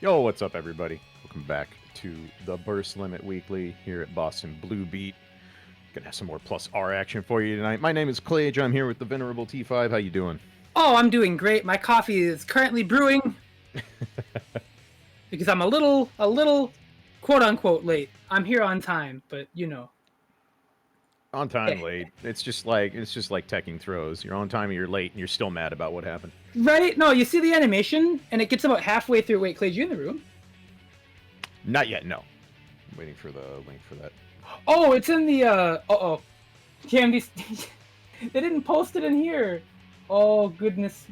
Yo, what's up, everybody? Welcome back to the Burst Limit Weekly here at Boston Blue Beat. Gonna have some more plus R action for you tonight. My name is Clage. I'm here with the venerable T5. How you doing? Oh, I'm doing great. My coffee is currently brewing because I'm a little quote unquote late. I'm here on time, but you know. On time, late. It's just like teching throws. You're on time, or you're late, and you're still mad about what happened. Right? No, you see the animation, and it gets about halfway through. Wait, Clay, you in the room? Not yet. No. I'm waiting for the link for that. Oh, it's in the KMD. They didn't post it in here. Oh goodness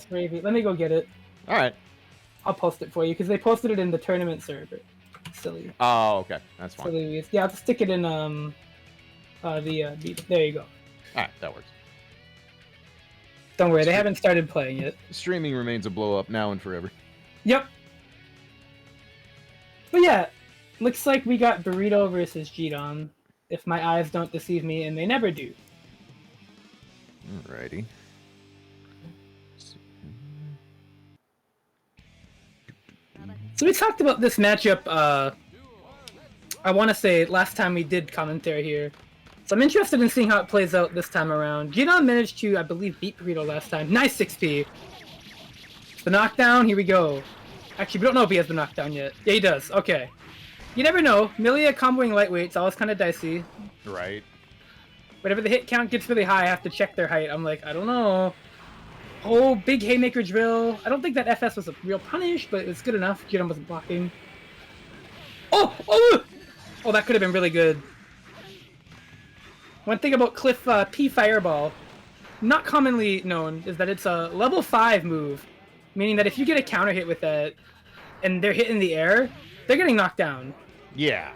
gravy. Let me go get it. All right. I'll post it for you because they posted it in the tournament server. Silly. Oh, okay. That's fine. Silly. Yeah, I'll just stick it in there you go. All right, that works. Don't worry, they haven't started playing yet. Streaming remains a blow up now and forever. Yep. But yeah, looks like we got Burrito versus Gdom, if my eyes don't deceive me, and they never do. Alrighty. So we talked about this matchup, I want to say last time we did commentary here. So I'm interested in seeing how it plays out this time around. Gdom managed to, I believe, beat Burrito last time. Nice 6P. The knockdown, here we go. Actually, we don't know if he has the knockdown yet. Yeah, he does. Okay. You never know. Milia comboing lightweights, always kind of dicey. Right. Whenever the hit count gets really high, I have to check their height. I'm like, I don't know. Oh, big haymaker drill. I don't think that FS was a real punish, but it was good enough. Gdom wasn't blocking. Oh! Oh! Oh, that could have been really good. One thing about Cliff P Fireball, not commonly known, is that it's a level 5 move. Meaning that if you get a counter hit with that, and they're hit in the air, they're getting knocked down. Yeah.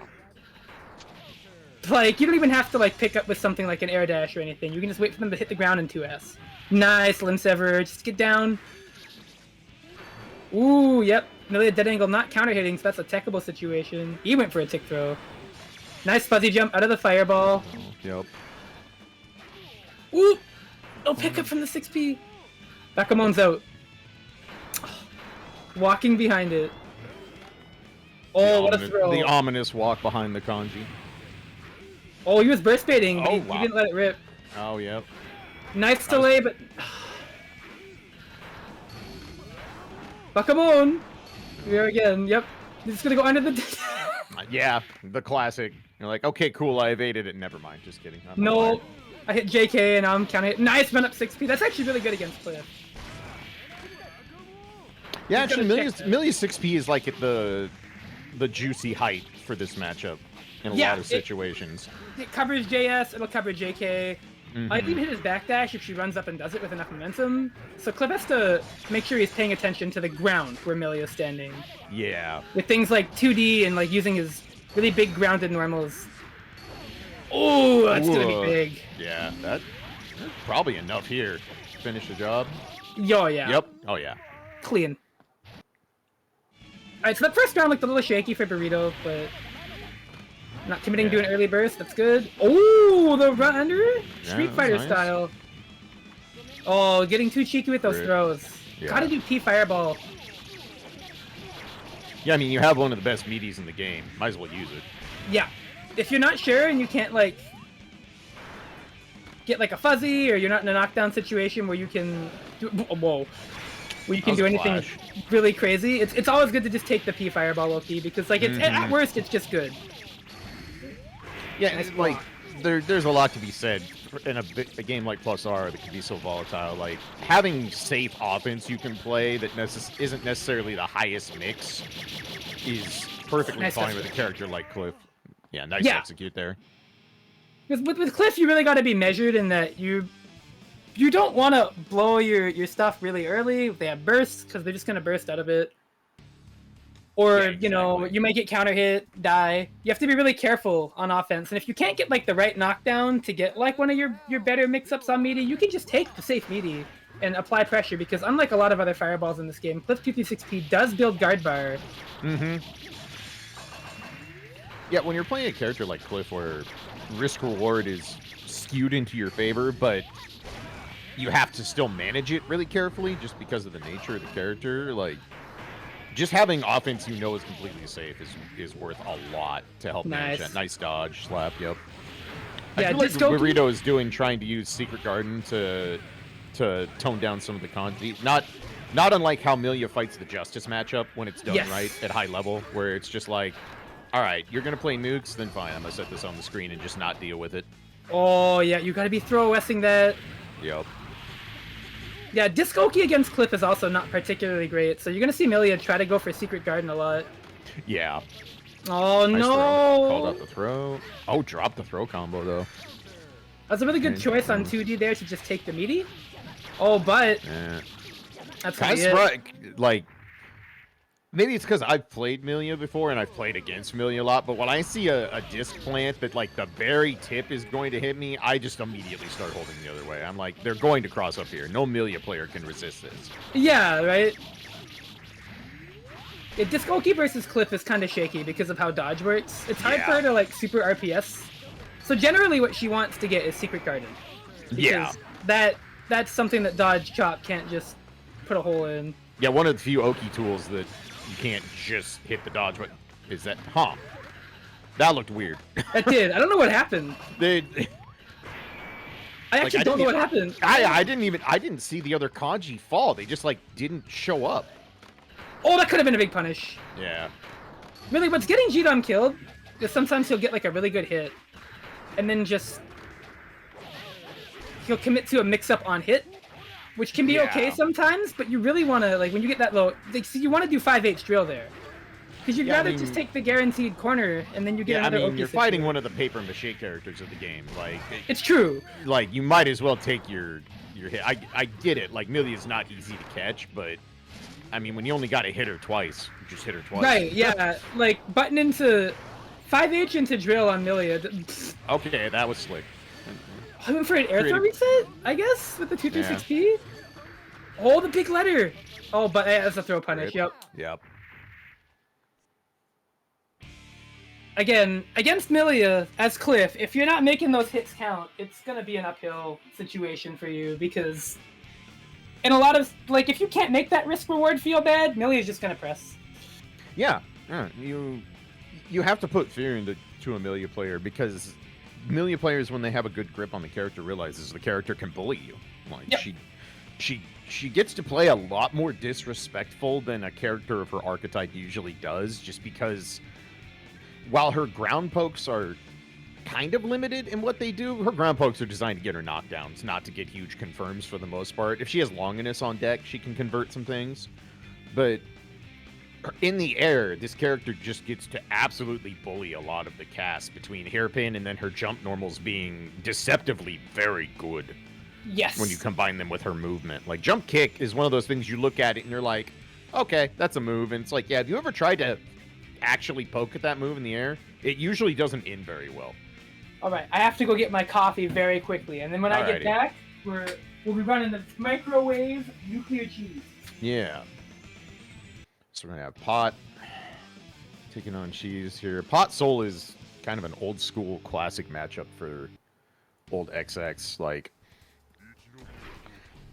Like, you don't even have to like pick up with something like an air dash or anything. You can just wait for them to hit the ground in 2S. Nice, limb sever. Just get down. Ooh, yep. Milia dead angle not counter hitting, so that's a techable situation. He went for a tick throw. Nice fuzzy jump out of the fireball. Yep. Ooh! No pickup from the 6P. Bakamon's out. Walking behind it. Oh, what a throw. The ominous walk behind the kanji. Oh, he was burst baiting, but Oh, he wow. didn't let it rip. Oh, yep. Nice delay, but... Bakamon! Here again, yep. He's just gonna go under the... Yeah, the classic. You're like, okay, cool, I evaded it. Never mind, just kidding. No, I hit JK and now I'm counting it. Nice run up 6P. That's actually really good against Cliff. Yeah, actually, Milia's 6P is like at the juicy height for this matchup in a lot of situations. It covers JS, it'll cover JK. Mm-hmm. I even hit his backdash if she runs up and does it with enough momentum. So Cliff has to make sure he's paying attention to the ground where Milia's standing. Yeah. With things like 2D and like using his really big grounded normals. Oh, that's gonna be big. Yeah, that's probably enough here to finish the job. Yo, yeah. Yep. Oh, yeah. Clean. Alright, so that first round looked a little shaky for Burrito, but not committing to an early burst, that's good. Oh, the run under? Street Fighter nice. style. Oh, getting too cheeky with those throws. Yeah. Gotta do P Fireball. Yeah, I mean, you have one of the best meaties in the game. Might as well use it. Yeah. If you're not sure and you can't, like, get, like, a fuzzy, or you're not in a knockdown situation where you can do... Whoa. Where you can do anything really crazy, it's always good to just take the P Fireball low-key, because, like, it's, at worst, it's just good. Yeah, nice like, there's a lot to be said in a game like Plus R that can be so volatile. Like, having safe offense you can play that isn't necessarily the highest mix is perfectly fine with a character like Cliff. Yeah, nice execute there. Because with Cliff, you really got to be measured in that you don't want to blow your stuff really early. They have bursts, because they're just going to burst out of it. Or, you know, you might get counter hit, die. You have to be really careful on offense. And if you can't get, like, the right knockdown to get, like, one of your better mix-ups on meaty, you can just take the safe meaty and apply pressure. Because unlike a lot of other fireballs in this game, Cliff 236P does build guard bar. Mm-hmm. Yeah, when you're playing a character like Cliff where risk-reward is skewed into your favor, but you have to still manage it really carefully just because of the nature of the character, like... just having offense you know is completely safe is worth a lot to help manage that. Nice dodge, slap, yep. Yeah, I feel like Burrito is trying to use Secret Garden to tone down some of the kanji. Not unlike how Milia fights the Justice matchup when it's done right at high level, where it's just like, all right, you're gonna play nukes, then fine, I'm gonna set this on the screen and just not deal with it. Oh yeah, you gotta be throw-wessing that. Yep. Yeah, Disc-Oki against Cliff is also not particularly great, so you're gonna see Milia try to go for Secret Garden a lot. Yeah. Oh nice no! Throw. Called out the throw. Oh, dropped the throw combo though. That's a really good choice on 2D there to just take the meaty. Oh, but that's kind of like. Maybe it's because I've played Milia before and I've played against Milia a lot, but when I see a disc plant that like the very tip is going to hit me, I just immediately start holding the other way. I'm like, they're going to cross up here. No Milia player can resist this. Yeah, right? Yeah, Disc-Oki versus Cliff is kind of shaky because of how dodge works. It's hard for her to like super RPS. So generally what she wants to get is Secret Garden. Because that's something that Dodge Chop can't just put a hole in. Yeah, one of the few Oki tools that you can't just hit the dodge, but is that that looked weird. It did. I don't know what happened. I actually don't know what happened. I didn't see the other kanji fall. They just like didn't show up. Oh, that could have been a big punish. Yeah. Really, what's getting Gdom killed is sometimes he'll get like a really good hit, and then just he'll commit to a mix-up on hit, which can be okay sometimes, but you really want to, like, when you get that low, like, see, you want to do 5H drill there. Because you'd rather just take the guaranteed corner, and then you get another Oki you're fighting one of the paper mache characters of the game. Like, it's true. Like, you might as well take your hit. I get it. Like, Milia's not easy to catch, but, I mean, when you only got to hit her twice, you just hit her twice. Right, yeah. Like, button into 5H into drill on Milia. Okay, that was slick. I went for an air throw reset, I guess, with the 236P. Oh, the big letter. Oh, but that's a throw punish. Yep. Again, against Milia as Cliff, if you're not making those hits count, it's gonna be an uphill situation for you because, in a lot of like, if you can't make that risk reward feel bad, Milia's just gonna press. Yeah. You have to put fear into a Milia player because Milia players, when they have a good grip on the character, realizes the character can bully you. Like she gets to play a lot more disrespectful than a character of her archetype usually does, just because while her ground pokes are kind of limited in what they do, her ground pokes are designed to get her knockdowns, not to get huge confirms for the most part. If she has longiness on deck, she can convert some things, but in the air, this character just gets to absolutely bully a lot of the cast between hairpin and then her jump normals being deceptively very good. Yes. When you combine them with her movement. Like, jump kick is one of those things you look at it and you're like, okay, that's a move. And it's like, yeah, have you ever tried to actually poke at that move in the air? It usually doesn't end very well. All right, I have to go get my coffee very quickly. And then when I get back, we'll be running the microwave NuclearCheese. Yeah. So we're going to have Pot taking on Cheese here. Pot Soul is kind of an old school classic matchup for old XX. Like,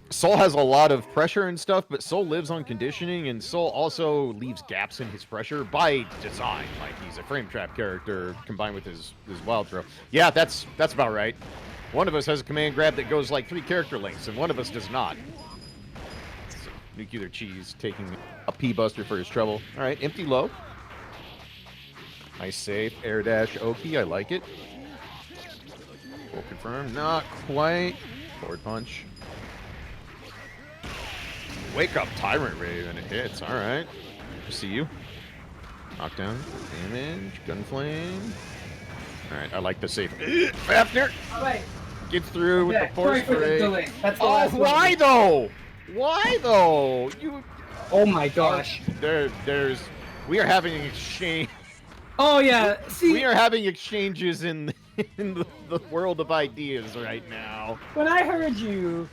Soul has a lot of pressure and stuff, but Soul lives on conditioning, and Soul also leaves gaps in his pressure by design. Like, he's a frame trap character combined with his wild throw. Yeah, that's about right. One of us has a command grab that goes like 3 character lengths, and one of us does not. So, NuclearCheese taking a P-Buster for his trouble. All right, empty low. Nice save. Air dash Oki, I like it. Full confirm. Not quite. Forward punch. Wake up Tyrant Rave and it hits. All right. See you. Knockdown. Damage. Gunflame. All right. I like the safe. Fafnir. All right. Gets through with the force ray. That's the last why one. though? Why though? You. Oh my gosh. There's. We are having an exchange. Oh yeah. See. We are having exchanges in the world of ideas right now. When I heard you,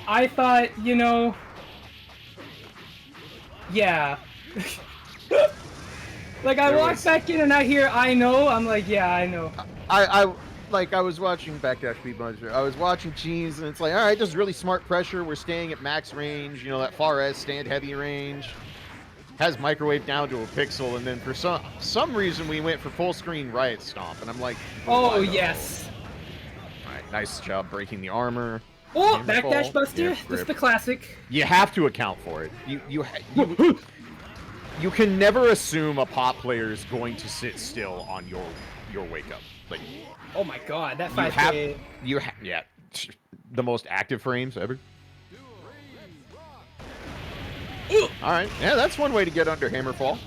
I thought, you know. Yeah. Like, I walked back in and I hear, I know. I'm like, yeah, I know. I was watching Backdash P-Buster. I was watching Cheese, and it's like, all right, this is really smart pressure. We're staying at max range. You know, that far S stand heavy range. has microwave down to a pixel, and then for some reason we went for full screen Riot Stomp, and I'm like, oh yes. All right, nice job breaking the armor. Oh, backdash buster. This is the classic. You have to account for it. You can never assume a pot player is going to sit still on your wake up. Like, oh my god, that 5K. Yeah, the most active frames ever. All right, yeah, that's one way to get under Hammerfall.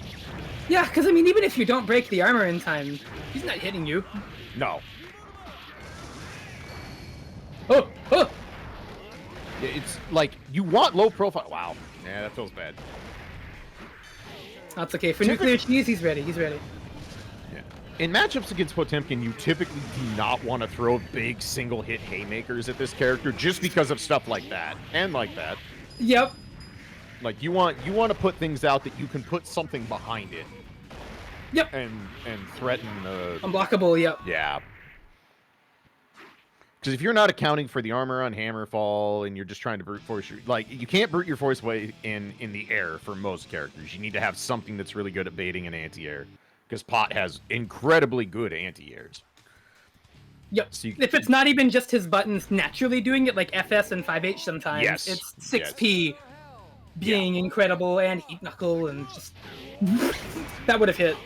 Yeah, because I mean, even if you don't break the armor in time, he's not hitting you. No. Oh, oh. It's like you want low profile. Wow, yeah, that feels bad. That's okay. For NuclearCheese, he's ready. He's ready. Yeah. In matchups against Potemkin, you typically do not want to throw big single-hit haymakers at this character just because of stuff like that and like that. Yep. Like you want to put things out that you can put something behind it. Yep. And threaten unblockable. Yep. Yeah. Because if you're not accounting for the armor on Hammerfall and you're just trying to brute force you can't brute your force way in the air for most characters. You need to have something that's really good at baiting an anti-air. Because Pot has incredibly good anti-airs. Yep. So if it's not even just his buttons naturally doing it, like FS and 5H sometimes, yes. It's 6P being incredible and Heat Knuckle and just... that would have hit.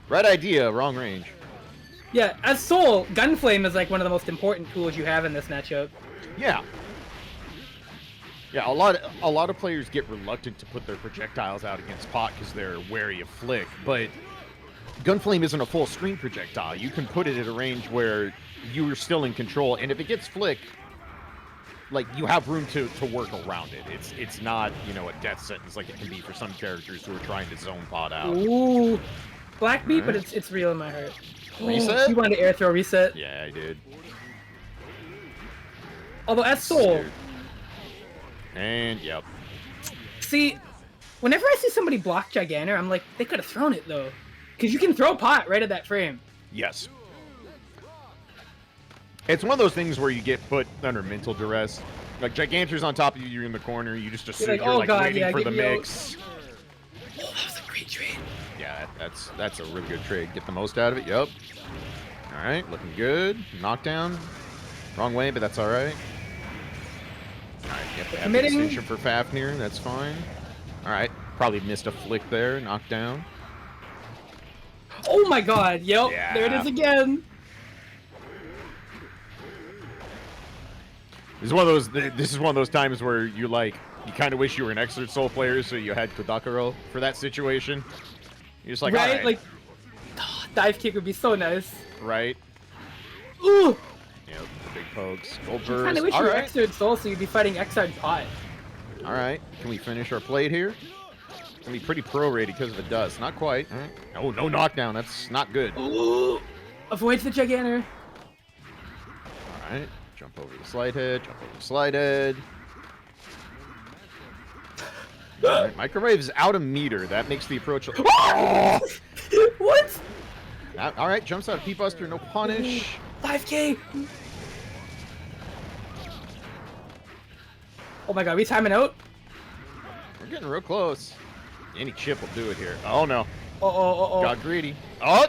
Right idea, wrong range. Yeah, as Soul, Gunflame is like one of the most important tools you have in this matchup. Yeah. Yeah, a lot of players get reluctant to put their projectiles out against Pot because they're wary of Flick, but Gunflame isn't a full screen projectile. You can put it at a range where you are still in control, and if it gets Flick, like, you have room to work around it. It's not, a death sentence like it can be for some characters who are trying to zone Pot out. Ooh. Black beat, but it's real in my heart. Reset? You wanted to air throw reset? Yeah, I did. Although as Soul... And, yep. See, whenever I see somebody block Gigantor, I'm like, they could have thrown it, though. Because you can throw Pot right at that frame. Yes. It's one of those things where you get put under mental duress. Like, Gigantor's on top of you, you're in the corner, you just assume you're waiting for the mix. Oh, that was a great trade. Yeah, that's a really good trade. Get the most out of it, yep. Alright, looking good. Knockdown. Wrong way, but that's alright. Alright, yep, extension for Fafnir, that's fine. Alright, probably missed a flick there, knockdown. Oh my god, yep, yeah. There it is again. This is one of those times where you kind of wish you were an Exert Soul player, so you had Kodakaro for that situation. You're just like, right, all right. like, dive kick would be so nice. Right. Ooh. Yep, the big pokes. Gold burst. I kind of wish you were Exert Soul, so you'd be fighting Exard Pot. All right, can we finish our plate here? It's gonna be pretty prorated because of the dust. Not quite. All right. Oh, no knockdown. That's not good. Ooh. Avoids the Gigantor. All right. Jump over the slide head. Jump over the slide head. All right. Microwave is out of meter. That makes the approach. Oh! What? All right. Jumps out of P-Buster. No punish. 5K. Oh my god, we timing out? We're getting real close. Any chip will do it here. Oh no. Oh. Got greedy. Oh!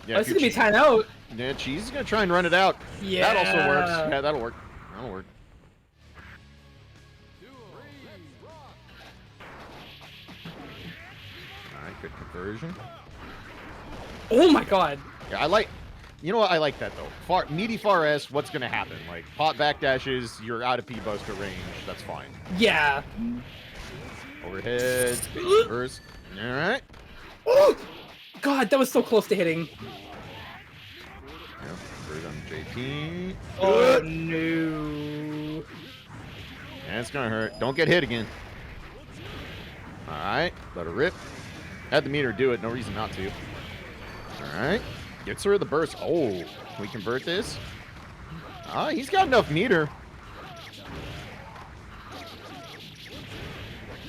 Yeah, this is gonna be time out. Yeah, Cheese is gonna try and run it out. Yeah. That also works. Yeah, that'll work. That'll work. Alright, good conversion. Oh my god. Yeah, you know what? I like that though. Meaty far S, what's gonna happen? Like, Pot backdashes, you're out of P-Buster range. That's fine. Yeah. Overhead. Burst. Alright. Oh! God, that was so close to hitting. Yep, bird on JP. Oh no. Yeah, it's gonna hurt. Don't get hit again. Alright, let her rip. Had the meter do it, no reason not to. Alright. Gets her the burst. Oh, can we convert this? Ah, he's got enough meter.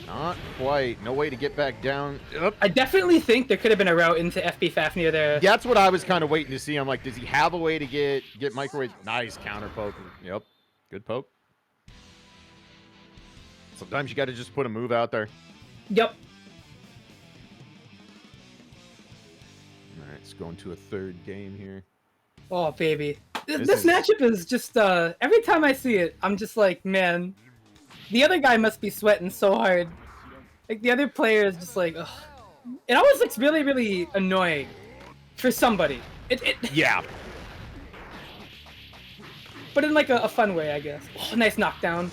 Not quite. No way to get back down. I definitely think there could have been a route into FB Fafnir there. That's what I was kind of waiting to see. I'm like, does he have a way to get microwave? Nice counter poke. Yep. Good poke. Sometimes you got to just put a move out there. Yep. All right, let's go into a third game here. Oh, baby. This matchup is just, every time I see it, I'm just like, man, the other guy must be sweating so hard. Like, the other player is just like, ugh. It always looks really, really annoying for somebody. Yeah. But in, like, a fun way, I guess. Oh, nice knockdown.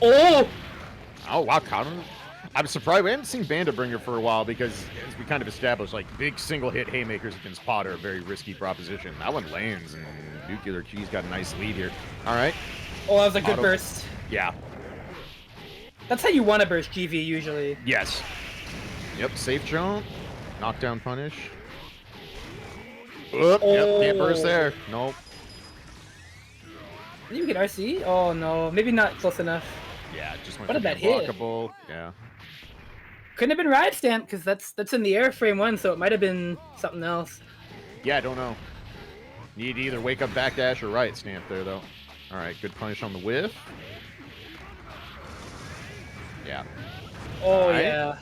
Oh! Oh, wow, counter. I'm surprised we haven't seen Bandabringer for a while because, as we kind of established, like, big single-hit haymakers against Pod are a very risky proposition. That one lands, and NuclearCheese got a nice lead here. All right. Oh, that was a good burst. Yeah. That's how you want to burst GV, usually. Yes. Yep, safe jump. Knockdown punish. Oop, Yep, can't burst there. Nope. Did you get RC? Oh, no. Maybe not close enough. Yeah, just went what did that hit? Unblockable. Yeah. Couldn't have been ride stamp because that's in the air frame 1, so it might have been something else. Yeah, I don't know. Need to either wake up backdash or right stamp there though. All right, good punish on the whiff. Yeah. Oh right. yeah.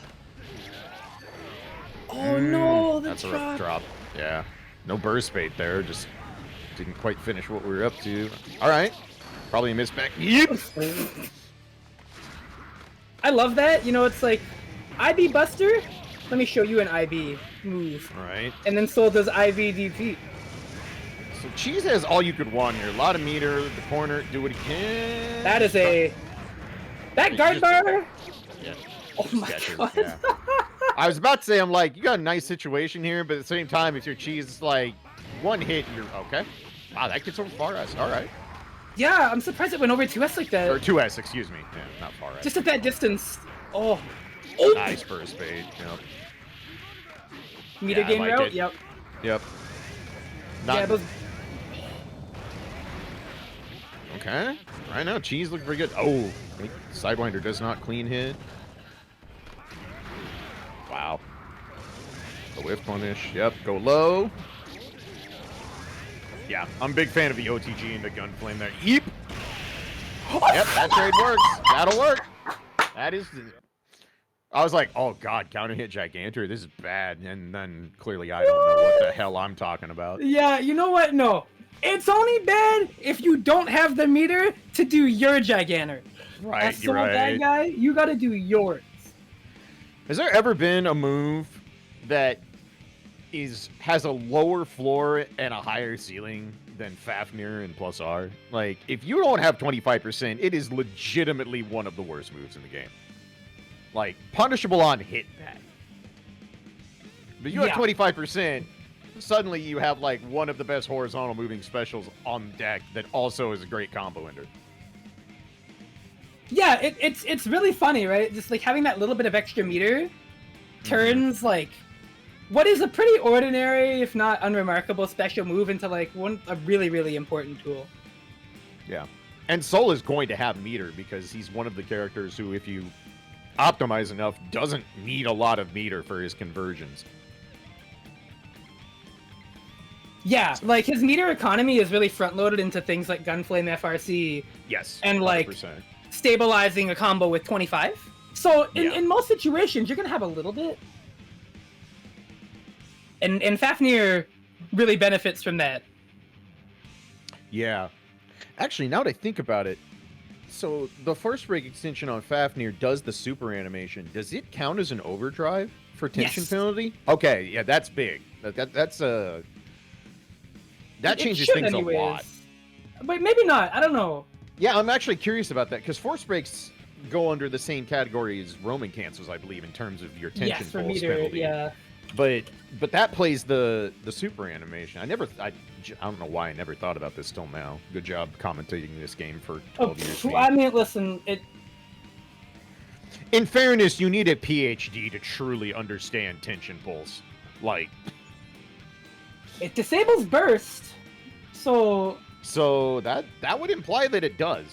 Oh no, that's a rough drop. Yeah. No burst bait there. Just didn't quite finish what we were up to. All right. Probably a miss back. Yep. I love that. You know, it's like IB Buster. Let me show you an IB move. All right. And then Soul does IVDP. So Cheese has all you could want here. A lot of meter. The corner, do what he can. That is a. That guard bar. Yeah. Oh my god. Yeah. I was about to say, I'm like, you got a nice situation here, but at the same time, if your Cheese is like one hit, you're okay. Wow, that gets over far S. All right. Yeah, I'm surprised it went over 2S like that. Or 2S, excuse me. Yeah, not far S. Just at that distance. Oh. Nice burst bait. Yep. Meter game route? It. Yep. Yep. Not... Yeah, those... Okay. Right now, Cheese looked pretty good. Oh, Sidewinder does not clean hit. Wow. The whiff punish. Yep, go low. Yeah, I'm a big fan of the OTG and the gunflame there. Yeep. Yep, that trade works. That'll work. That is... I was like, oh god, counter hit Gigantor, this is bad. And then clearly I don't know what the hell I'm talking about. Yeah, you know what? No. It's only bad if you don't have the meter to do your Gigantor. Right, As you're right. Bad guy, you gotta do yours. Has there ever been a move that has a lower floor and a higher ceiling than Fafnir and plus R? Like, if you don't have 25%, it is legitimately one of the worst moves in the game. Like, punishable on hit back. But you have 25%, suddenly you have, like, one of the best horizontal moving specials on deck that also is a great combo ender. Yeah, it's really funny, right? Just, like, having that little bit of extra meter turns, like, what is a pretty ordinary, if not unremarkable, special move into, like, a really, really important tool. Yeah. And Soul is going to have meter because he's one of the characters who, if you optimize enough, doesn't need a lot of meter for his conversions. Yeah, like his meter economy is really front-loaded into things like Gunflame FRC. Yes, and 100%. Like stabilizing a combo with 25. So in most situations, you're gonna have a little bit. And Fafnir really benefits from that. Yeah. Actually, now that I think about it, so the first break extension on Fafnir does the super animation. Does it count as an overdrive for tension penalty? Okay, yeah, that's big. That's a... That changes things a lot. But maybe not. I don't know. Yeah, I'm actually curious about that, because force breaks go under the same category as Roman cancels, I believe, in terms of your tension pulse penalty. Yeah. But that plays the super animation. I don't know why I never thought about this till now. Good job commentating this game for 12 years. I mean, listen, in fairness, you need a PhD to truly understand tension pulse. Like, it disables burst, so that would imply that it does.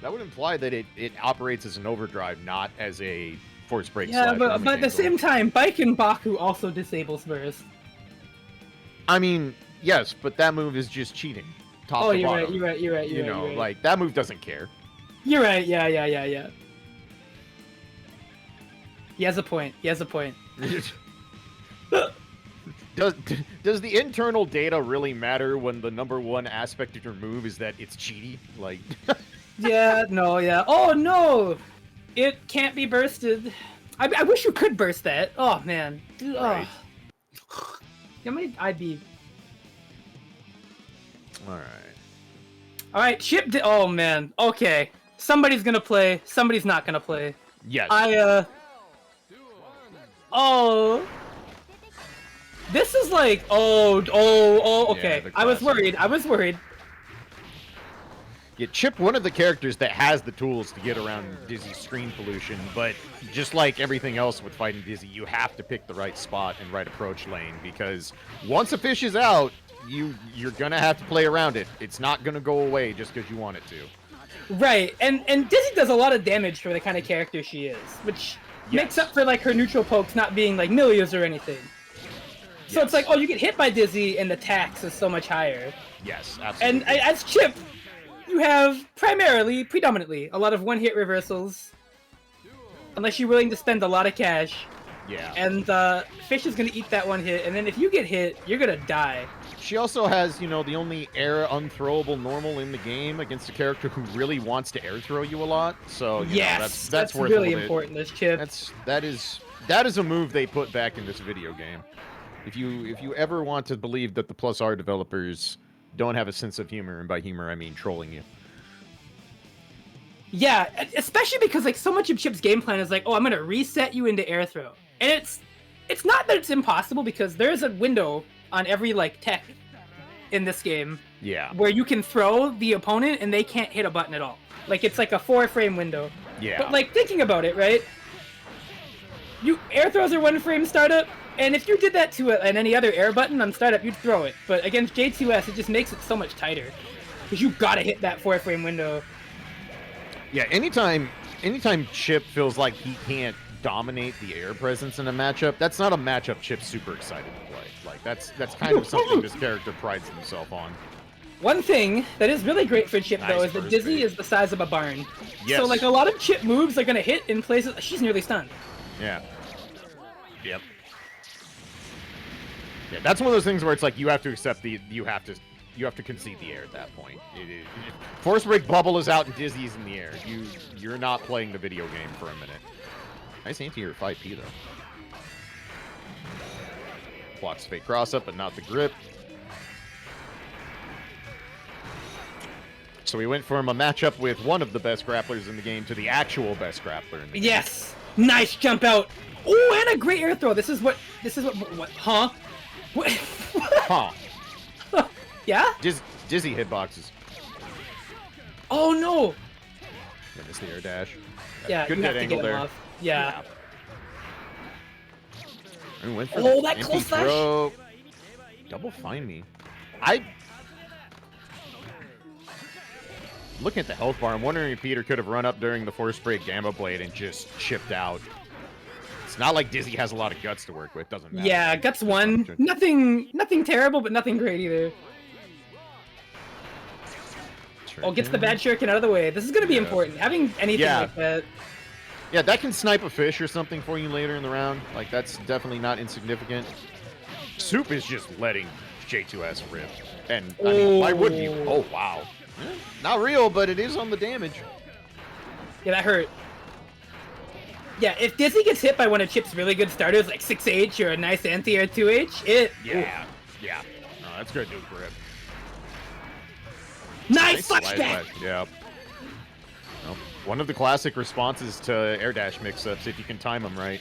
That would imply that it operates as an overdrive, not as a force break. Yeah, but at the same time, Bike and Baku also disables burst. I mean, yes, but that move is just cheating. top Oh, to you're bottom. right. You're right. You're right. You You're know, right. You're right. like that move doesn't care. You're right. Yeah. Yeah. Yeah. Yeah. He has a point. He has a point. Does the internal data really matter when the #1 aspect of your move is that it's cheaty? Like, Yeah. No. Yeah. Oh no! It can't be bursted. I wish you could burst that. Oh man. Dude, Right. oh. How many? I'd be. all right. All right. Chip. Oh man. Okay. Somebody's gonna play. Somebody's not gonna play. Yes. Oh. This is like. Oh. Okay. Yeah, the I was classic. worried. I was worried. Yeah, Chip, one of the characters that has the tools to get around Dizzy's screen pollution, but just like everything else with fighting Dizzy, you have to pick the right spot and right approach lane, because once a fish is out, you're gonna have to play around it. It's not gonna go away just because you want it to. Right. And Dizzy does a lot of damage for the kind of character she is, which makes up for like her neutral pokes not being like millions or anything. So it's like, oh, you get hit by Dizzy and the tax is so much higher. Yes, absolutely. And as Chip, you have predominantly, a lot of one-hit reversals. Unless you're willing to spend a lot of cash. Yeah. And Fish is going to eat that one hit, and then if you get hit, you're going to die. She also has, you know, the only air unthrowable normal in the game against a character who really wants to air throw you a lot. So, you know, that's worth really a bit. important, this Chip. That is a move they put back in this video game. If you ever want to believe that the Plus R developers don't have a sense of humor, and by humor I mean trolling you. Yeah, especially because like so much of Chip's game plan is like, oh, I'm gonna reset you into air throw, and it's not that it's impossible, because there's a window on every like tech in this game. Yeah. Where you can throw the opponent and they can't hit a button at all. Like it's like a 4-frame window. Yeah. But like thinking about it, right? Air throws are 1-frame startup, and if you did that to any other air button on startup, you'd throw it. But against J2S, it just makes it so much tighter, because you gotta hit that 4-frame window. Yeah, anytime Chip feels like he can't dominate the air presence in a matchup, that's not a matchup Chip's super excited to play. Like that's kind of something this character prides himself on. One thing that is really great for Chip, though, Nice is that first Dizzy bait. is the size of a barn. Yes. So like a lot of Chip moves are gonna hit in places. She's nearly stunned. Yeah. Yep. Yeah, that's one of those things where it's like you have to accept you have to concede the air at that point. Force break bubble is out and Dizzy's in the air. You're not playing the video game for a minute. Nice anti-air 5P though. Blocks fake cross up, but not the grip. So we went from a matchup with one of the best grapplers in the game to the actual best grappler in the game. Yes, nice jump out. Oh, and a great air throw. This is what? Huh? What? Huh. Yeah? Dizzy hitboxes. Oh no. Yeah, missed the air dash. Yeah, Good you net have to angle get him there. off. Yeah. And went for Oh, the that empty close slash. throw. Double find me. Looking at the health bar, I'm wondering if Peter could have run up during the force break Gamma Blade and just chipped out. It's not like Dizzy has a lot of guts to work with. Doesn't matter. Yeah, guts one. Nothing terrible, but nothing great either. Oh, gets the bad shuriken out of the way. This is gonna be important. Having anything like that. Yeah, that can snipe a fish or something for you later in the round. Like, that's definitely not insignificant. Soup is just letting J2S rip. And, I mean, why wouldn't you? Oh, wow. Not real, but it is on the damage. Yeah, that hurt. Yeah, if Dizzy gets hit by one of Chip's really good starters, like 6H or a nice anti-air 2H, Yeah. Yeah. No, that's good dude grip. Nice slide flashback! back. Yeah. Well, one of the classic responses to air dash mix-ups, if you can time them right.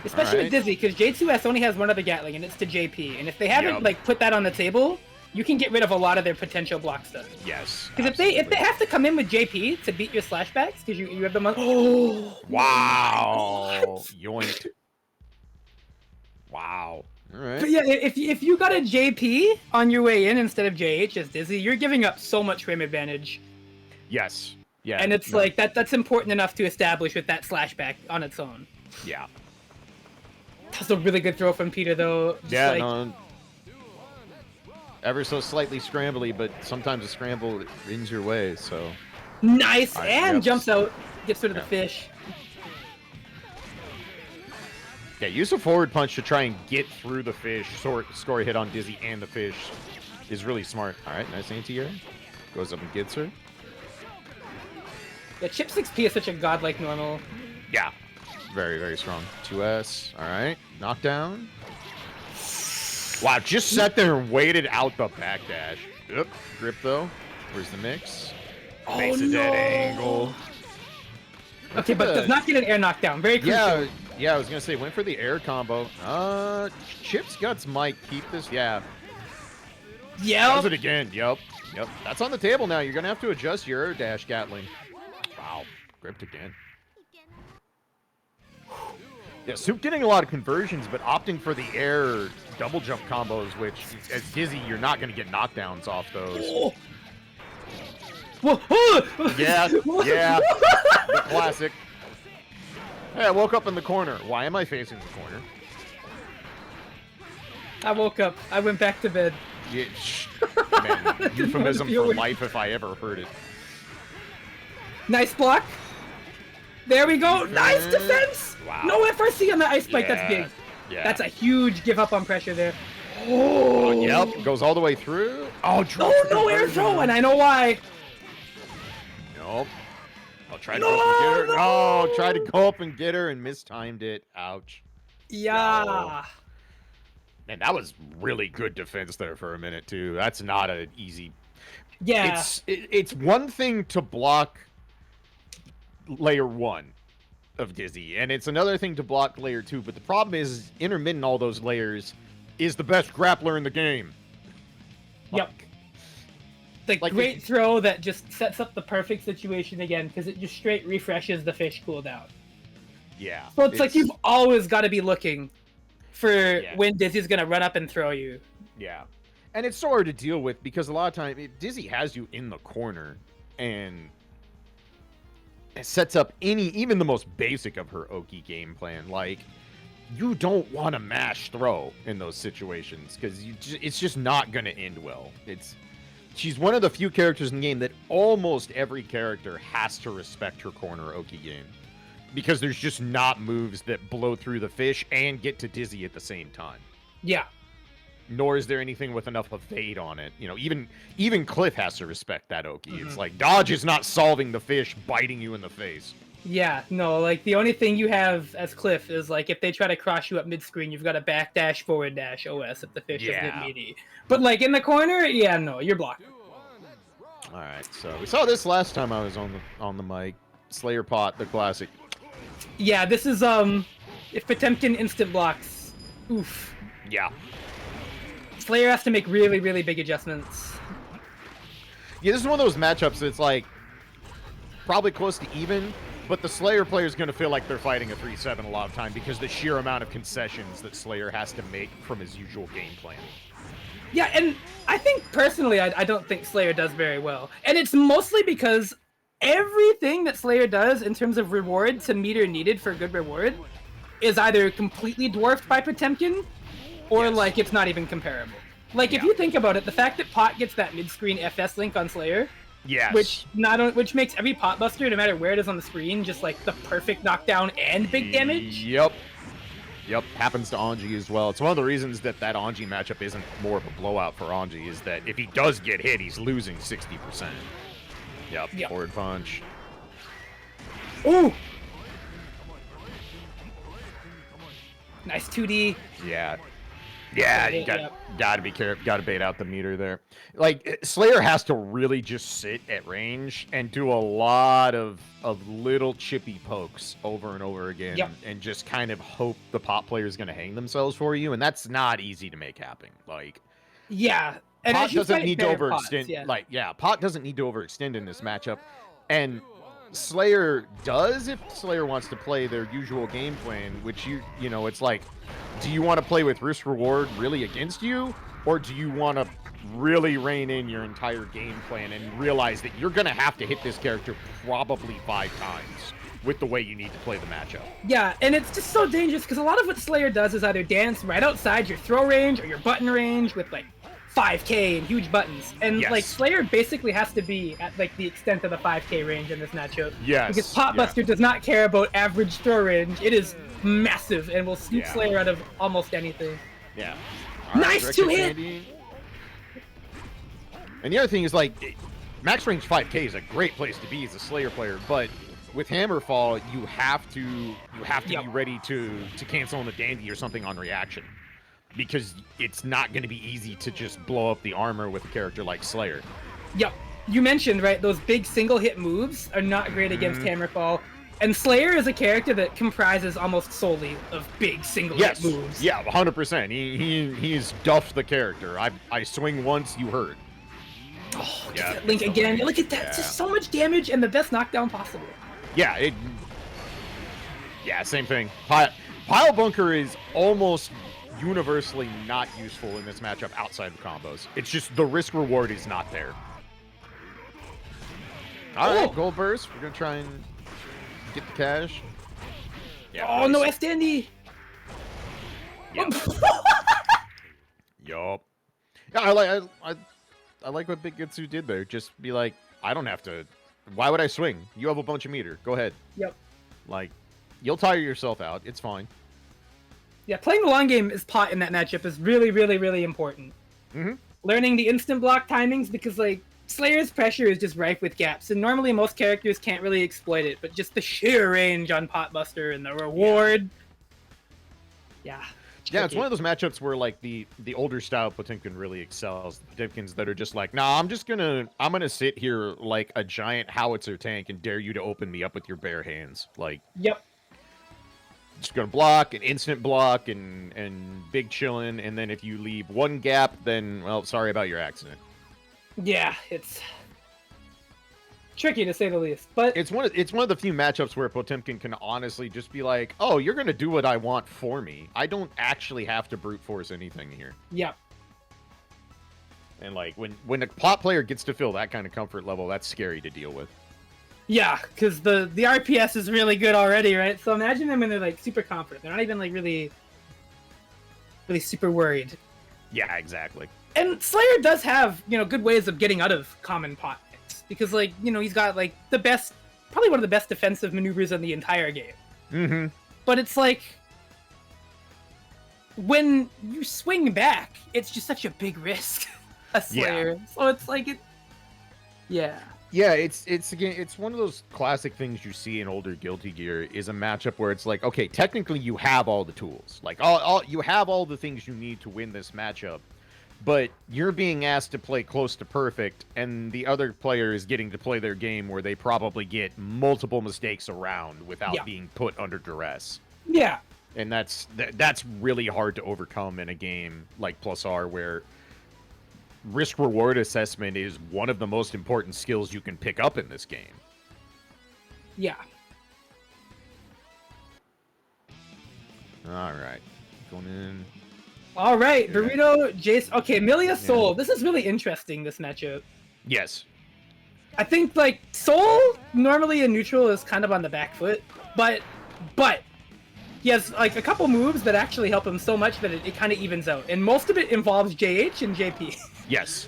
Especially with Dizzy, because J2S only has one other Gatling, and it's to JP. And if they haven't like put that on the table, you can get rid of a lot of their potential block stuff. Yes. Because if they have to come in with JP to beat your slashbacks, because you have them on. Oh! Wow! Yoinked. Wow. All right. But yeah, if you got a JP on your way in instead of JH as Dizzy, you're giving up so much frame advantage. Yes. Yeah. And it's like that's important enough to establish with that slashback on its own. Yeah. That's a really good throw from Peter, though. Just yeah. like, No. ever so slightly scrambly, but sometimes a scramble wins your way, so... Nice! All right, And yep. jumps out, gets rid of Yeah. the fish. Yeah, use a forward punch to try and get through the fish, score a hit on Dizzy and the fish is really smart. Alright, nice anti-air. Goes up and gets her. Yeah, Chip 6P is such a godlike normal. Yeah, very, very strong. 2S, alright. Knockdown. Wow, just sat there and waited out the backdash. Yep, grip though. Where's the mix? Oh, Makes a dead angle. Okay, but does not get an air knockdown. Very crucial. Yeah, I was gonna say, went for the air combo. Chip's Guts might keep this. Yeah. Does it again. Yep. That's on the table now. You're gonna have to adjust your air dash, Gatling. Wow. Gripped again. Yeah, Soup getting a lot of conversions, but opting for the air double jump combos, which, as Dizzy, you're not gonna get knockdowns off those. Oh. Yeah. The classic. Hey, I woke up in the corner. Why am I facing the corner? I woke up. I went back to bed. Yeah, man, euphemism for life if I ever heard it. Nice block. There we go. Nice defense. Wow. No FRC on the ice spike. That's big. Yeah. That's a huge give up on pressure there. Oh, yep. Goes all the way through. Oh, no air throw, and I know why. Nope. I'll try to go up and get her. No, try to go up and get her and mistimed it. Ouch. Yeah. No. Man, that was really good defense there for a minute too. That's not an easy. Yeah. It's one thing to block layer 1 of Dizzy, and it's another thing to block layer 2. But the problem is, intermittent all those layers is the best grappler in the game. Yep. The great throw that just sets up the perfect situation again, because it just straight refreshes the fish cooldown. Yeah. So it's like you've always got to be looking for when Dizzy's going to run up and throw you. Yeah. And it's so hard to deal with because a lot of times Dizzy has you in the corner and it sets up even the most basic of her Oki game plan. Like, you don't want to mash throw in those situations because it's just not going to end well. She's one of the few characters in the game that almost every character has to respect her corner Oki game. Because there's just not moves that blow through the fish and get to Dizzy at the same time. Yeah. Nor is there anything with enough evade on it. You know, even Cliff has to respect that Oki. It's like, dodge is not solving the fish biting you in the face. Yeah, no, like, the only thing you have as Cliff is, like, if they try to cross you up mid-screen, you've got a backdash, forward dash, OS if the fish is mid meaty. But, like, in the corner, yeah, no, you're blocked. Alright, so we saw this last time I was on the mic. Slayer Pot, the classic. Yeah, this is, if Potemkin instant blocks, oof. Yeah. Slayer has to make really, really big adjustments. Yeah, this is one of those matchups that's, like, probably close to even, but the Slayer player is going to feel like they're fighting a 3-7 a lot of time because the sheer amount of concessions that Slayer has to make from his usual game plan. Yeah, and I think, personally, I don't think Slayer does very well. And it's mostly because everything that Slayer does in terms of reward to meter needed for good reward is either completely dwarfed by Potemkin, or, like, it's not even comparable. Like, if you think about it, the fact that Pot gets that mid-screen FS link on Slayer, which makes every Pot Buster, no matter where it is on the screen, just, like, the perfect knockdown and big damage. Yep, happens to Anji as well. It's one of the reasons that Anji matchup isn't more of a blowout for Anji, is that if he does get hit, he's losing 60%. Yep. Forward punch. Ooh! Nice 2D. Yeah, you gotta be careful. Gotta bait out the meter there. Like, Slayer has to really just sit at range and do a lot of little chippy pokes over and over again, and just kind of hope the Pot player is gonna hang themselves for you, and that's not easy to make happen. Like, and Pot doesn't need to overextend. Pots, Pot doesn't need to overextend in this matchup, and Slayer does if Slayer wants to play their usual game plan, which you know, it's like, do you want to play with risk reward really against you, or do you want to really rein in your entire game plan and realize that you're gonna have to hit this character probably 5 times with the way you need to play the matchup? Yeah, and it's just so dangerous because a lot of what Slayer does is either dance right outside your throw range or your button range with, like, 5K and huge buttons. And Yes. like Slayer basically has to be at like the extent of the 5K range in this matchup. Yes. Because Potbuster does not care about average throw range. It is massive and will scoop Slayer out of almost anything. Yeah. Nice two-hit! And the other thing is, like, max range 5K is a great place to be as a Slayer player, but with Hammerfall, you have to be ready to cancel on the Dandy or something on reaction, because it's not going to be easy to just blow up the armor with a character like Slayer. Yep. You mentioned, right, those big single hit moves are not great against Hammerfall. And Slayer is a character that comprises almost solely of big single hit moves. Yeah, 100%. He's duffed the character. I swing once, you hurt. Oh, yeah, that Link again. Look at that. Just so much damage and the best knockdown possible. Yeah, same thing. Pile Bunker is almost universally not useful in this matchup outside of combos. It's just the risk reward is not there. All right, Gold Burst. We're going to try and get the cash. Yeah, oh, no S-Dandy. Yep. Yup. Yeah, I like what Big Gitsu did there. Just be like, I don't have to. Why would I swing? You have a bunch of meter. Go ahead. Yep. Like, you'll tire yourself out. It's fine. Yeah, playing the long game as Pot in that matchup is really, really, really important. Learning the instant block timings, because, like, Slayer's pressure is just rife with gaps, and normally most characters can't really exploit it, but just the sheer range on Potbuster and the reward. Yeah. Yeah, it's one of those matchups where, like, the older style Potemkin really excels. Potemkins that are just like, nah, I'm gonna sit here like a giant howitzer tank and dare you to open me up with your bare hands. Like, yep. Just gonna block, an instant block, and big chillin', and then if you leave one gap, then, well, sorry about your accident. Yeah, it's tricky to say the least, but it's one of the few matchups where Potemkin can honestly just be like, oh, you're gonna do what I want for me. I don't actually have to brute force anything here. Yep. And like when a Pot player gets to feel that kind of comfort level, that's scary to deal with. Yeah, because the RPS is really good already, right? So imagine them when they're like super confident. They're not even like really super worried. Yeah, exactly. And Slayer does have, good ways of getting out of common Pot picks. Because, like, he's got, like, probably one of the best defensive maneuvers in the entire game. But it's like, when you swing back, it's just such a big risk, a Slayer. Yeah. So it's like, Yeah, it's one of those classic things you see in older Guilty Gear is a matchup where it's like, okay, technically you have all the tools. Like, you have all the things you need to win this matchup. But you're being asked to play close to perfect, and the other player is getting to play their game where they probably get multiple mistakes around without being put under duress. Yeah. And that's really hard to overcome in a game like Plus R, where risk-reward assessment is one of the most important skills you can pick up in this game. Yeah. All right. Going in. All right, Burrito, Jace. Okay, Milia Soul. This is really interesting, this matchup. Yes. I think, like, Soul, normally in neutral, is kind of on the back foot. But he has, like, a couple moves that actually help him so much that it kind of evens out. And most of it involves JH and JP. Yes.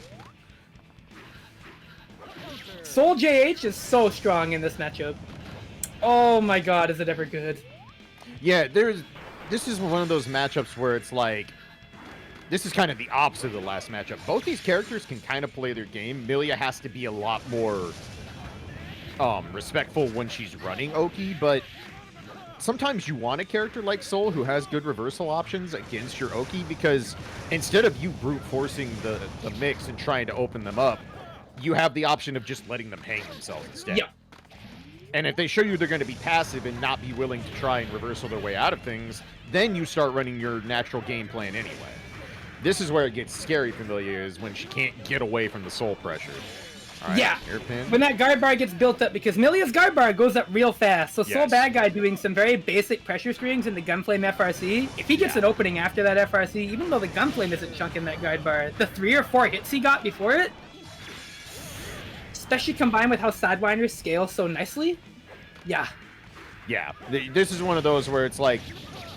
Soul JH is so strong in this matchup. Oh my god, is it ever good. Yeah, this is one of those matchups where it's like, this is kind of the opposite of the last matchup. Both these characters can kind of play their game. Milia has to be a lot more respectful when she's running Oki, but sometimes you want a character like Soul who has good reversal options against your Oki, because instead of you brute forcing the mix and trying to open them up, you have the option of just letting them hang themselves instead. Yeah. And if they show you they're going to be passive and not be willing to try and reversal their way out of things, then you start running your natural game plan anyway. This is where it gets scary for Milia, is when she can't get away from the Soul pressure. All right, yeah, hairpin. When that guard bar gets built up, because Milia's guard bar goes up real fast, so Soul Bad Guy doing some very basic pressure strings in the Gunflame FRC, if he gets an opening after that FRC, even though the Gunflame isn't chunking that guard bar, the 3 or 4 hits he got before it, especially combined with how Sidewinders scale so nicely, yeah. Yeah, this is one of those where it's like,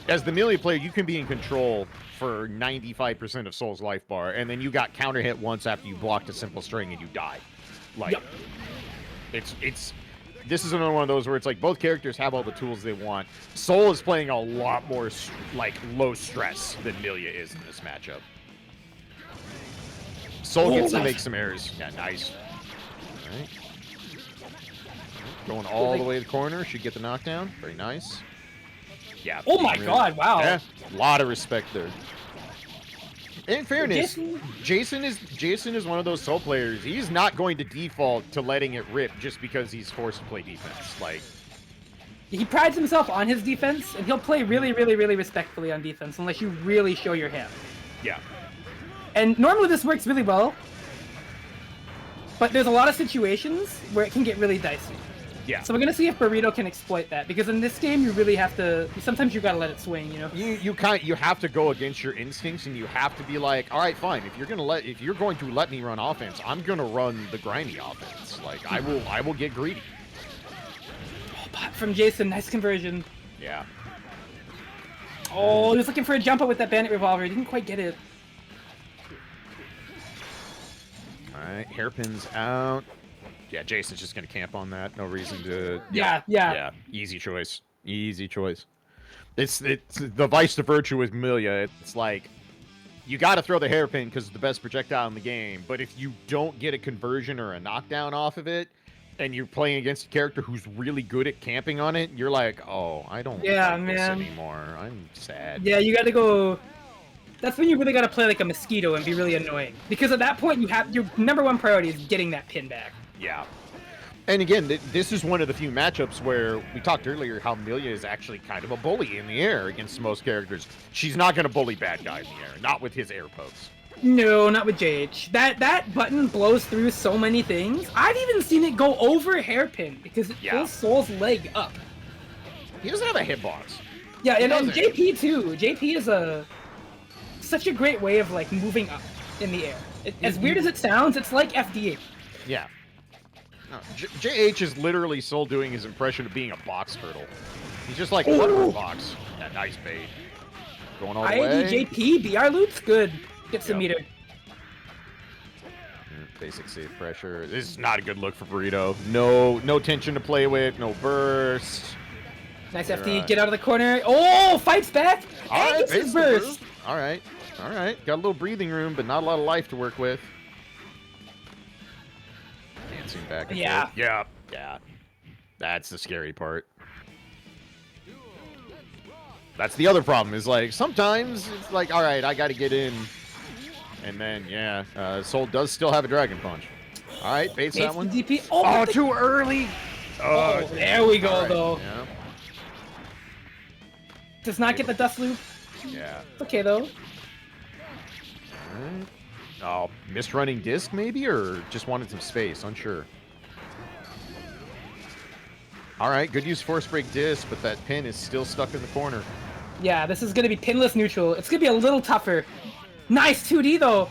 as the melee player, you can be in control for 95% of Soul's life bar, and then you got counter hit once after you blocked a simple string and you die. Like, Yep. this is another one of those where it's like both characters have all the tools they want. Soul is playing a lot more like low stress than Milia is in this matchup. Soul gets to make some errors. Yeah, nice. All right. Going all the way to the corner. Should get the knockdown. Very nice. Yeah. Oh my god, wow. Yeah, a lot of respect there. In fairness, Jason is one of those Soul players. He's not going to default to letting it rip just because he's forced to play defense. Like, he prides himself on his defense, and he'll play really, really, really respectfully on defense unless you really show your hand. yeah. And normally this works really well, but there's a lot of situations where it can get really dicey. Yeah. So we're gonna see if Burrito can exploit that, because in this game you really have to. Sometimes you gotta let it swing, you know. You have to go against your instincts, and you have to be like, all right, fine. If you're going to let me run offense, I'm gonna run the grindy offense. Like, I will get greedy. Oh, pot from Jason, nice conversion. Yeah. Oh, he was looking for a jump up with that bandit revolver. He didn't quite get it. All right, hairpins out. Yeah, Jason's just gonna camp on that. No reason to. Yeah. Easy choice. Easy choice. It's the vice to virtue with Milia. It's like you got to throw the hairpin because it's the best projectile in the game. But if you don't get a conversion or a knockdown off of it, and you're playing against a character who's really good at camping on it, you're like, oh, I don't like this anymore. I'm sad. Yeah, you got to go. That's when you really got to play like a mosquito and be really annoying, because at that point you have your #1 priority is getting that pin back. Yeah. And again, this is one of the few matchups where we talked earlier how Milia is actually kind of a bully in the air against most characters. She's not going to bully bad guy in the air, not with his air pokes. No, not with JH. That button blows through so many things. I've even seen it go over hairpin because it pulls Soul's leg up. He doesn't have a hitbox. Yeah, and JP too. JP is such a great way of like moving up in the air. As weird as it sounds, it's like FD8. Yeah. No, JH is literally Soul doing his impression of being a box turtle. He's just like, what a box. Yeah, nice bait. Going all the way. JP, BR loops, good. Gets the meter. Basic safe pressure. This is not a good look for Burrito. No tension to play with, no burst. Nice FD, get out of the corner. Oh, fights back! And gets his burst! All right. Got a little breathing room, but not a lot of life to work with. Dancing back and forth. Yeah. That's the scary part. That's the other problem, is like, sometimes it's like, all right, I got to get in. And then, Soul does still have a Dragon Punch. All right, baits that one. DP. Oh, too early. Oh, there we go, though. Yeah. Does not get the dust loop. Yeah. It's okay, though. Right. Oh, missed running disc maybe, or just wanted some space? Unsure. All right, good use force break disc, but that pin is still stuck in the corner. Yeah, this is going to be pinless neutral. It's going to be a little tougher. Nice 2D, though.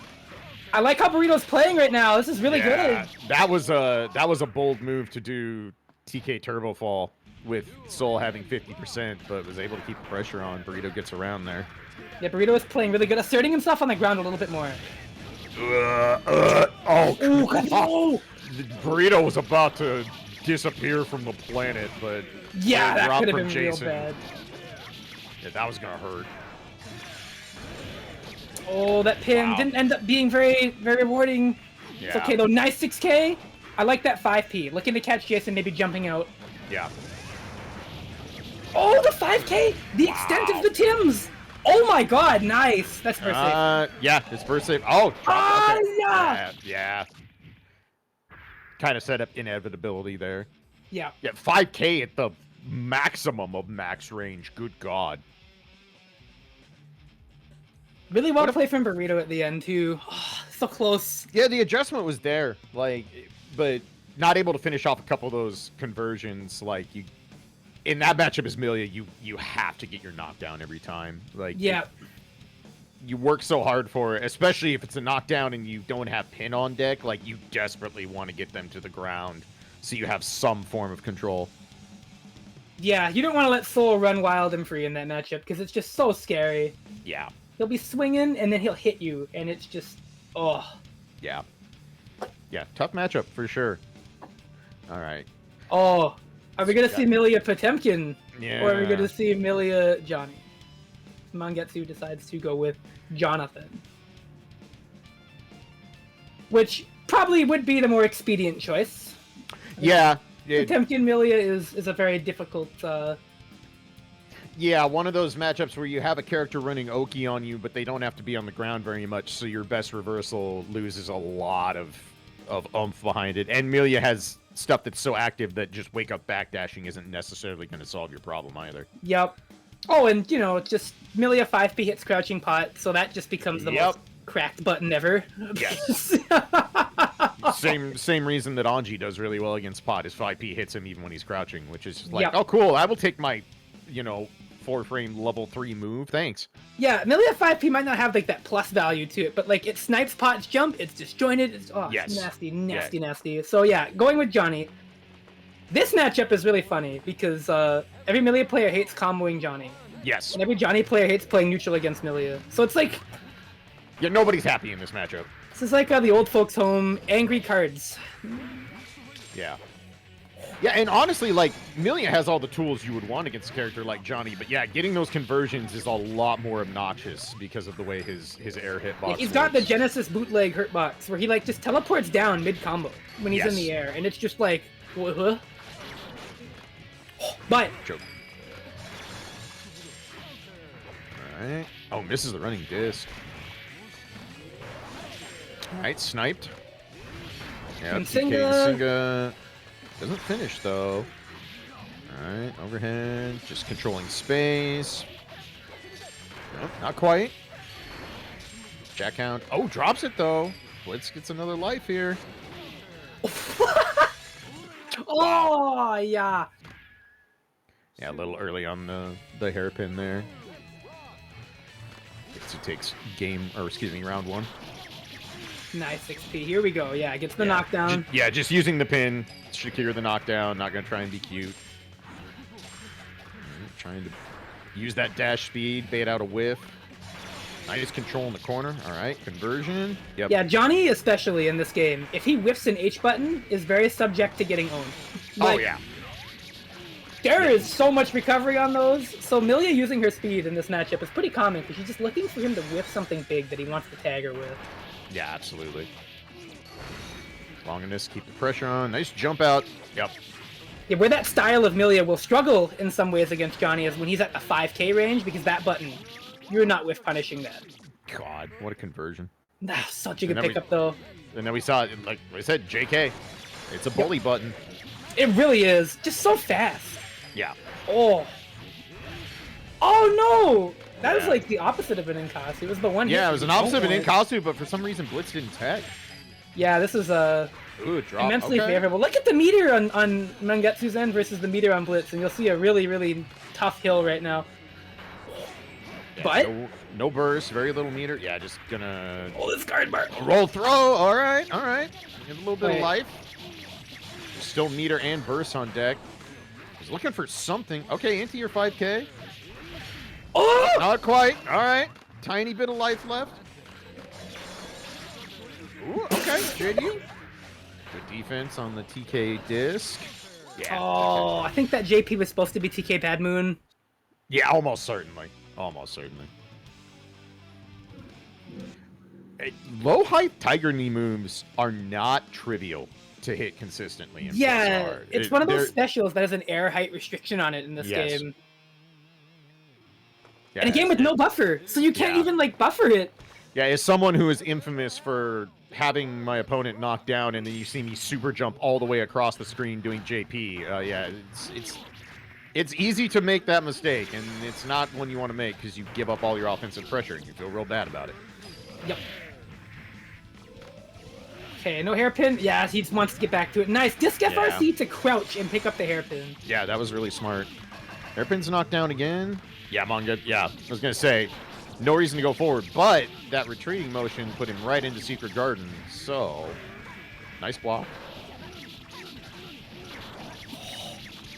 I like how Burrito's playing right now. This is really good. That was a bold move to do TK Turbo Fall with Soul having 50%, but was able to keep the pressure on. Burrito gets around there. Yeah, Burrito is playing really good, asserting himself on the ground a little bit more. Burrito was about to disappear from the planet, but yeah, that could have been Jason. real bad. Yeah, that was gonna hurt. Oh, that pin didn't end up being very, very rewarding. Yeah. It's okay though. Nice 6K. I like that 5P. Looking to catch Jason, maybe jumping out. Yeah. Oh, the 5K! The extent of the Tims! Oh my god, nice! That's burst safe. Yeah, it's burst safe. Oh, okay. Yeah! Kind of set up inevitability there. Yeah. Yeah, 5K at the maximum of max range. Good god. Really well played from Burrito at the end, too. Oh, so close. Yeah, the adjustment was there, like, but not able to finish off a couple of those conversions. Like, in that matchup as Milia, you have to get your knockdown every time. Like, you work so hard for it, especially if it's a knockdown and you don't have pin on deck. Like, you desperately want to get them to the ground so you have some form of control. Yeah, you don't want to let Soul run wild and free in that matchup because it's just so scary. Yeah. He'll be swinging and then he'll hit you, and it's just, oh. Yeah. Yeah, tough matchup for sure. All right. Oh, are we going to see Milia Potemkin? Yeah. Or are we going to see Milia Johnny? Mangetsu decides to go with Jonathan. Which probably would be the more expedient choice. Yeah. Potemkin Milia is a very difficult... Yeah, one of those matchups where you have a character running Oki on you, but they don't have to be on the ground very much, so your best reversal loses a lot of oomph behind it. And Milia has stuff that's so active that just wake-up backdashing isn't necessarily going to solve your problem either. Yep. Oh, and, you know, just Milia 5p hits Crouching Pot, so that just becomes the most cracked button ever. Yes. Same reason that Anji does really well against Pot is 5p hits him even when he's crouching, which is like, oh, cool, I will take my, 4-frame level 3 move, thanks. Yeah, Milia 5p might not have, like, that plus value to it, but, like, it snipes Pot's jump, it's disjointed, it's, it's nasty. So, yeah, going with Johnny. This matchup is really funny, because every Milia player hates comboing Johnny. Yes. And every Johnny player hates playing neutral against Milia. So it's like... Yeah, nobody's happy in this matchup. This is like the old folks' home, angry cards. Yeah. Yeah, and honestly, like, Milia has all the tools you would want against a character like Johnny, but yeah, getting those conversions is a lot more obnoxious because of the way his air hitbox He's got the Genesis bootleg hurtbox, where he, like, just teleports down mid-combo when he's in the air, and it's just like, huh? But... Joke. Alright. Oh, misses the running disc. Alright, sniped. Yeah, Singa doesn't finish, though. Alright, overhead. Just controlling space. Nope, not quite. Jackhound. Oh, drops it, though. Blitz gets another life here. Oh, yeah. Yeah, a little early on the hairpin there. He takes round 1. Nice XP. Here we go. Yeah, gets the knockdown. Just using the pin. Secure the knockdown. Not going to try and be cute. Trying to use that dash speed. Bait out a whiff. Nice control in the corner. All right. Conversion. Yep. Yeah, Johnny, especially in this game, if he whiffs an H button, is very subject to getting owned. Like, oh, yeah. There is so much recovery on those. So Milia using her speed in this matchup is pretty common because she's just looking for him to whiff something big that he wants to tag her with. Yeah, absolutely. Longiness, keep the pressure on. Nice jump out. Yep. Yeah, where that style of Milia will struggle in some ways against Johnny is when he's at the 5k range, because that button, you're not whiff punishing that. God, what a conversion. Such a good pickup, though. And then we saw, like I said, JK. It's a bully button. It really is. Just so fast. Yeah. Oh. Oh, no! That was like the opposite of an Inkasu. It was the one. Yeah, it was an opposite of an Inkasu, but for some reason Blitz didn't tag. Yeah, this is immensely favorable. Look at the meter on Mangetsu's end versus the meter on Blitz, and you'll see a really, really tough hill right now. Yeah, but no burst, very little meter. Yeah, just gonna this card bar. Roll throw. All right. Give a little bit of life. Still meter and burst on deck. He's looking for something. Okay, into your 5k. Oh! Not quite. All right. Tiny bit of life left. Ooh, okay. JD. Good defense on the TK disc. Yeah. Oh, I think that JP was supposed to be TK Bad Moon. Yeah, almost certainly. Low height Tiger Knee moves are not trivial to hit consistently. Yeah, it's one of those specials that has an air height restriction on it in this game. Yeah, and a game with no buffer, so you can't even, like, buffer it. Yeah, as someone who is infamous for having my opponent knocked down and then you see me super jump all the way across the screen doing JP, yeah, it's easy to make that mistake, and it's not one you want to make because you give up all your offensive pressure and you feel real bad about it. Yep. Okay, no hairpin. Yeah, he just wants to get back to it. Nice. Disc FRC to crouch and pick up the hairpin. Yeah, that was really smart. Hairpin's knocked down again. Yeah, Manga. Yeah, I was going to say, no reason to go forward, but that retreating motion put him right into Secret Garden. So, nice block.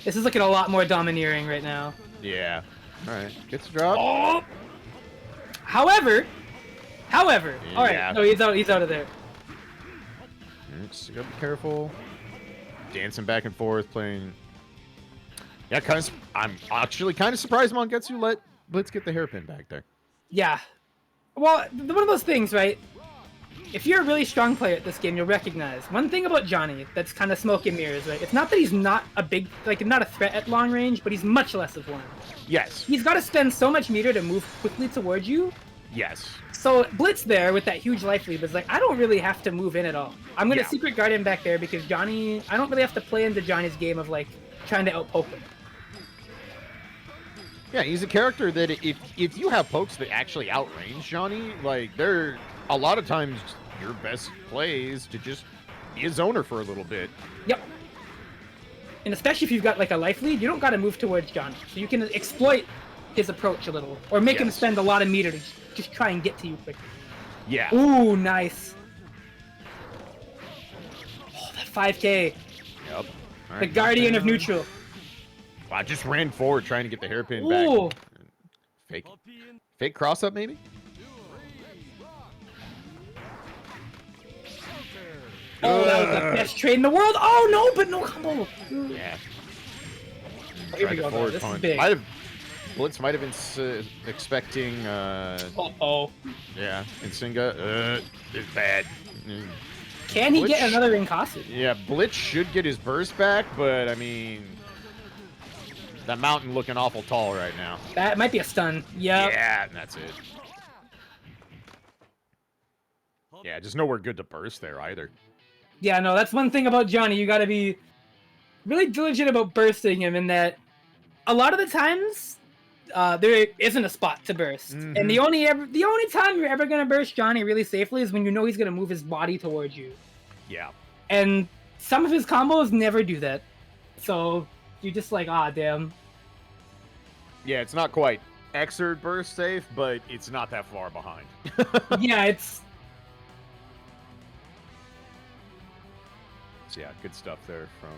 This is looking a lot more domineering right now. Yeah. All right. Gets a drop. Oh! However, all right. Yeah. No, he's out of there. Just gotta be careful. Dancing back and forth, playing. Yeah, I'm actually kind of surprised Mongetsu let Blitz get the hairpin back there. Yeah. Well, one of those things, right? If you're a really strong player at this game, you'll recognize one thing about Johnny that's kind of smoke and mirrors, right? It's not that he's not a big, like, not a threat at long range, but he's much less of one. Yes. He's got to spend so much meter to move quickly towards you. Yes. So Blitz there with that huge life lead is like, I don't really have to move in at all. I'm going to secret guard him back there because Johnny, I don't really have to play into Johnny's game of, like, trying to outpoke him. Yeah, he's a character that if you have pokes that actually outrange Johnny, like, they're a lot of times your best play is to just be a zoner for a little bit. Yep. And especially if you've got, like, a life lead, you don't got to move towards Johnny. So you can exploit his approach a little. Or make him spend a lot of meter to just try and get to you quickly. Yeah. Ooh, nice. Oh, that 5K. Yep. The Guardian of Neutral. I just ran forward trying to get the hairpin Ooh. back. Fake cross up maybe? Oh, that was the best trade in the world. Oh no, but no combo. Yeah. Here we go. Forward This punch. is big. Blitz might have been expecting. Uh-oh. Yeah, Insinga. It's bad. Can he get another Inkasu? Yeah, Blitz should get his burst back, but I mean, that mountain looking awful tall right now. That might be a stun. Yep. Yeah, and that's it. Yeah, just nowhere good to burst there either. Yeah, no, that's one thing about Johnny. You got to be really diligent about bursting him in that a lot of the times there isn't a spot to burst. Mm-hmm. And the only time you're ever going to burst Johnny really safely is when you know he's going to move his body towards you. Yeah. And some of his combos never do that. So you're just like, ah, damn. Yeah, it's not quite Xrd burst safe, but it's not that far behind. Yeah, it's... So yeah, good stuff there from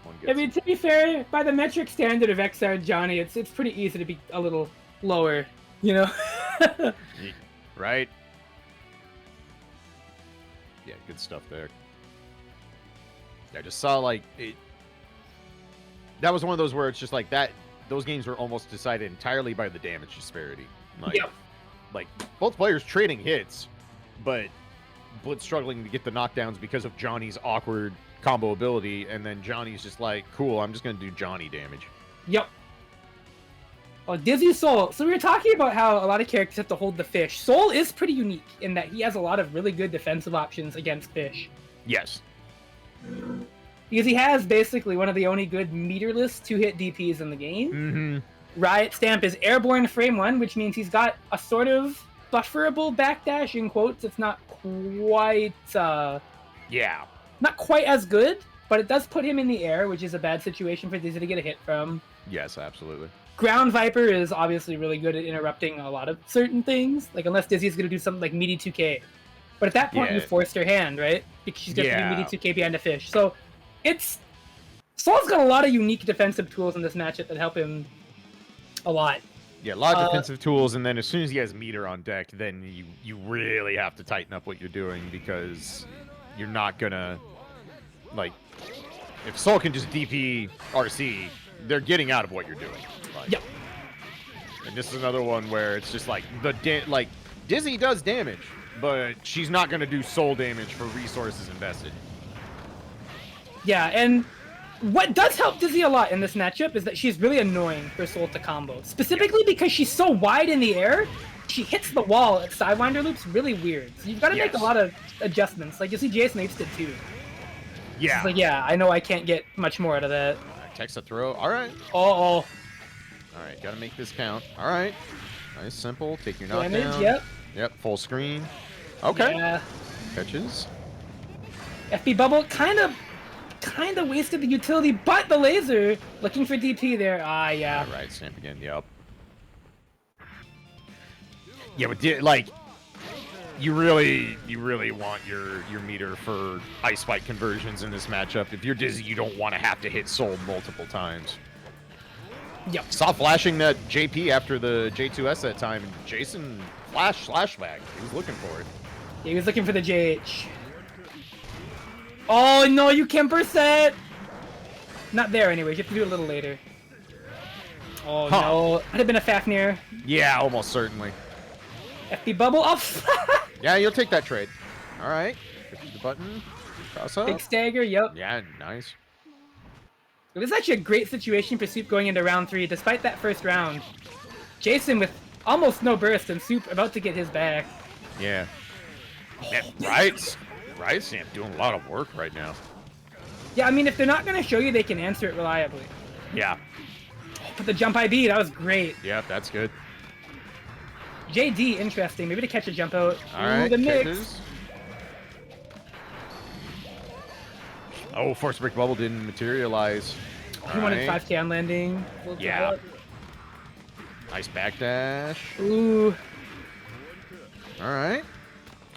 one. I mean, to be fair, by the metric standard of XR Johnny, it's pretty easy to be a little lower, you know? Right? Yeah, good stuff there. Yeah, I just saw, like, it... That was one of those where it's just like that... Those games were almost decided entirely by the damage disparity. Like, like both players trading hits, but Blitz struggling to get the knockdowns because of Johnny's awkward combo ability, and then Johnny's just like, cool, I'm just going to do Johnny damage. Yep. Well, Dizzy Soul. So we were talking about how a lot of characters have to hold the fish. Soul is pretty unique in that he has a lot of really good defensive options against fish. Yes. Because he has basically one of the only good meterless 2-hit DPs in the game. Mm-hmm. Riot Stamp is airborne frame 1, which means he's got a sort of bufferable backdash, in quotes. It's not quite... Yeah. Not quite as good, but it does put him in the air, which is a bad situation for Dizzy to get a hit from. Yes, absolutely. Ground Viper is obviously really good at interrupting a lot of certain things, like unless Dizzy's going to do something like meaty 2K. But at that point, you forced her hand, right? Because she's going to do meaty 2K behind a fish. So it's... Soul's got a lot of unique defensive tools in this matchup that help him a lot. Yeah, a lot of defensive tools, and then as soon as he has meter on deck, then you really have to tighten up what you're doing, because you're not gonna, like, if Soul can just DP RC, they're getting out of what you're doing. Like, yep. And this is another one where it's just like, Dizzy does damage, but she's not gonna do Soul damage for resources invested. Yeah, and what does help Dizzy a lot in this matchup is that she's really annoying for Soul to combo. Specifically because she's so wide in the air, she hits the wall at Sidewinder loops really weird. So you've got to make a lot of adjustments. Like, you see Jason Apes did too. Yeah. It's like, yeah, I know I can't get much more out of that. Text a throw. All right. All right, gotta make this count. All right. Nice, simple. Take your knockdown. damage, yep. Yep, full screen. Okay. Yeah. Catches. FB Bubble kind of wasted the utility, but the laser looking for DP there. Ah, yeah. All right, stamp again. Yep. Yeah, but like, You really want your meter for ice spike conversions in this matchup. If you're Dizzy, you don't want to have to hit Soul multiple times. Yep. Saw flashing that JP after the J2S that time, and Jason slash back. He was looking for it. Yeah, he was looking for the JH. Oh no, you can't burst that! Not there anyways, you have to do it a little later. Oh no, that'd have been a Fafnir. Yeah, almost certainly. FB bubble off. Yeah, you'll take that trade. Alright. Hit the button. Cross up. Big stagger, yep. Yeah, nice. This is actually a great situation for Soup going into round 3, despite that first round. Jason with almost no burst and Soup about to get his back. Yeah. Right, Sam, doing a lot of work right now. Yeah, I mean, if they're not going to show you, they can answer it reliably. Yeah. But the jump IB, that was great. Yeah, that's good. JD, interesting. Maybe to catch a jump out. Alright, the mix. catches. Oh, Force Break Bubble didn't materialize. He wanted 5K on landing. Yeah. Nice backdash. Ooh. Alright.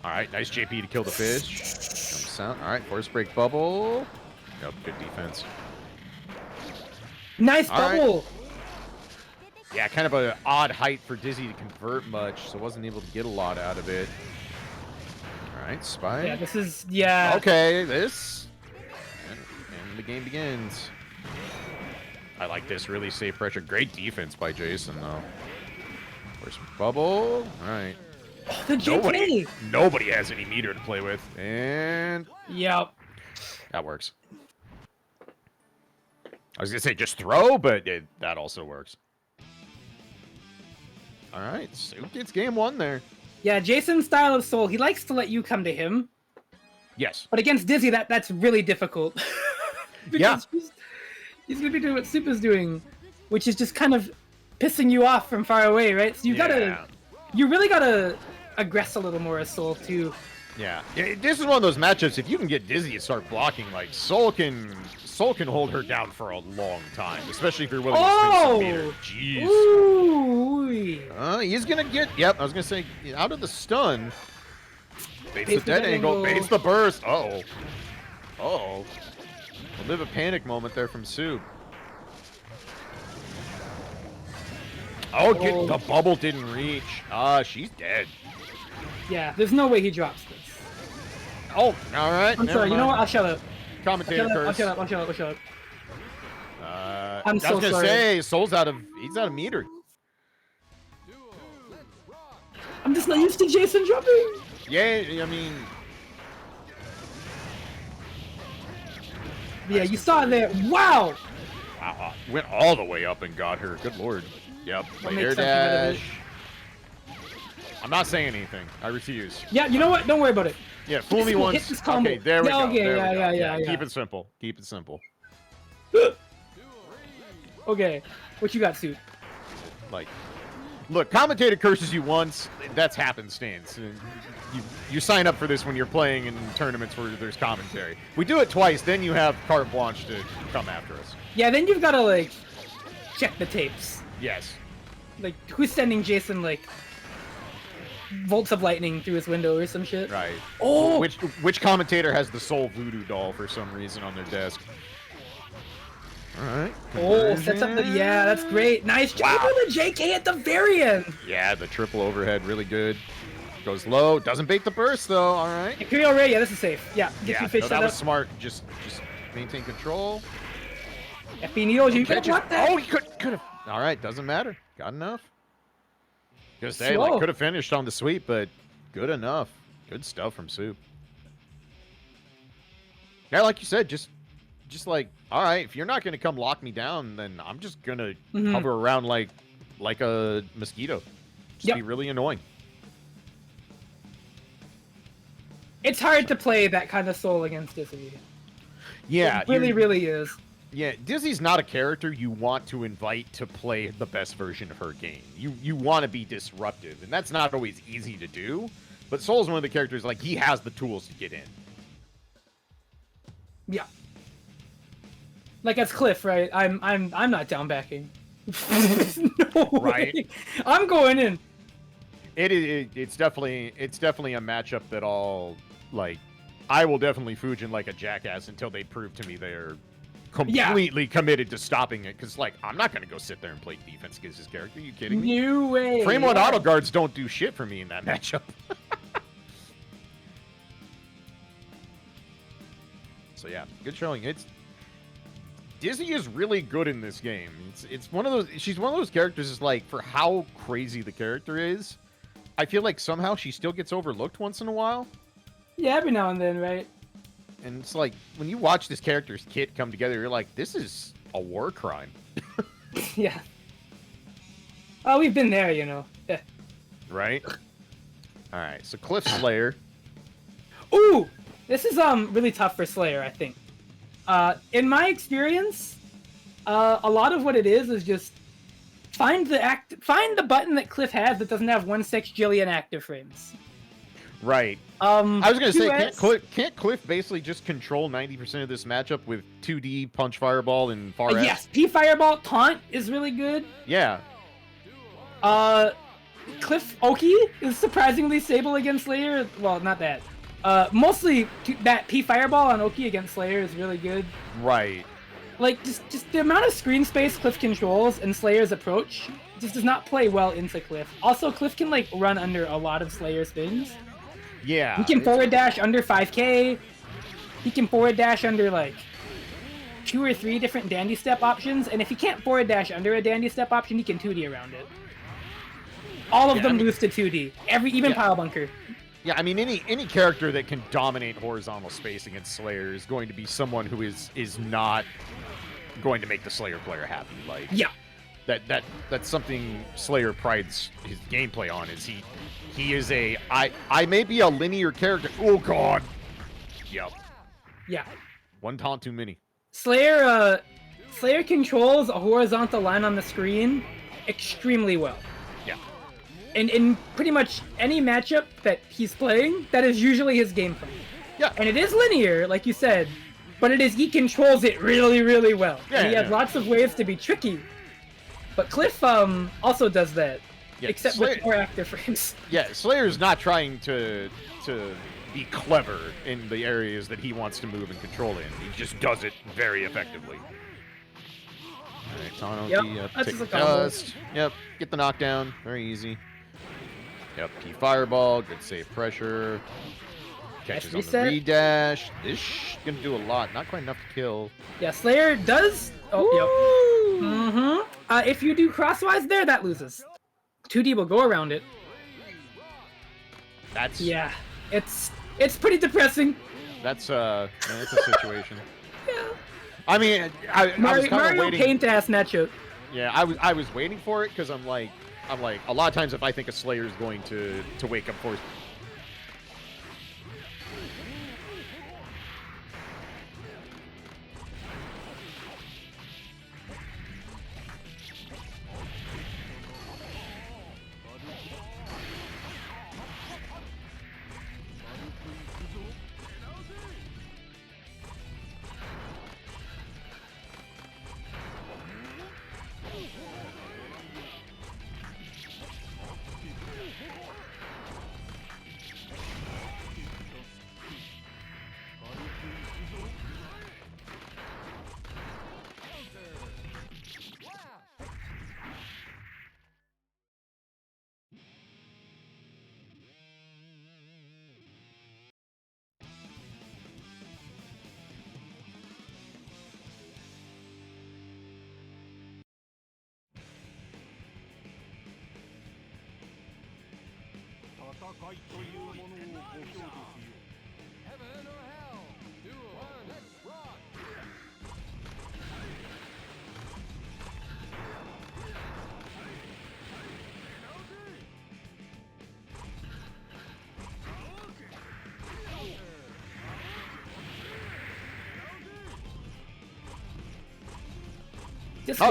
Alright, nice JP to kill the fish. Jumps out. Alright, Force Break Bubble. Yep, good defense. Nice All right. bubble. Yeah, kind of an odd height for Dizzy to convert much, so wasn't able to get a lot out of it. Alright, Spike. Yeah, this is, yeah. Okay, this. And the game begins. I like this really safe pressure. Great defense by Jason, though. First bubble. Alright. Oh, the JK. Nobody has any meter to play with. And Yep. that works. I was going to say just throw, but that also works. Alright, Soup gets game 1 there. Yeah, Jason's style of Soul, he likes to let you come to him. Yes. But against Dizzy, that's really difficult. Yeah. He's going to be doing what Soup is doing, which is just kind of pissing you off from far away, right? So you really gotta aggress a little more as Soul, too. Yeah. This is one of those matchups, if you can get Dizzy to start blocking, like, Soul can hold her down for a long time, especially if you're willing to spend some meter. Jeez. Ooh. He's gonna get, yep, I was gonna say, out of the stun. Baits the the dead dead angle, angle. baits the burst. Uh-oh. Uh-oh. A live a panic moment there from Soup. Oh, the bubble didn't reach. She's dead. Yeah, there's no way he drops this. Oh, all right. I'm sorry, you know what? I'll shut up. Commentator curse. I'll shut up. I was so gonna sorry. say, Soul's he's out of meter. I'm just not used to Jason dropping. Yeah, I mean, yeah, you saw it there. Wow. wow, went all the way up and got her. Good lord. Yep. I'll Play make air something out of dash. I'm not saying anything. I refuse. Yeah, you know what? Don't worry about it. Yeah, fool me once. Hit this combo. Okay, there we go. Okay, there we go. yeah. Keep it simple. Keep it simple. Okay, what you got, Soup? Like, look, commentator curses you once. That's happenstance. You sign up for this when you're playing in tournaments where there's commentary. We do it twice, then you have carte blanche to come after us. Yeah, then you've got to, like, check the tapes. Yes. Like, who's sending Jason, like, bolts of lightning through his window or some shit? Right. Oh! Which commentator has the Soul Voodoo doll for some reason on their desk? All right. Oh, sets up the... Yeah, that's great. Nice job with the JK at the very end. Yeah, the triple overhead, really good. Goes low. Doesn't bait the burst, though. All right. Imperial Ray, yeah, this is safe. Yeah, get you fish that set was up. smart. Just maintain control. FB Needles, you Catches. block that. Oh, he could have. All right, doesn't matter. Got enough. Just say, Slow. like, could have finished on the sweep, but good enough. Good stuff from Soup. Yeah, like you said, just like, all right, if you're not gonna come lock me down, then I'm just gonna hover around like a mosquito. Just be really annoying. It's hard to play that kind of Soul against Dizzy. Yeah, It really is. Yeah, Dizzy's not a character you want to invite to play the best version of her game. You want to be disruptive, and that's not always easy to do. But Soul's one of the characters, like, he has the tools to get in. Yeah. Like as Cliff, right? I'm not down backing. No Right. way. I'm going in. It's definitely a matchup that I will definitely Fujin like a jackass until they prove to me they're completely committed to stopping it. Because like I'm not gonna go sit there and play defense against his character. Are you kidding me? New way. Frame 1 auto guards don't do shit for me in that matchup. So yeah, good showing. Disney is really good in this game. It's one of those. She's one of those characters. Is like for how crazy the character is. I feel like somehow she still gets overlooked once in a while. Yeah, every now and then, right? And it's like when you watch this character's kit come together, you're like, this is a war crime. Yeah. Oh, we've been there, you know. Yeah. Right. All right. So Cliff Slayer. Ooh, this is really tough for Slayer, I think. In my experience, a lot of what it is just find the button that Cliff has that doesn't have 1/6 jillion active frames. Right. I was gonna say, 2S can't Cliff basically just control 90% of this matchup with 2D punch fireball and far S? Yes, P fireball taunt is really good. Yeah. Cliff Oki is surprisingly stable against Slayer. Well, not that. Mostly that P fireball on Oki against Slayer is really good. Right. Like just the amount of screen space Cliff controls and Slayer's approach just does not play well into Cliff. Also, Cliff can like run under a lot of Slayer spins. Yeah. He can forward dash under 5k. He can forward dash under like 2 or 3 different dandy step options, and if he can't forward dash under a dandy step option, he can 2D around it. All of them lose to 2D. Even Pile Bunker. Yeah, I mean any character that can dominate horizontal space against Slayer is going to be someone who is not going to make the Slayer player happy. Like that's something Slayer prides his gameplay on. Is he is I may be a linear character. Oh god. Yep. Yeah. One taunt too many. Slayer controls a horizontal line on the screen extremely well. Yeah. And in pretty much any matchup that he's playing, that is usually his game plan. Yeah. And it is linear, like you said, but he controls it really, really well. Yeah, and he has lots of ways to be tricky. But Cliff also does that. Yeah, except with more active frames. Yeah, Slayer's not trying to be clever in the areas that he wants to move and control in. He just does it very effectively. Alright, Tanoki, take the dust. Yep, get the knockdown. Very easy. Yep, P fireball, good save pressure. Catches on the redash. This gonna do a lot. Not quite enough to kill. Yeah, Slayer does. Oh, yep. If you do crosswise there, that loses. 2D will go around it. That's it's pretty depressing. That's a situation. Yeah. I mean, I was kind of waiting. Paint ass matchup. Yeah, I was waiting for it because I'm like a lot of times if I think a Slayer is going to wake up for.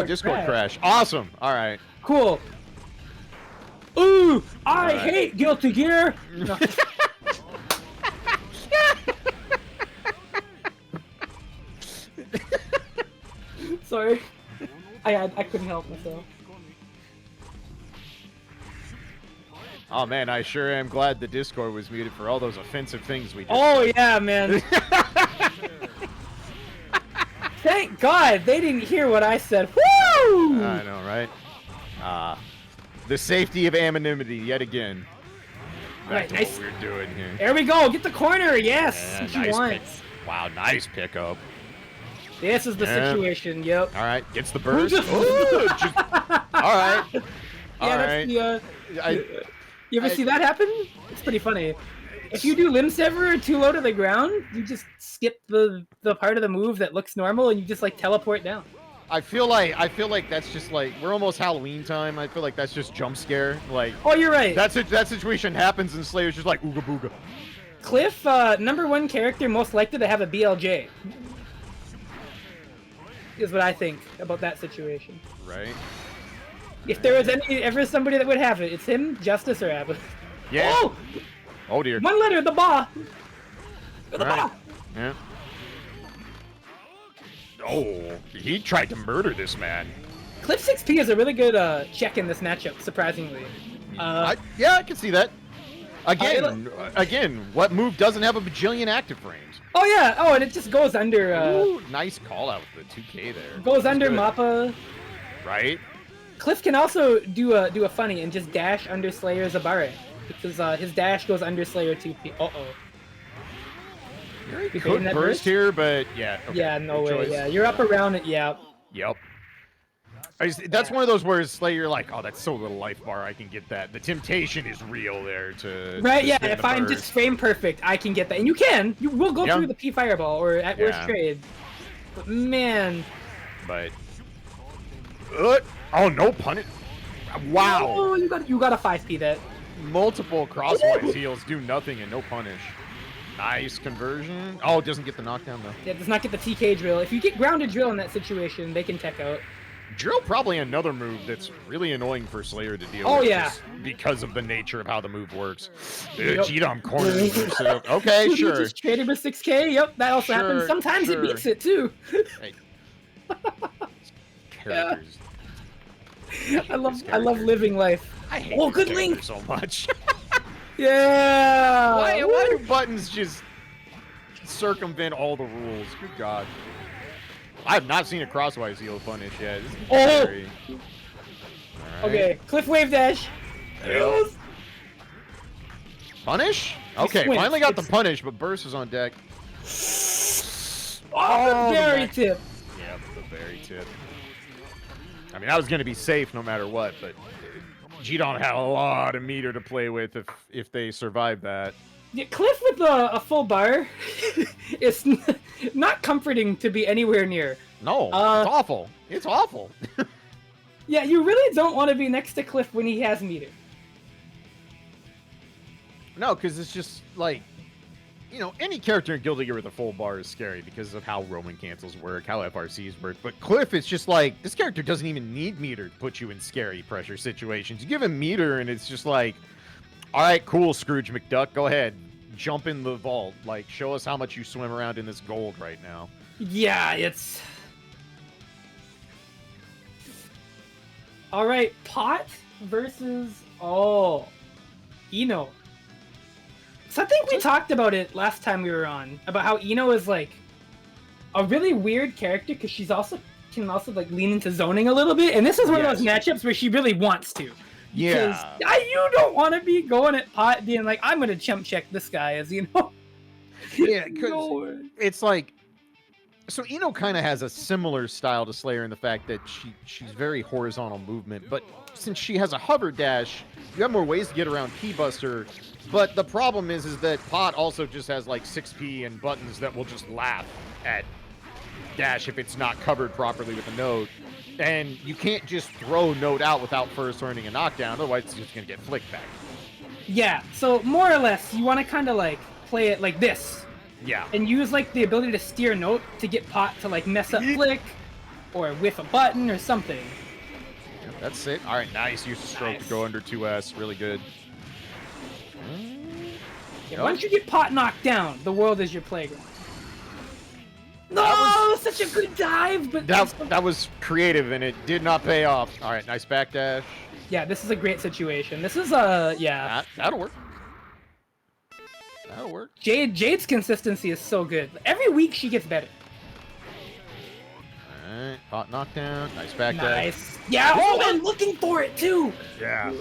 Discord crash. Awesome. All right. Cool. Ooh, I hate Guilty Gear. No. Sorry. I couldn't help myself. Oh man, I sure am glad the Discord was muted for all those offensive things we just Oh said. yeah, man. Thank God they didn't hear what I said. Woo! I know, right? The safety of anonymity yet again. Back Right, to nice. what we're doing here. There we go. Get the corner. Yes. Yeah, What you nice want. pick. Wow, nice pickup. This is the Yeah. situation. Yep. All right, gets the burst. Ooh, just, all right. All Yeah, right. that's the. You ever I- see that happen? It's pretty funny. If you do limb sever too low to the ground, you just skip the part of the move that looks normal, and you just like teleport down. I feel like that's just like we're almost Halloween time. I feel like that's just jump scare. Like Oh, you're right. that situation happens and Slayer's just like ooga booga. Cliff, #1 character most likely to have a BLJ. Is what I think about that situation. Right? If there was ever somebody that would have it, it's him, Justice, or Abbott. Yeah. Oh! Oh dear. One letter, the ba! The All right. ba! Yeah. Oh, he tried to murder this man. Cliff 6P is a really good check in this matchup, surprisingly. Yeah, I can see that. Again, what move doesn't have a bajillion active frames? Oh yeah, oh, and it just goes under, Ooh, nice call out with the 2K there. goes under Good. Mappa. Right? Cliff can also do a funny and just dash under Slayer Zabare. Because his dash goes under Slayer 2P. Uh-oh. Yurrie You could fading that burst burst? here, but yeah. Okay, Yeah, no good way, choice. yeah. You're up around it, yeah. Yep. That's one of those where Slayer, you're like, oh, that's so little life bar, I can get that. The temptation is real there to Right, to yeah, spin if the I'm burst. just frame perfect, I can get that. And you can! You will go Yeah. through the P Fireball, or at worst Yeah. trade. But man... But oh no punish! Wow, Oh, you got a 5P that. multiple crosswise heals do nothing and no punish. Nice conversion. Oh, it doesn't get the knockdown though. Yeah, does not get the TK drill. If you get grounded drill in that situation, they can tech out. Drill probably another move that's really annoying for Slayer to deal Oh, with. yeah. just because of the nature of how the move works. Yep. Gdom corners himself. Okay, sure. Just traded with 6K. Yep, that also happens. Sure, Sometimes sure. he beats it too. Hey. Characters. I love living life. I hate Oh, this good character link. so much. Yeah. Why Woo. do buttons just circumvent all the rules? Good God. I have not seen a crosswise heal punish yet. This is Oh! scary. All right. Okay, Cliff wave dash. There it goes. Punish? Okay, swings. finally got the It's- punish, but burst is on deck. Oh, the berry neck. tip. Yep, the very tip. I mean, that was going to be safe no matter what, but Gdom had a lot of meter to play with if they survived that. Yeah, Cliff with a full bar is not comforting to be anywhere near. No, it's awful. It's awful. Yeah, you really don't want to be next to Cliff when he has meter. No, because it's just like, you know, any character in Guilty Gear with a full bar is scary because of how Roman cancels work, how FRCs work. But Cliff, it's just like, this character doesn't even need meter to put you in scary pressure situations. You give him meter and it's just like, all right, cool, Scrooge McDuck, go ahead. Jump in the vault. Like, show us how much you swim around in this gold right now. Yeah, it's... Alright, Pot versus... Oh, Eno. So I think we talked about it last time we were on, about how Eno is like a really weird character because she's also can also like lean into zoning a little bit, and this is one of those matchups where she really wants to. Yeah. You don't want to be going at Pot being like, I'm gonna chump check this guy, as you know. Yeah, because No. it's like, so Eno kind of has a similar style to Slayer in the fact that she's very horizontal movement, but since she has a hover dash, you have more ways to get around Key Buster. But the problem is that Pot also just has like 6P and buttons that will just laugh at dash if it's not covered properly with a note. And you can't just throw note out without first earning a knockdown, otherwise it's just gonna get flicked back. Yeah, so more or less, you want to kind of like play it like this. Yeah. And use like the ability to steer note to get Pot to like mess up flick or whiff a button or something. Yeah, that's it. All right, nice. Use the stroke to go under 2S. Really good. Yeah, once you get Pot knocked down, the world is your playground. No, such a good dive, but that was creative and it did not pay off. All right, nice backdash. yeah, this is a great situation. This is yeah. That'll work. That'll work. Jade's consistency is so good. Every week she gets better. Alright, hot knockdown. Nice backdash. Nice. Yeah, oh, I'm looking for it too. Yeah.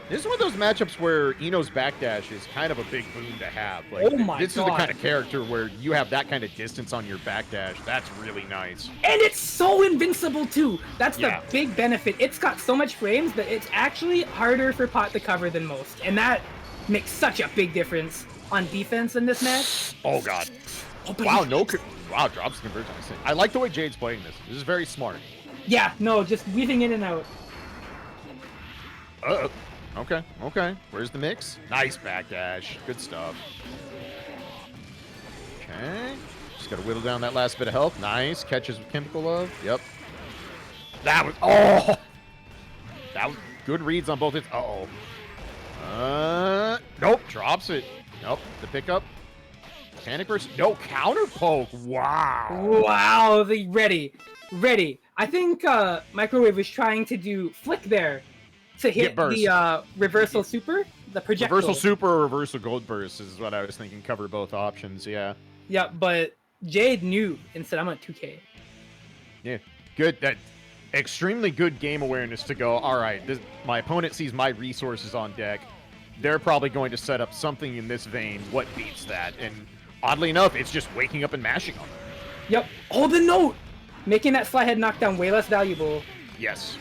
This is one of those matchups where Ino's backdash is kind of a big boon to have. Like, oh my this God. is the kind of character where you have that kind of distance on your backdash. That's really nice. And it's so invincible too. That's the big benefit. It's got so much frames that it's actually harder for Pot to cover than most. And that makes such a big difference on defense in this match. Oh God. Oh, wow, wow, drops converge on this thing. I like the way Jade's playing this. This is very smart. Yeah, no, just weaving in and out. Okay, okay. Where's the mix? Nice backdash. Good stuff. Okay. Just gotta whittle down that last bit of health. Nice. Catches with Chemical Love. Yep. That was... Oh! That was good reads on both its... Uh-oh. Nope. Drops it. Nope. The pickup. Panic burst. No. Counter poke. Wow. Wow. Ready. I think Microwave was trying to do flick there to hit the reversal super, the projectile. Reversal super or reversal gold burst is what I was thinking. Cover both options, yeah. Yeah, but Jade knew and said, I'm at 2K. Yeah, good. That extremely good game awareness to go, all right, my opponent sees my resources on deck. They're probably going to set up something in this vein. What beats that? And oddly enough, it's just waking up and mashing on them. Yep. Oh, the note! Making that fly head knockdown way less valuable. Yes.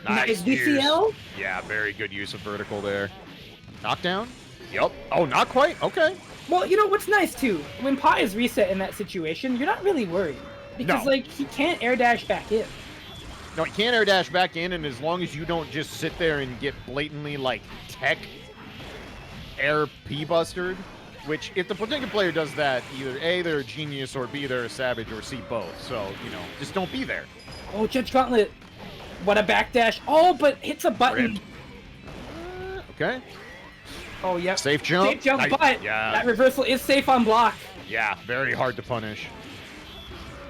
Nice DCL? Yeah, very good use of vertical there. Knockdown? Yep. Oh, not quite? Okay. Well, you know what's nice, too? When Pot is reset in that situation, you're not really worried. Because, like, he can't air dash back in. No, he can't air dash back in, and as long as you don't just sit there and get blatantly, like, tech air P-bustered, which, if the particular player does that, either A, they're a genius, or B, they're a savage, or C, both. So, you know, just don't be there. Oh, Judge Gauntlet. What a backdash. Oh, but hits a button. Okay. Oh, yeah. Safe jump. Safe jump, but that reversal is safe on block. Yeah, very hard to punish.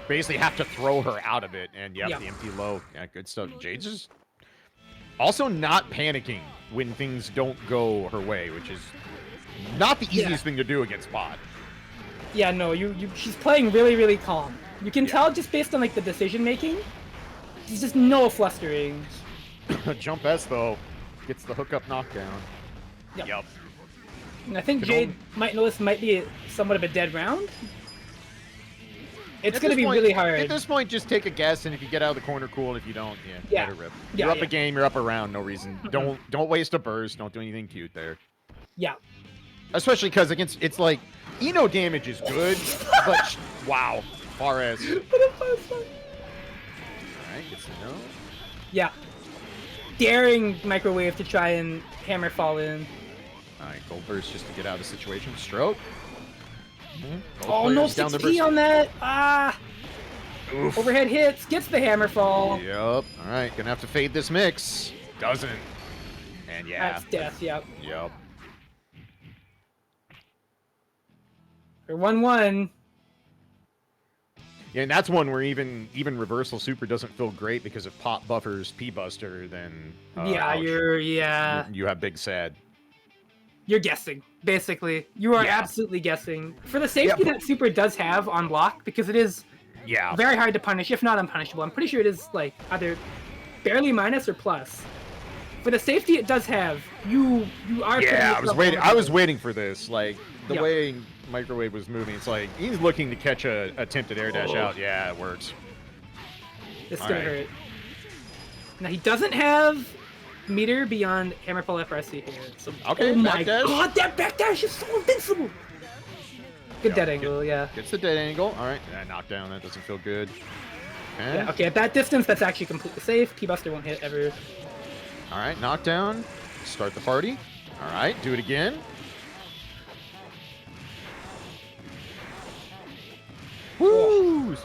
Basically have to throw her out of it, and the empty low. Yeah, good stuff. Jade's just also not panicking when things don't go her way, which is not the easiest thing to do against Pot. Yeah, no, she's playing really, really calm. You can tell just based on, like, the decision-making. There's just no flustering. Jump S, though, gets the hookup knockdown. Yep. And I think Jade might know this might be somewhat of a dead round. It's going to be really hard. At this point, just take a guess, and if you get out of the corner, cool. And if you don't, let it rip. You're up a game, you're up a round, no reason. Don't waste a burst. Don't do anything cute there. Yeah. Especially because it's like, Ino damage is good, but wow, far as. Alright, gets the no. Yeah. Daring Microwave to try and hammer fall in. Alright, gold burst just to get out of the situation. Stroke. Oh, no 6P on that. Ah. Oof. Overhead hits, gets the hammer fall. Yep. Alright, gonna have to fade this mix. Doesn't. And That's death, yep. Yep. For 1-1. Yeah, and that's one where even reversal super doesn't feel great because if Pot buffers P-Buster, then you have big sad. You're guessing, basically. You are absolutely guessing. For the safety that super does have on block, because it is very hard to punish, if not unpunishable. I'm pretty sure it is like either barely minus or plus. For the safety it does have, you are. Yeah, I was waiting for this. Like the way Microwave was moving, it's like he's looking to catch a attempted air dash out. Yeah, it works. It's gonna hurt. Now he doesn't have meter beyond Hammerfall FRC here. So, okay, oh my god, that backdash is so invincible! Good dead angle, Gets the dead angle. Alright, knockdown, that doesn't feel good. Okay, at that distance, that's actually completely safe. P-Buster won't hit ever. Alright, knockdown. Start the party. Alright, do it again. Woo!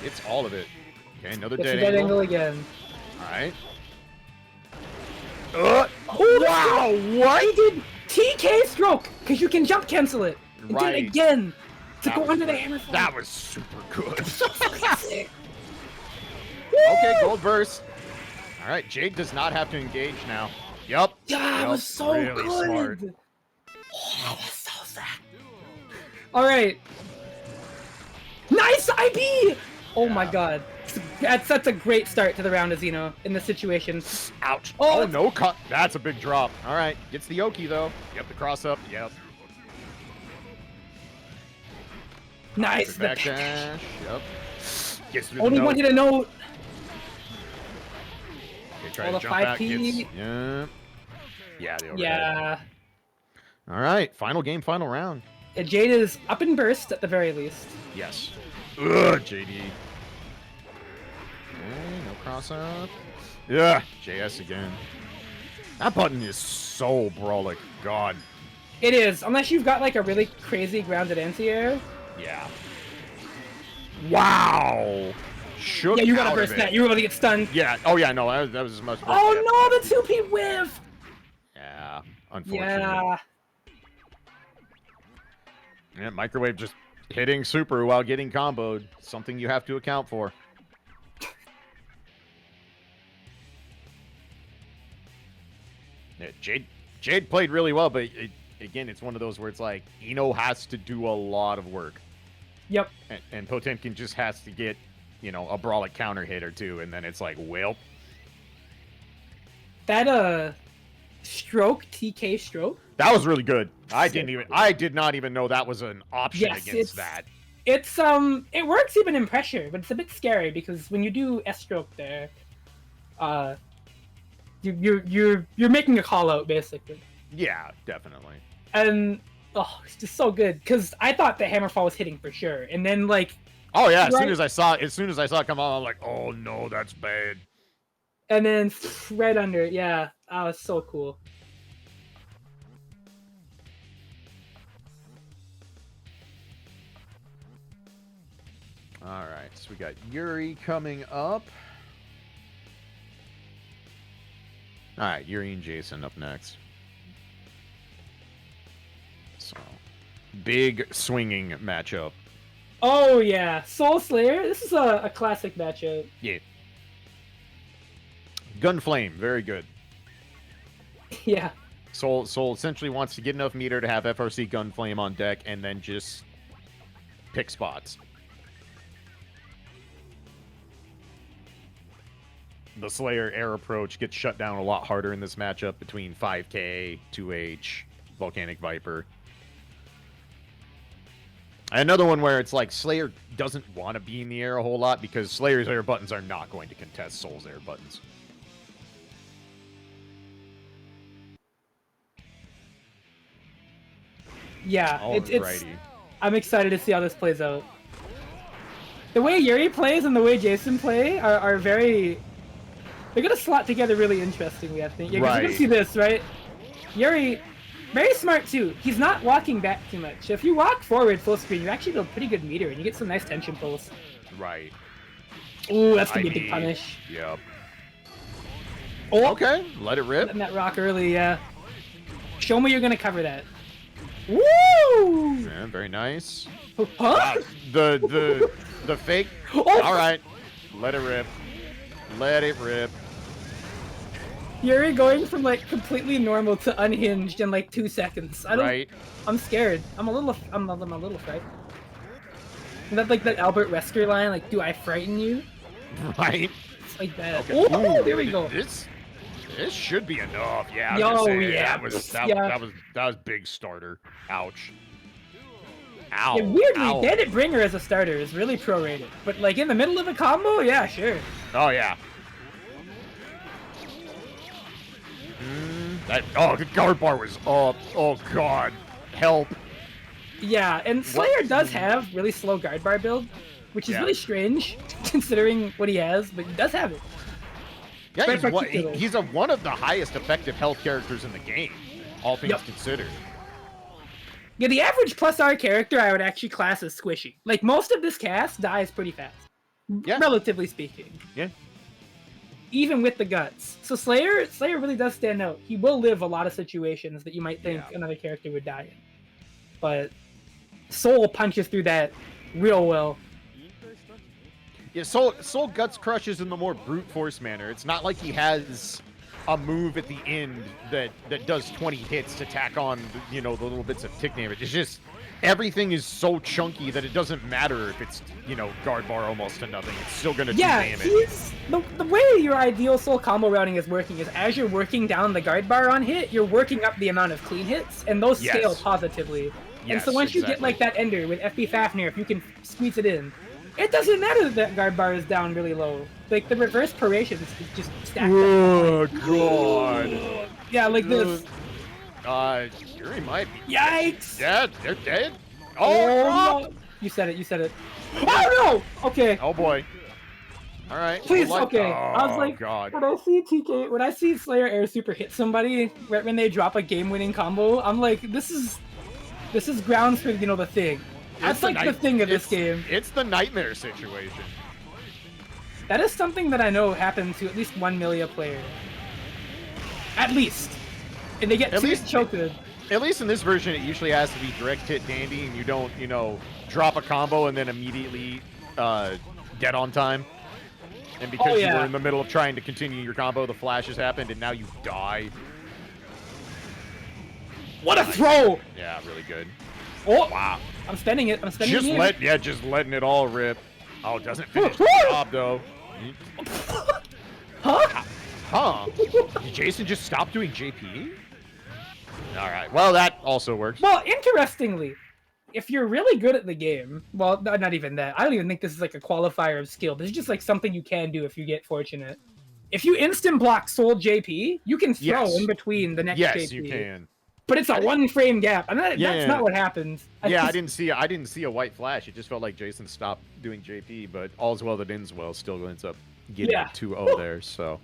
It's all of it. Okay, another dead angle again. Alright. Wow! What? He did TK stroke! Because you can jump cancel it. And do it again! To go under the hammer. That was super good. So fucking sick. Okay, gold burst. All right, Jade does not have to engage now. Yup. Yeah, that was so really good. smart. Oh, that was so sick. All right. Nice IB. Oh my god. That's a great start to the round of Xeno in this situation. Ouch. Oh, Oh, no cut. That's a big drop. All right, gets the Oki though. Yep, the cross up. Yep. Nice. The back dash. Yep. Gets through Only the note. one hit a note. Okay, try Oh, to the jump back. 5P. Gets, yeah. Yeah, the overhead. Yeah. All right, final game, final round. Jade is up in burst at the very least. Yes. Ugh, JD. Okay, no cross up. Yeah, JS again. That button is so brawlic. God. It is, unless you've got like a really crazy grounded anti-air. Yeah. Wow. Shook Yeah, you out gotta of burst it. that. You're gonna get stunned. Yeah. Oh yeah. No, that was as much. Oh no, the 2P whiff. Yeah. Unfortunately. Yeah. Yeah. Microwave just hitting super while getting comboed. Something you have to account for. Yeah, Jade played really well, but again, it's one of those where it's like Eno has to do a lot of work. Yep. And Potemkin just has to get, you know, a brawlic counter hit or two, and then it's like, well. That stroke, TK stroke. That was really good. I did not even know that was an option Yes, against that. It's it works even in pressure, but it's a bit scary because when you do S stroke there, you're making a call out basically. Yeah, definitely. And oh, it's just so good because I thought the hammerfall was hitting for sure, and then like. Oh yeah, as right, soon as I saw it come on, I'm like, oh no, that's bad. And then right under it, yeah, that was so cool. All right, so we got Yurrie coming up. All right, Yurrie and Jason up next. So, big swinging matchup. Oh yeah, Soul Slayer. This is a classic matchup. Yeah. Gunflame, very good. Yeah. Soul essentially wants to get enough meter to have FRC Gunflame on deck and then just pick spots. The Slayer air approach gets shut down a lot harder in this matchup between 5K, 2H, Volcanic Viper. Another one where it's like Slayer doesn't want to be in the air a whole lot because Slayer's air buttons are not going to contest Soul's air buttons. Yeah, it's. Alrighty. I'm excited to see how this plays out. The way Yurrie plays and the way Jason play are very. They're gonna slot together really interestingly, I think. Yeah, 'cause you're gonna see this, right? Yurrie, very smart too. He's not walking back too much. If you walk forward full screen, you actually build pretty good meter and you get some nice tension pulls. Right. Ooh, that's gonna be a big punish. Yep. Oh, Okay, let it rip. letting that rock early, yeah. Show me you're gonna cover that. Woo! Yeah, very nice. Huh? Wow, the fake. Oh! All right, let it rip. Let it rip. Yurrie going from like completely normal to unhinged in like 2 seconds. Right. I'm scared. I'm a little frightened. Is that like that Albert Wesker line? Like, do I frighten you? Right. It's like that. Okay. Oh, Ooh, there we go. This should be enough. Yeah. Yo, I was gonna say, yeah. that was big starter. Ouch. Ow. Yeah, weirdly, Ow. Bandit Bringer as a starter is really prorated. But like in the middle of a combo, yeah, sure. Oh yeah. The guard bar was up. Oh god. Help. Yeah, and Slayer does have really slow guard bar build, which is really strange considering what he has, but he does have it. Yeah, he's one of the highest effective health characters in the game, all things considered. Yeah, the average plus R character I would actually class as squishy. Like, most of this cast dies pretty fast. Yeah. Relatively speaking. Yeah. Even with the guts. So Slayer really does stand out. He will live a lot of situations that you might think another character would die in. But Soul punches through that real well. Yeah, Soul guts crushes in the more brute force manner. It's not like he has a move at the end that does 20 hits to tack on, you know, the little bits of tick damage. It's just everything is so chunky that it doesn't matter if it's, you know, guard bar almost to nothing. It's still gonna do damage. The way your ideal Soul combo routing is working is as you're working down the guard bar on hit, you're working up the amount of clean hits, and those scale positively. And so once you get like that ender with FB Fafnir, if you can squeeze it in, it doesn't matter that guard bar is down really low. Like the reverse parations is just stacked up. God. Yeah, like this. Yurrie might be. Yikes! Dead. They're dead. Oh no! You said it. You said it. Oh no! Okay. Oh boy. All right. Please. Well, okay. I was like, God. when I see Slayer Air Super hit somebody right when they drop a game-winning combo, I'm like, this is grounds for, you know, the thing. That's like the thing of this game. It's the nightmare situation. That is something that I know happens to at least one Melia player. At least. And they get choked. At least in this version, it usually has to be direct hit dandy, and you don't, you know, drop a combo and then immediately dead on time. And because you were in the middle of trying to continue your combo, the flashes happened, and now you die. What a throw! Yeah, really good. Oh, wow. I'm spending it. Just letting it all rip. Oh, it doesn't finish the job though. Huh? Huh? Did Jason just stop doing JP? All right. Well, that also works. Well, interestingly, if you're really good at the game, well, not even that. I don't even think this is like a qualifier of skill. This is just like something you can do if you get fortunate. If you instant block Soul JP, you can throw in between the next JP. Yes, you can. But it's a one-frame gap, and that's not what happens. I didn't see a white flash. It just felt like Jason stopped doing JP, but all's well that ends well. Still ends up getting a 2-0 there. So,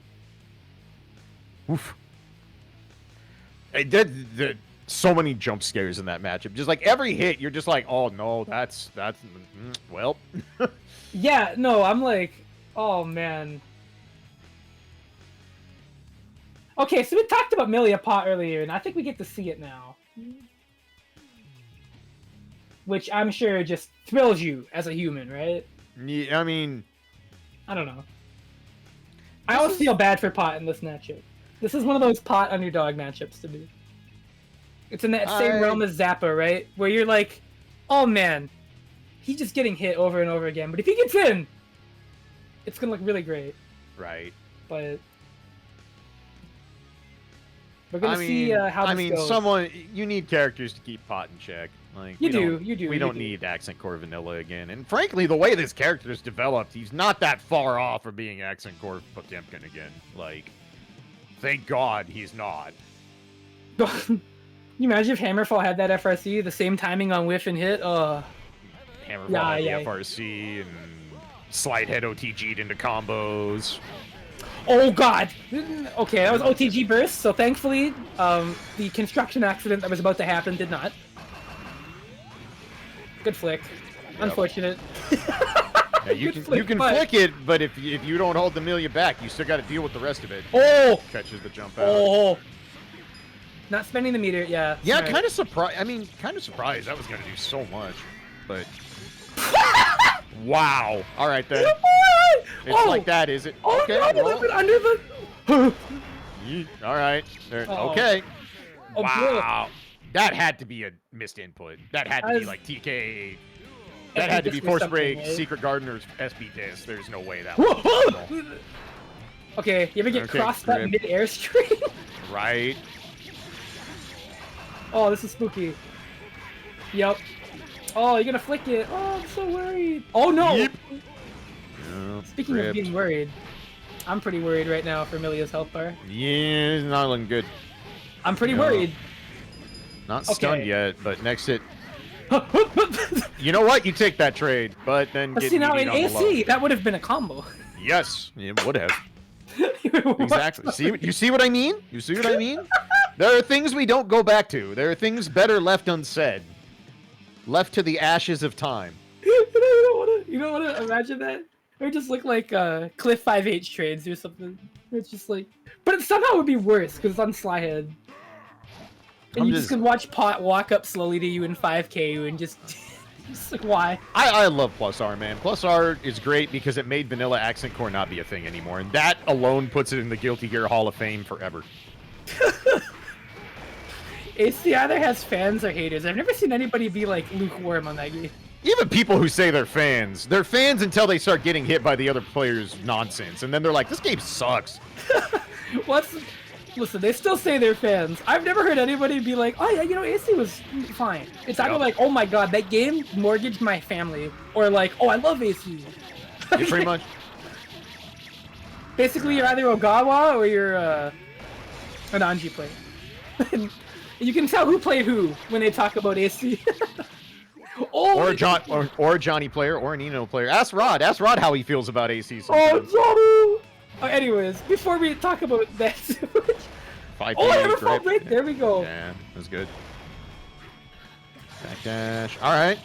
oof. It did so many jump scares in that matchup. Just like every hit, you're just like, oh no, that's well. Yeah, no, I'm like, oh man. Okay, so we talked about Melia Pot earlier, and I think we get to see it now. Which I'm sure just thrills you as a human, right? Yeah, I mean... I don't know. I always feel bad for Pot in this matchup. This is one of those Pot underdog matchups to me. It's in that same realm as Zappa, right? Where you're like, oh man, he's just getting hit over and over again. But if he gets in, it's going to look really great. Right. But... we're gonna see how this goes. You need characters to keep Pot in check. Like you do. We don't need Accent Core Vanilla again. And frankly, the way this character is developed, he's not that far off from being Accent Core Potemkin again. Like, thank God he's not. Can you imagine if Hammerfall had that FRC, the same timing on whiff and hit? Hammerfall had the FRC and Slide Head OTG'd into combos. Oh god! Okay, that was OTG burst, so thankfully, the construction accident that was about to happen did not. Good flick. Yep. Unfortunate. Yeah, you can flick it, but if you don't hold the Melia back, you still got to deal with the rest of it. Oh! Catches the jump out. Oh! Not spending the meter, yeah. Yeah, kind of surprised. I mean, kind of surprised that was going to do so much, but... Wow. All right, then. It's like that, is it? Oh, okay. No, well. Under the... All right. Okay. Oh, wow. That had to be a missed input. That had to be like TK. That had to be Force Break, right? Secret Gardener's SB disc. There's no way that was Okay, you ever get crossed that mid-air string? Right. Oh, this is spooky. Yep. Oh, you're gonna flick it. Oh, I'm so worried. Oh, no! Yep. Speaking of being worried, I'm pretty worried right now for Melia's health bar. Yeah, it's not looking good. I'm pretty worried. Not stunned yet, but next hit. You know what? You take that trade, but then get now in AC, that would have been a combo. Yes, it would have. Exactly. You see what I mean? You see what I mean? There are things we don't go back to. There are things better left unsaid. Left to the ashes of time. You don't want to imagine that? It would just look like Cliff 5H trades or something. It's just like... But it somehow would be worse, because it's on Slyhead. And you just can watch Pot walk up slowly to you in 5K and just Just like, why? I love Plus R, man. Plus R is great because it made vanilla accent core not be a thing anymore, and that alone puts it in the Guilty Gear Hall of Fame forever. AC either has fans or haters. I've never seen anybody be like lukewarm on that game. Even people who say they're fans until they start getting hit by the other players' nonsense, and then they're like, this game sucks. Listen, they still say they're fans. I've never heard anybody be like, oh yeah, you know, AC was fine. It's either like, oh my god, that game mortgaged my family, or like, oh, I love AC. Yeah, pretty much. Basically, you're either Ogawa or you're an Anji player. And you can tell who played who when they talk about AC. Oh, or a Johnny player, or an Eno player. Ask Rod how he feels about AC sometimes. Oh, Johnny! Anyways, before we talk about that, I have a full break. There we go. Yeah, that's good. Backdash. All right.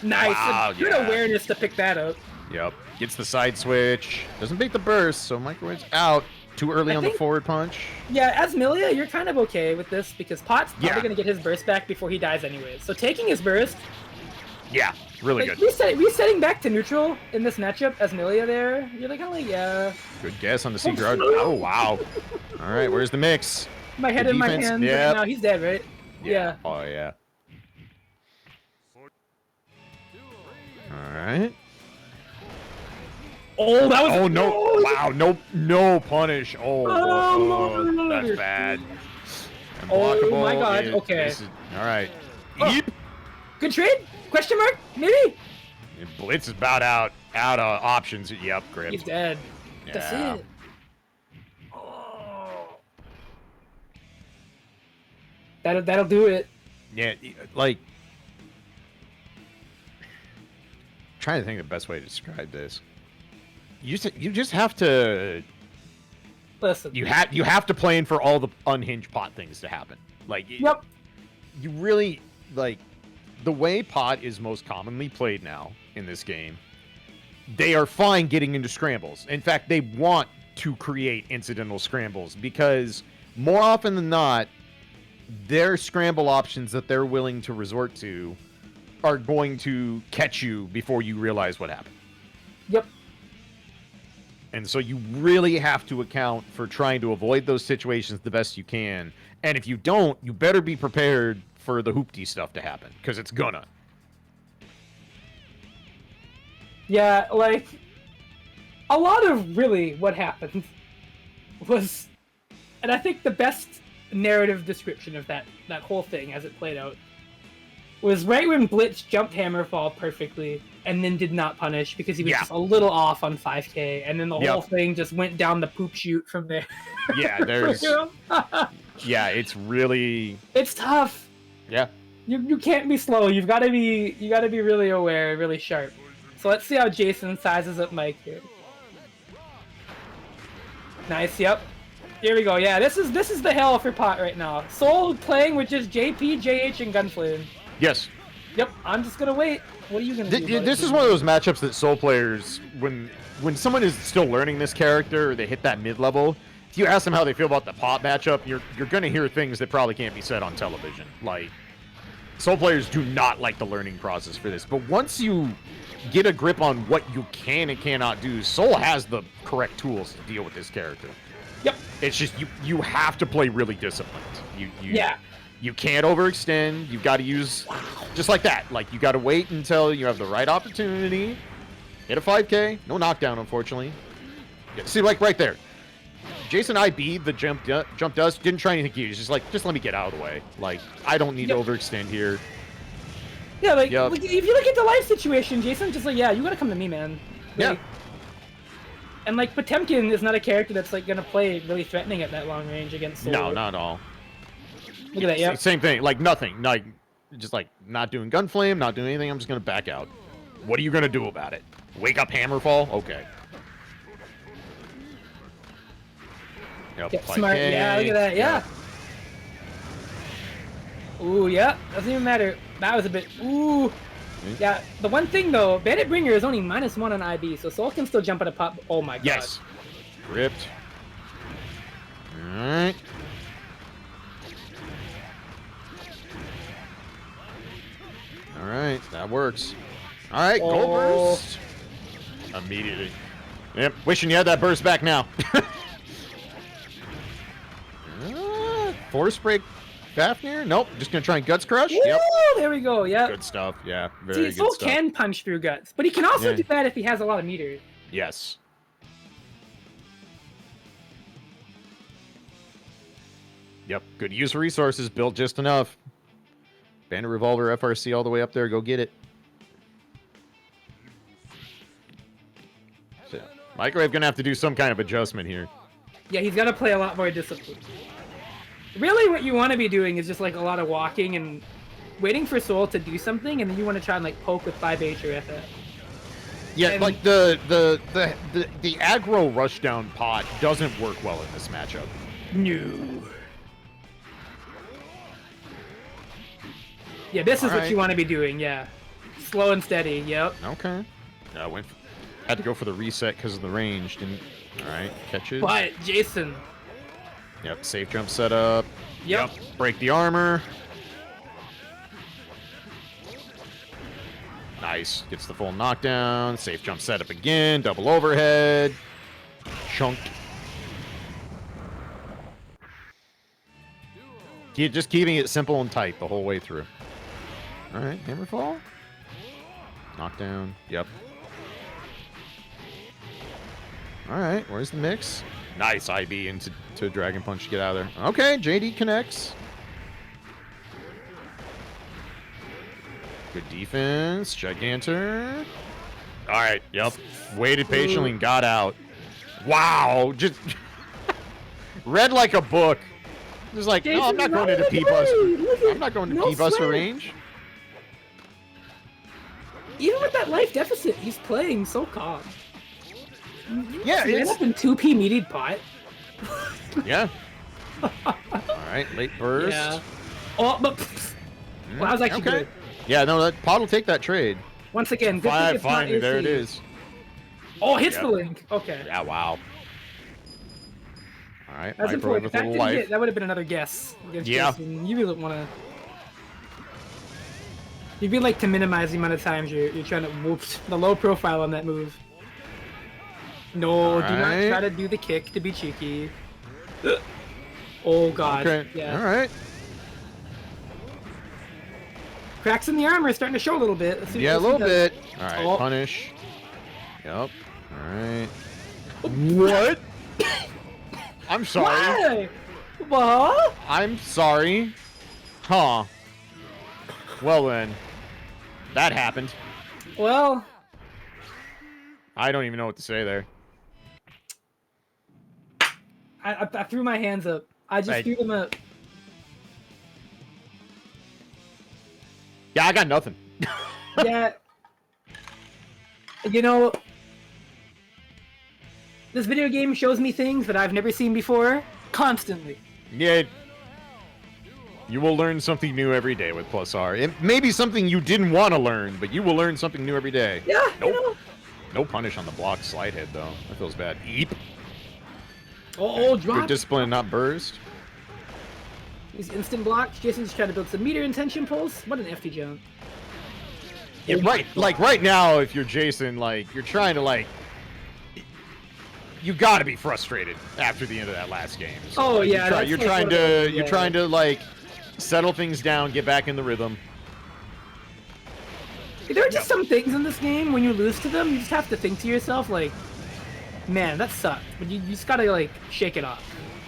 Nice. Wow, Good awareness to pick that up. Yep. Gets the side switch. Doesn't beat the burst, so microwave's out. Too early on the forward punch. Yeah, as Milia, you're kind of okay with this because Pot's probably going to get his burst back before he dies anyways. So taking his burst... Yeah, really good. Resetting back to neutral in this matchup as Milia there, you're like, kind of like, yeah. Good guess on the C guard. Oh, wow. All right, where's the mix? My head in my hand. Yeah. No, he's dead, right? Yeah. Oh, yeah. All right. Oh, that was... Oh, no. Wow, no punish. Oh, that's bad. Oh, my God. Okay. All right. Oh. Good trade? Question mark? Maybe? Blitz is about out of options. Yep, grip. He's dead. Yeah. That's it. Oh. That'll do it. Yeah, like... trying to think of the best way to describe this. You just have to... Listen. You have to plan for all the unhinged pot things to happen. Like, yep. You really, like, the way pot is most commonly played now in this game, they are fine getting into scrambles. In fact, they want to create incidental scrambles because more often than not, their scramble options that they're willing to resort to are going to catch you before you realize what happened. Yep. And so you really have to account for trying to avoid those situations the best you can. And if you don't, you better be prepared for the hoopty stuff to happen, because it's gonna. Yeah, like, a lot of really what happened was, and I think the best narrative description of that whole thing as it played out was right when Blitz jumped Hammerfall perfectly and then did not punish because he was just a little off on 5k, and then the whole thing just went down the poop chute from there. Yeah, there's... yeah, it's really... It's tough. Yeah. You can't be slow. You gotta be really aware, really sharp. So let's see how Jason sizes up Mike here. Nice, yep. Here we go. Yeah, this is the hell for pot right now. Soul playing with just JP, JH, and Gunflame. Yes. Yep, I'm just gonna wait. What are you gonna do? This is one of those matchups that Soul players, when someone is still learning this character, or they hit that mid-level, if you ask them how they feel about the pot matchup, you're gonna hear things that probably can't be said on television. Like, Soul players do not like the learning process for this, but once you get a grip on what you can and cannot do, Soul has the correct tools to deal with this character. Yep. It's just you have to play really disciplined. Yeah. You can't overextend. You've got to use, just like that. Like, you got to wait until you have the right opportunity. Hit a 5k. No knockdown, unfortunately. See, like right there. Jason IB the jump does. Didn't try anything huge. Just like, just let me get out of the way. Like, I don't need to overextend here. Yeah, like, if you look at the life situation, Jason's just like, yeah, you got to come to me, man. Like, yeah. And, like, Potemkin is not a character that's, like, going to play really threatening at that long range against Soul. No, not at all. Look at that, yeah. Same thing. Like, nothing. Like, just, like, not doing Gunflame, not doing anything. I'm just going to back out. What are you going to do about it? Wake up Hammerfall? Okay. Yep, smart. Yeah, look at that. Yeah. Ooh, yeah. Doesn't even matter. That was a bit... Ooh. Yeah, the one thing, though, Bandit Bringer is only -1 on IB, so Soul can still jump at a pop. Oh, my God. Yes. Gripped. All right. All right. That works. All right, go burst. Immediately. Yep, wishing you had that burst back now. Force break Fafnir? Nope, just gonna try and Guts Crush. Woo, yep. There we go, yep. Good stuff, yeah. Very See, good Soul stuff. can punch through Guts, but he can also do that if he has a lot of meters. Yes. Yep, good use of resources, built just enough. Bandit Revolver, FRC all the way up there, go get it. So, Microwave gonna have to do some kind of adjustment here. Yeah, he's got to play a lot more discipline. Really, what you want to be doing is just like a lot of walking and waiting for Soul to do something, and then you want to try and like poke with 5H or FF. Yeah, And like the aggro rushdown pot doesn't work well in this matchup. No. Yeah, this is what you want to be doing. Yeah, slow and steady. Yep. Okay. Had to go for the reset because of the range. Didn't. All right, catches. But Jason. Yep, safe jump setup. Yep. Break the armor. Nice. Gets the full knockdown. Safe jump setup again. Double overhead. Chunk. Just keeping it simple and tight the whole way through. All right, Hammerfall. Knockdown. Yep. All right, where's the mix? Nice IB into Dragon Punch to get out of there. Okay, JD connects. Good defense. Gigantor. All right, yep. Waited patiently and got out. Wow, just read like a book. Just like, no, I'm not going into P-Bus. I'm not going to P-Bus for range. Even with that life deficit, he's playing so calm. Yeah, it's up in 2P meated pot. Yeah. All right, late burst. Yeah. Oh, but well, that was actually good. Yeah, no, that pot will take that trade. Once again, good thing it's not Finally, there it AC. is. Oh, hits the link. Okay. Yeah, wow. All right, That's Microwave important. with If a that, little didn't life. hit, that would have been another guess. Against Yeah. Jason. You really want to. You'd be like to minimize the amount of times you're trying to whoops the low profile on that move. No, do not try to do the kick to be cheeky. Oh god. Okay. Yeah. All right. Cracks in the armor are starting to show a little bit. Yeah, a little bit. All right, punish. Yep. All right. What? I'm sorry. Why? What? I'm sorry. Huh. Well then, that happened. Well, I don't even know what to say there. I threw my hands up. I just threw them up. Yeah, I got nothing. Yeah. You know, this video game shows me things that I've never seen before, constantly. Yeah. You will learn something new every day with Plus R. It may be something you didn't want to learn, but you will learn something new every day. Yeah, nope. You know. No punish on the block slide head, though. That feels bad. Eep. Oh, drop. Good discipline, not burst. These instant blocks. Jason's trying to build some meter intention pulls. What an FT jump. Yeah, right. Like, right now, if you're Jason, like, you're trying to, like... You gotta be frustrated after the end of that last game. So, like, yeah. you're trying to, like, settle things down, get back in the rhythm. There are just some things in this game, when you lose to them, you just have to think to yourself, like, man, that sucked. But you just gotta, like, shake it off.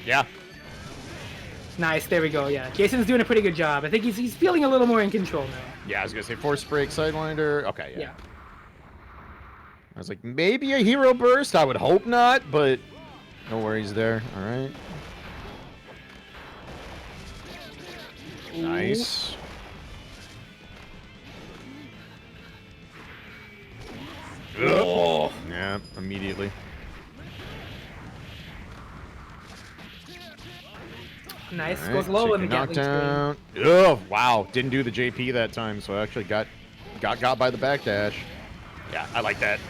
Yeah. Nice, there we go, yeah. Jason's doing a pretty good job. I think he's feeling a little more in control now. Yeah, I was gonna say force break, sidewinder. Okay, Yeah. I was like, maybe a hero burst? I would hope not, but no worries there. All right. Ooh. Nice. Oh. Yeah, immediately. Nice, All right, goes low in the chicken Gatling knockdown. Oh, wow. Didn't do the JP that time, so I actually got by the backdash. Yeah, I like that.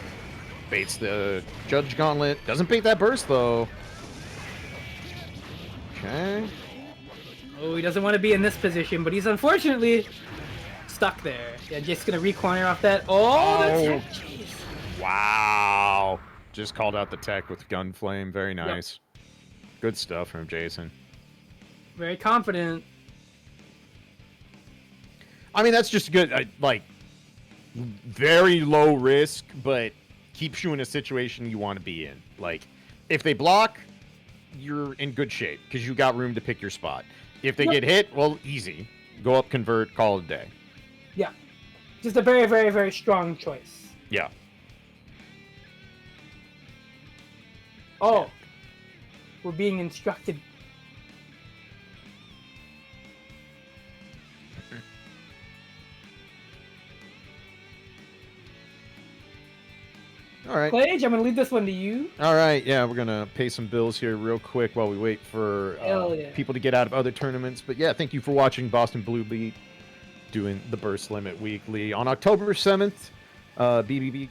Baits the Judge Gauntlet. Doesn't bait that burst, though. Okay. Oh, he doesn't want to be in this position, but he's unfortunately stuck there. Yeah, just gonna re-corner off that. Oh, Oh. that's jeez. Wow. Just called out the tech with Gunflame. Very nice. Good stuff from Jason. Very confident. I mean, that's just good. Like, very low risk, but keeps you in a situation you want to be in. Like, if they block, you're in good shape because you got room to pick your spot. If they get hit, well, easy. Go up, convert, call it a day. Yeah. Just a very, very, very strong choice. Yeah. Oh. We're being instructed. All right. Clage, I'm going to leave this one to you. All right. Yeah, we're going to pay some bills here real quick while we wait for people to get out of other tournaments. But yeah, thank you for watching Boston Bluebeat doing the Burst Limit Weekly. On October 7th, BBB...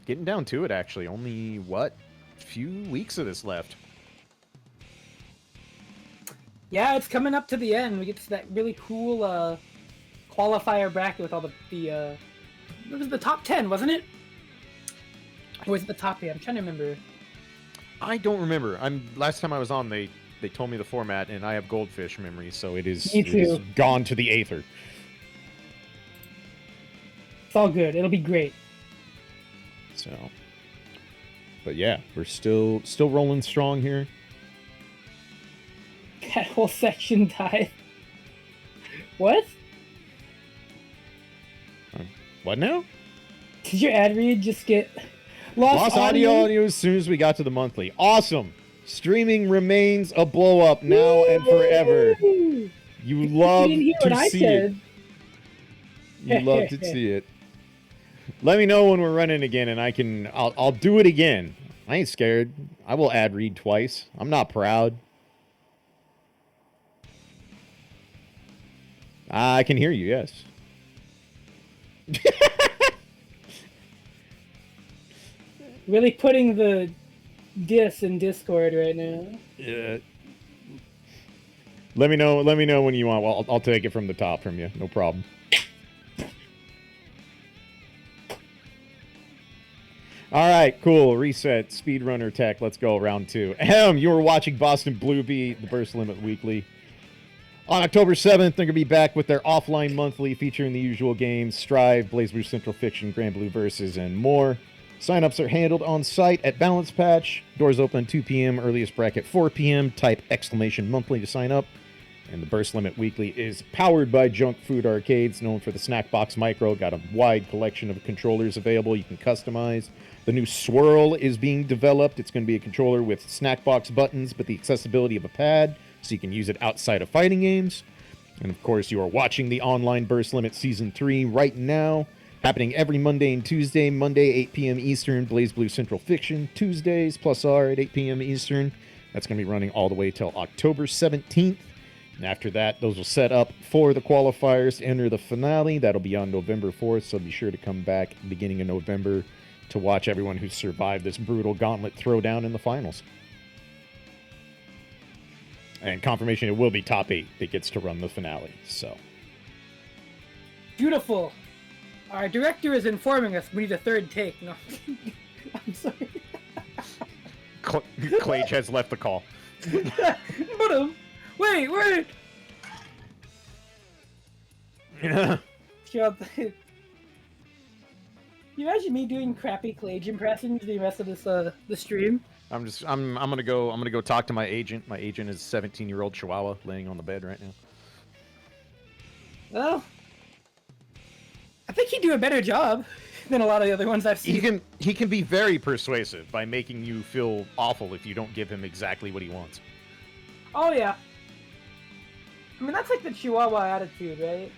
Getting down to it, actually. Only, what? Few weeks of this left. Yeah, it's coming up to the end. We get to that really cool qualifier bracket with all the it was the top 10, wasn't it? Or was it the top 8? I'm trying to remember. I don't remember. Last time I was on, they told me the format, and I have goldfish memory, so it is gone to the aether. It's all good. It'll be great. So, but yeah, we're still rolling strong here. That whole section died. What? What now? Did your ad read just get lost audio as soon as we got to the monthly. Awesome. Streaming remains a blow up now and forever. You love to see it. You love to see it. Let me know when we're running again, and I'll do it again. I ain't scared. I will ad read twice. I'm not proud. I can hear you, yes. Really putting the diss in Discord right now. Yeah. Let me know when you want. Well, I'll take it from the top from you. No problem. All right, cool. Reset. Speedrunner tech. Let's go. Round 2. You were watching Boston Bluebeat, the Burst Limit Weekly. On October 7th, they're going to be back with their offline monthly featuring the usual games, Strive, Blaze Blue Central Fiction, Grand Blue Versus, and more. Sign-ups are handled on site at Balance Patch. Doors open 2 p.m., earliest bracket 4 p.m. Type !monthly to sign up. And the Burst Limit Weekly is powered by Junk Food Arcades, known for the Snack Box Micro. Got a wide collection of controllers available you can customize. The new Swirl is being developed. It's going to be a controller with Snack Box buttons, but the accessibility of a pad, so you can use it outside of fighting games. And of course, you are watching the online Burst Limit Season 3 right now, happening every Monday and Tuesday. Monday, 8 p.m. Eastern, Blaze Blue Central Fiction. Tuesdays, +R at 8 p.m. Eastern. That's going to be running all the way till October 17th. And after that, those will set up for the qualifiers to enter the finale. That'll be on November 4th, so be sure to come back beginning of November to watch everyone who survived this brutal gauntlet throwdown in the finals. And confirmation it will be top 8 that gets to run the finale. So beautiful. Our director is informing us we need a third take. No, I'm sorry. Clage has left the call. But wait. You imagine me doing crappy Clage impressions the rest of this the stream? I'm gonna go talk to my agent. My agent is a 17-year-old Chihuahua laying on the bed right now. Well, I think he'd do a better job than a lot of the other ones I've seen. He can be very persuasive by making you feel awful if you don't give him exactly what he wants. Oh yeah. I mean that's like the Chihuahua attitude, right?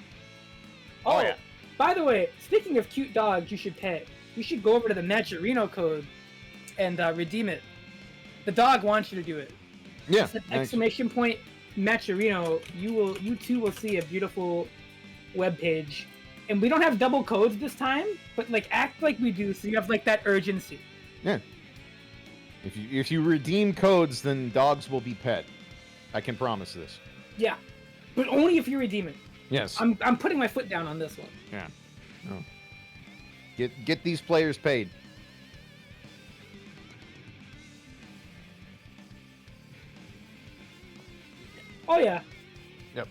Oh yeah. By the way, speaking of cute dogs you should pet, you should go over to the Matcherino code and redeem it. The dog wants you to do it. Yeah. Exclamation point Matcherino. You too will see a beautiful web page. And we don't have double codes this time, but like act like we do, so you have like that urgency. Yeah. If you redeem codes, then dogs will be pet. I can promise this. Yeah, but only if you redeem it. Yes. I'm putting my foot down on this one. Yeah. No. Get these players paid. Oh yeah. Yep.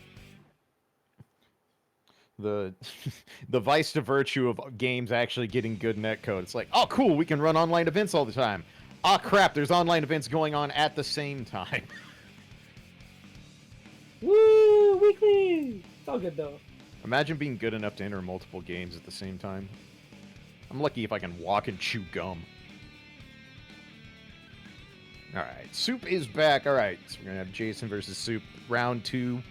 The vice to virtue of games actually getting good netcode. It's like, oh cool, we can run online events all the time. Ah crap, there's online events going on at the same time. Woo, weekly. It's all good though. Imagine being good enough to enter multiple games at the same time. I'm lucky if I can walk and chew gum. Alright, Soup is back. Alright, so we're gonna have Jason versus Soup, round 2.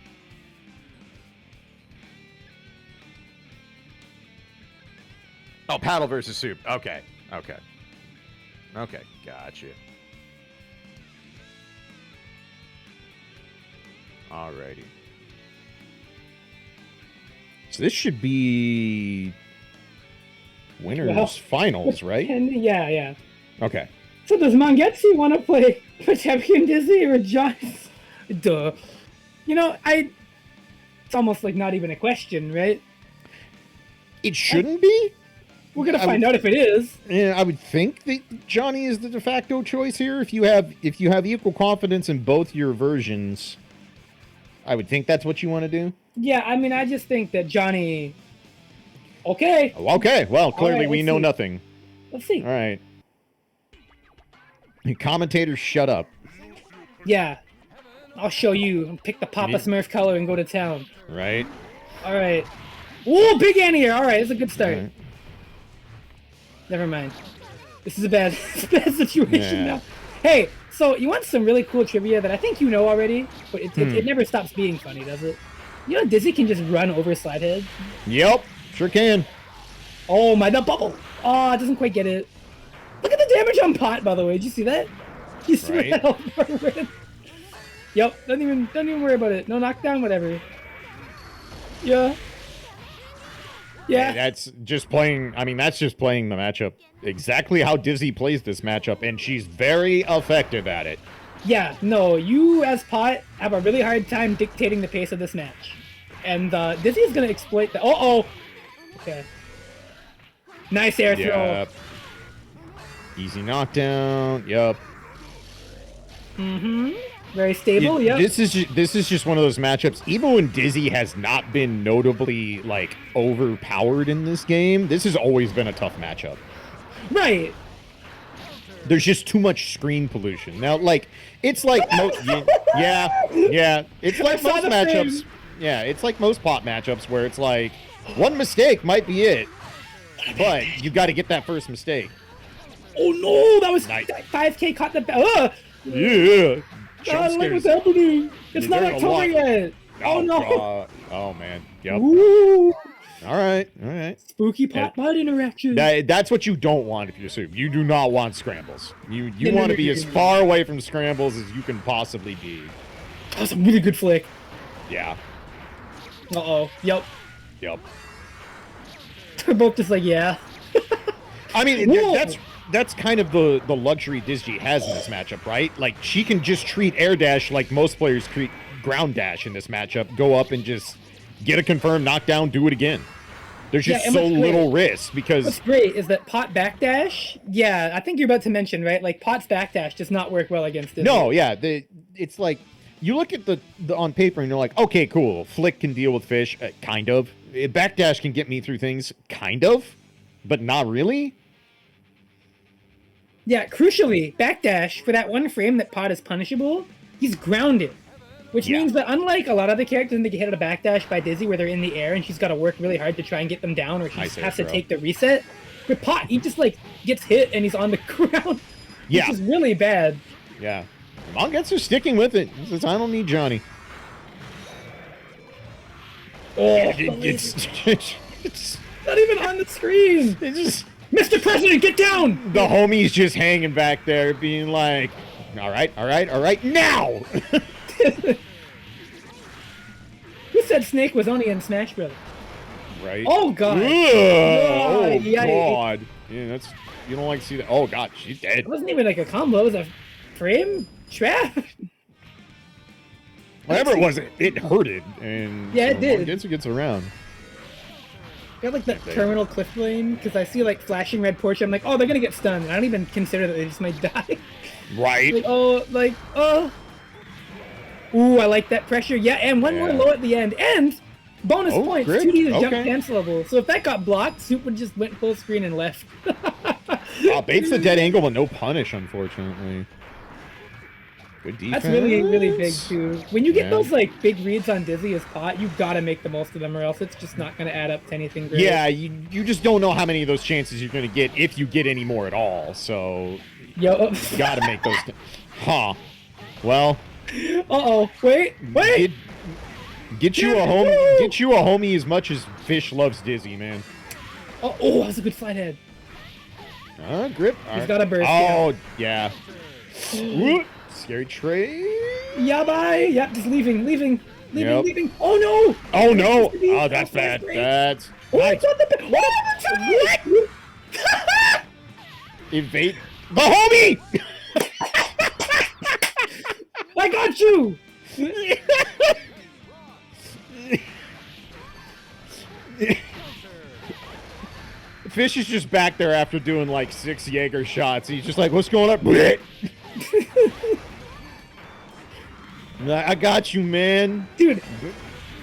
Oh, Paddle versus Soup. Okay, okay. Okay, gotcha. Alrighty. So this should be winners finals, right? Yeah. Okay. So does Mangetsu want to play Champion Dizzy or John? Duh. You know, it's almost like not even a question, right? It shouldn't be. We're gonna find out if it is. Yeah, I would think that Johnny is the de facto choice here. If you have equal confidence in both your versions, I would think that's what you want to do. Yeah, I mean, I just think that Johnny. Okay. Oh, okay. Well, clearly right, we know nothing. Let's see. All right. Commentators, shut up. Yeah. I'll show you. Pick the Papa Smurf color and go to town. Right. All right. Whoa, big anti-air. All right, it's a good start. Right. Never mind. This is a bad situation now. Hey, so you want some really cool trivia that I think you know already, but it never stops being funny, does it? You know Dizzy can just run over slide head? Yep, sure can. Oh my, the bubble! Oh, it doesn't quite get it. Look at the damage on Pot, by the way. Did you see that? He's right. Yep, don't even worry about it. No knockdown, whatever. Yeah. Yeah. That's just playing. I mean, that's just playing the matchup exactly how Dizzy plays this matchup, and she's very effective at it. Yeah, no, you as Pot have a really hard time dictating the pace of this match. And Dizzy is going to exploit the... Uh-oh! Okay. Nice air throw. Yep. Easy knockdown. Yep. Mm-hmm. Very stable, yep. This is just one of those matchups. Even when Dizzy has not been notably, like, overpowered in this game, this has always been a tough matchup. Right. There's just too much screen pollution. Now, like, it's like... yeah. It's like most matchups. Yeah, it's like most Pot matchups where it's like, one mistake might be it, but you got to get that first mistake. Oh, no! That was... Nice. 5K caught the... Yeah. God, look what's happening. It's not October yet. Oh, no. Oh, man. Yep. Ooh. All right. Spooky Pot-Pot interaction. That's what you don't want if you're Soup. You do not want scrambles. You want to be as far away from scrambles as you can possibly be. That was a really good flick. Yeah. Uh-oh. Yep. They're both just like, yeah. I mean, that's kind of the luxury Dizzy has in this matchup, right? Like, she can just treat air dash like most players treat ground dash in this matchup. Go up and just get a confirmed knockdown, do it again. There's just so little risk because... What's great is that Pot backdash, yeah, I think you're about to mention, right? Like, Pot's backdash does not work well against Dizzy. No, yeah. It's like, you look at the on paper and you're like, okay, cool. Flick can deal with fish, kind of. backdash can get me through things, kind of, but not really. Yeah, crucially, backdash, for that one frame that Pod is punishable, he's grounded. Which means that unlike a lot of the characters that get hit at a backdash by Dizzy where they're in the air and she's got to work really hard to try and get them down or she has to take the reset, with Pot, he just like gets hit and he's on the ground. Yeah. Which is really bad. Yeah. Mongetsu sticking with it. He says, I don't need Johnny. Oh, it's not even on the screen. It's just, Mr. President, get down! The homie's just hanging back there being like, all right, now! Who said Snake was only in Smash Bros? Right? Oh god! Oh god! Yeah, that's you don't like to see that. Oh god, she's dead. It wasn't even like a combo. It was a frame trap. Whatever it was, it hurted, and yeah, it did. Mongetsu gets around. Got like that terminal cliff lane because I see like flashing red Porsche. I'm like, oh, they're gonna get stunned. And I don't even consider that they just might die. Right. Oh. Ooh, I like that pressure. Yeah, and one more low at the end. And bonus points. Great. 2D is jump cancelable. So if that got blocked, Soup would just went full screen and left. Bait's the dead angle, but no punish, unfortunately. Good defense. That's really, really big, too. When you get those, like, big reads on Dizzy as Pot, you've got to make the most of them, or else it's just not going to add up to anything great. Yeah, you just don't know how many of those chances you're going to get, if you get any more at all, so... you got to make those... Huh. Well... Uh-oh. Wait! Get you a homie as much as Fish loves Dizzy, man. Oh, that was a good flight head. Grip. He's got a burst. Oh, yeah. Scary trade. Yeah, bye. Yeah, just leaving. Oh, no. Oh, no. Oh, that's bad. That's... Oh, it's on the... What? Evade... The homie! I got you! Fish is just back there after doing like 6 Jaeger shots. He's just like, what's going on? I got you, man. Dude,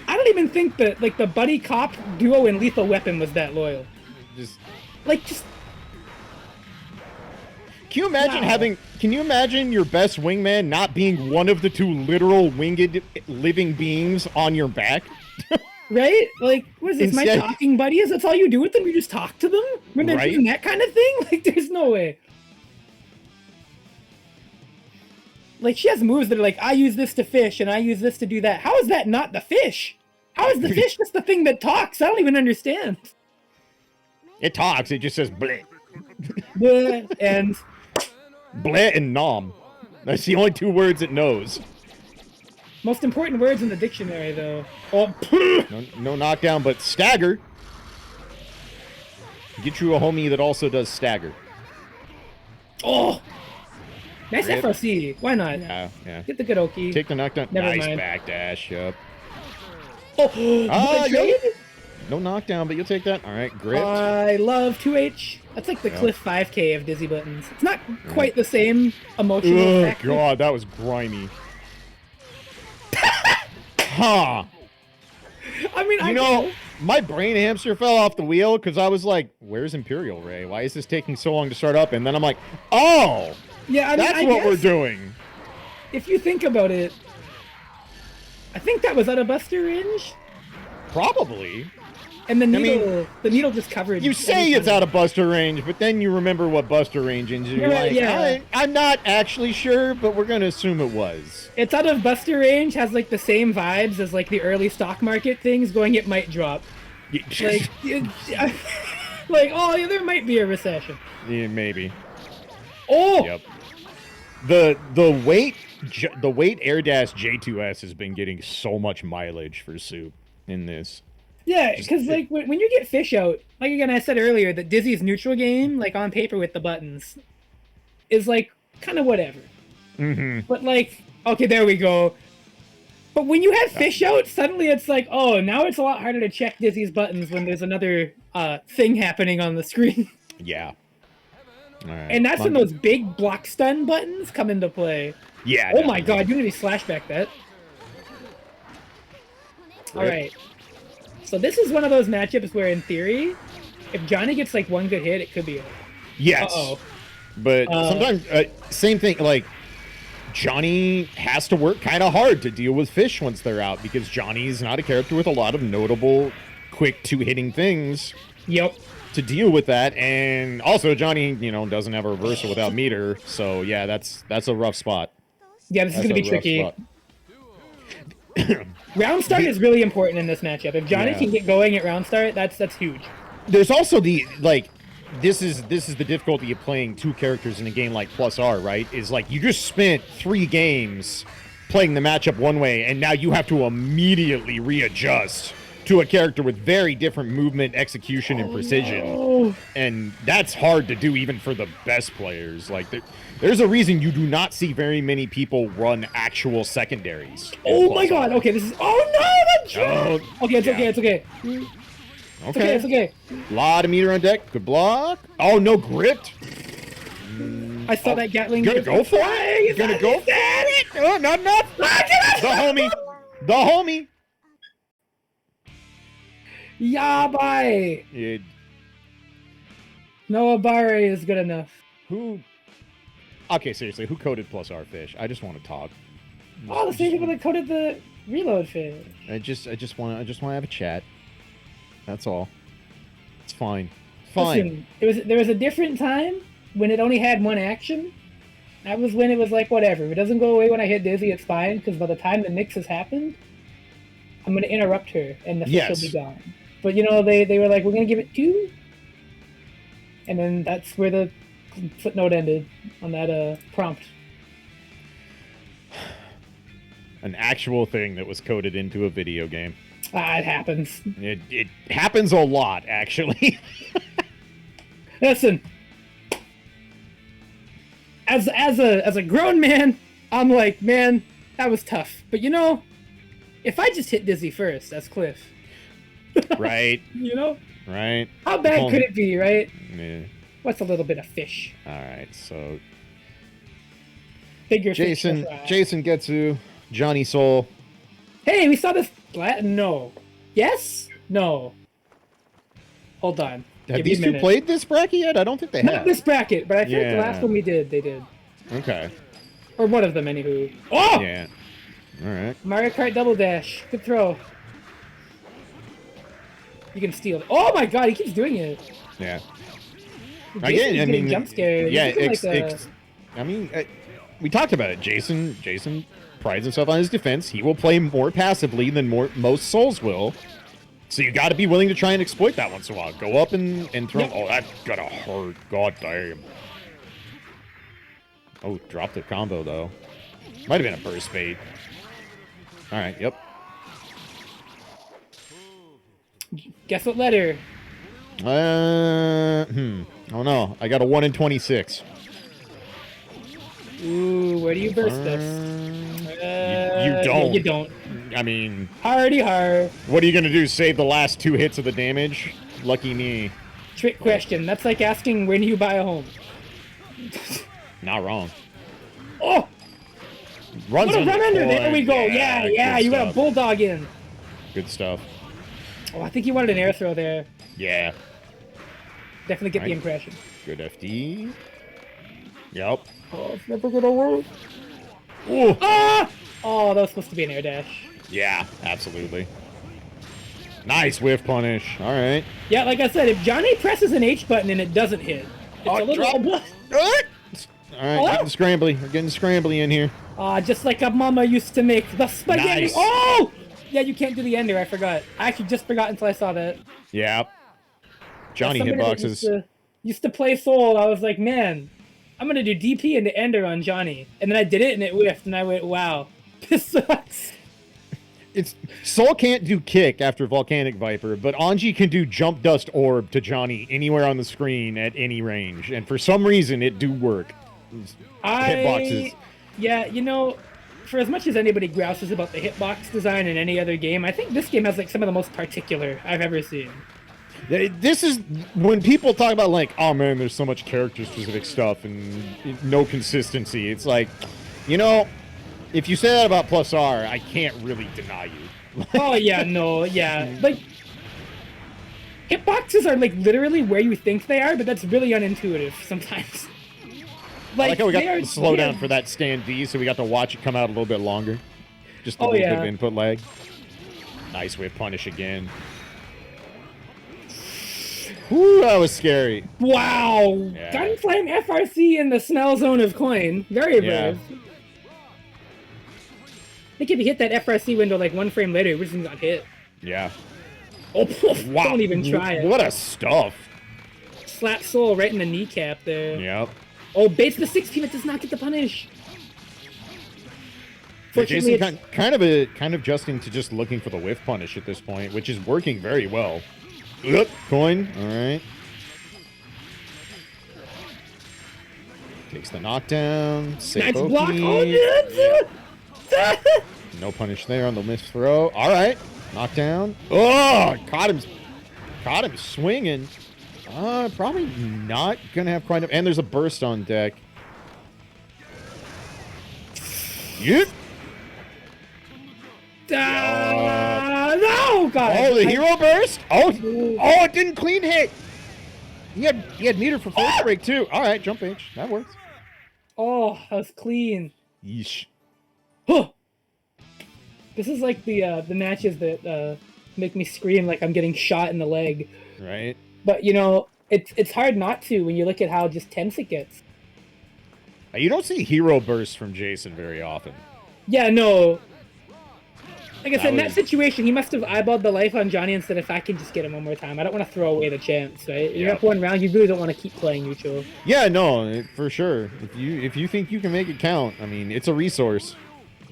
I don't even think that like the buddy cop duo in Lethal Weapon was that loyal. Can you imagine can you imagine your best wingman not being one of the 2 literal winged living beings on your back? Right? Like, what is this, my talking buddies? That's all you do with them? You just talk to them? When they're doing that kind of thing? Like, there's no way. Like, she has moves that are like, I use this to fish, and I use this to do that. How is that not the fish? How is the fish just the thing that talks? I don't even understand. It talks, it just says bleh. Bleh, and... Bleh and nom. That's the only 2 words it knows. Most important words in the dictionary, though. Oh, no knockdown, but stagger. Get you a homie that also does stagger. Oh! Nice FRC. Why not? Yeah. Get the good Oki. Take the knockdown. Never nice mind. backdash. Yep. Oh! No knockdown, but you'll take that. All right, grip. I love 2H. That's like the Cliff 5K of Dizzy buttons. It's not quite the same emotional factor. God, that was grimy. Huh. I mean, my brain hamster fell off the wheel because I was like, where's Imperial Ray? Why is this taking so long to start up? And then I'm like, oh! Yeah, I mean, that's what we're doing. If you think about it, I think that was out of Buster range. Probably. And the needle just covered. You say it's out of Buster range, but then you remember what Buster range is, and you're like, I'm not actually sure, but we're going to assume it was. It's out of Buster range, has like the same vibes as like the early stock market things, going it might drop. Like, oh, yeah, there might be a recession. Yeah, maybe. Oh! Yep. The weight air dash J2S has been getting so much mileage for Soup in this. Yeah, because like when you get fish out, like again I said earlier, that Dizzy's neutral game, like on paper with the buttons, is like kind of whatever. But like, okay, there we go. But when you have fish out, suddenly it's like, oh, now it's a lot harder to check Dizzy's buttons when there's another thing happening on the screen. Yeah. All right. And that's when those big block stun buttons come into play. Yeah. Oh my god, you need to slash back that. All right. So this is one of those matchups where, in theory, if Johnny gets like one good hit, it could be over. Yes. Uh-oh. But sometimes, same thing, like, Johnny has to work kind of hard to deal with fish once they're out, because Johnny's not a character with a lot of notable, quick two-hitting things. Yep. To deal with that, and also Johnny, you know, doesn't have a reversal without meter, so yeah, that's a rough spot. Yeah, this is going to be tricky. Round start is really important in this matchup. If Johnny can get going at round start, that's huge. There's also the, like, this is the difficulty of playing two characters in a game like Plus R, right? Is like you just spent 3 games playing the matchup one way, and now you have to immediately readjust to a character with very different movement, execution, and precision. No. And that's hard to do even for the best players. Like, there's a reason you do not see very many people run actual secondaries. Oh my god, okay, this is... Oh no, that jump! Okay, it's okay, it's okay. Okay. It's okay. Lot of meter on deck. Good block. Oh, no, gripped. I saw that Gatling. Gonna go for it. Gonna go for it. Oh, not enough. The homie. The homie. Yeah, bye. Noah Barre is good enough. Who? Okay, seriously, who coded Plus R fish? I just want to talk. Oh, the same people that coded the reload fish. I just want to have a chat. That's all. It's fine. Fine. Listen, there was a different time when it only had one action. That was when it was like, whatever. If it doesn't go away when I hit Dizzy, it's fine, because by the time the mix has happened, I'm going to interrupt her, and the fish will be gone. But, you know, they were like, we're going to give it 2. And then that's where the footnote ended on that prompt. An actual thing that was coded into a video game. It happens. It happens a lot, actually. Listen, as a grown man, I'm like, man, that was tough. But you know, if I just hit Dizzy first, that's Cliff. Right. You know? Right. How bad could it be, right? Yeah. What's a little bit of fish? All right, so Figure Jason fish Getsu, Johnny Soul. Hey, we saw this. No. Yes? No. Hold on. Have these two played this bracket yet? I don't think they have. Not this bracket, but I think the last one we did, they did. Okay. Or one of them, anywho. Oh! Yeah. All right. Mario Kart Double Dash. Good throw. You can steal it. Oh my god, he keeps doing it. Yeah. Again, I mean, jump scared. Yeah, I mean, we talked about it. Jason prides himself on his defense. He will play more passively than most souls will. So you got to be willing to try and exploit that once in a while. Go up and throw. Yep. Oh, that's gonna hurt. God damn. Oh, dropped the combo though. Might have been a burst bait. All right. Yep. Guess what letter? Oh no, I got a 1 in 26. Ooh, where do you burst this? You don't. You don't. I mean... Hardy har. What are you going to do, save the last 2 hits of the damage? Lucky me. Trick question. That's like asking, when do you buy a home? Not wrong. Oh! Runs run under. There we go. Yeah, you got a bulldog in. Good stuff. Oh, I think he wanted an air throw there. Yeah. Definitely get the impression. Good FD. Yep. Oh, it's never gonna work. Ooh. Ah! Oh, that was supposed to be an air dash. Yeah, absolutely. Nice whiff punish. All right. Yeah, like I said, if Johnny presses an H button and it doesn't hit, it's a little... All right, getting scrambly. We're getting scrambly in here. Just like a mama used to make the spaghetti. Nice. Oh! Yeah, you can't do the ender. I forgot. I actually just forgot until I saw that. Yeah. Johnny hitboxes. Used to play Soul. I was like, man, I'm gonna do DP into ender on Johnny, and then I did it and it whiffed, and I went, wow, this sucks. Soul can't do kick after Volcanic Viper, but Anji can do Jump Dust Orb to Johnny anywhere on the screen at any range, and for some reason it do work. Hitboxes. Yeah, you know, for as much as anybody grouses about the hitbox design in any other game, I think this game has like some of the most particular I've ever seen. This is when people talk about like, oh man, there's so much character-specific stuff and no consistency. It's like, you know, if you say that about Plus R, I can't really deny you. Oh yeah, no, yeah. Like, hitboxes are like literally where you think they are, but that's really unintuitive sometimes. I like how we got they the slowdown for that stand D, so we got to watch it come out a little bit longer. Just a little bit of input lag. Nice whip punish again. Whew, that was scary. Wow! Yeah. Gunflame FRC in the smell zone of coin. Very brave. I think if you hit that FRC window like 1 frame later, we just got hit. Yeah. Oh, poof, wow. Don't even try it. What a stuff. Slap soul right in the kneecap there. Yep. Oh, baits the 16, it does not get the punish. Jason kind of adjusting to just looking for the whiff punish at this point, which is working very well. Oop, coin. All right. Takes the knockdown. Nice block. Oh, no punish there on the missed throw. All right. Knockdown. Oh, caught him swinging. Probably not gonna have quite enough. And there's a burst on deck. Yep. No, God. Oh, the hero burst. Oh, it didn't clean hit. He had meter for first break too. All right, jump H. That works. Oh, that was clean. Yeesh. Huh. This is like the matches that make me scream like I'm getting shot in the leg. Right. But you know, it's hard not to when you look at how just tense it gets. You don't see hero bursts from Jason very often. Yeah, no. Like I said, in that situation, he must have eyeballed the life on Johnny instead of if I can just get him one more time. I don't want to throw away the chance, right? You're up 1 round, you really don't want to keep playing neutral. Yeah, no, for sure. If you think you can make it count, I mean, it's a resource.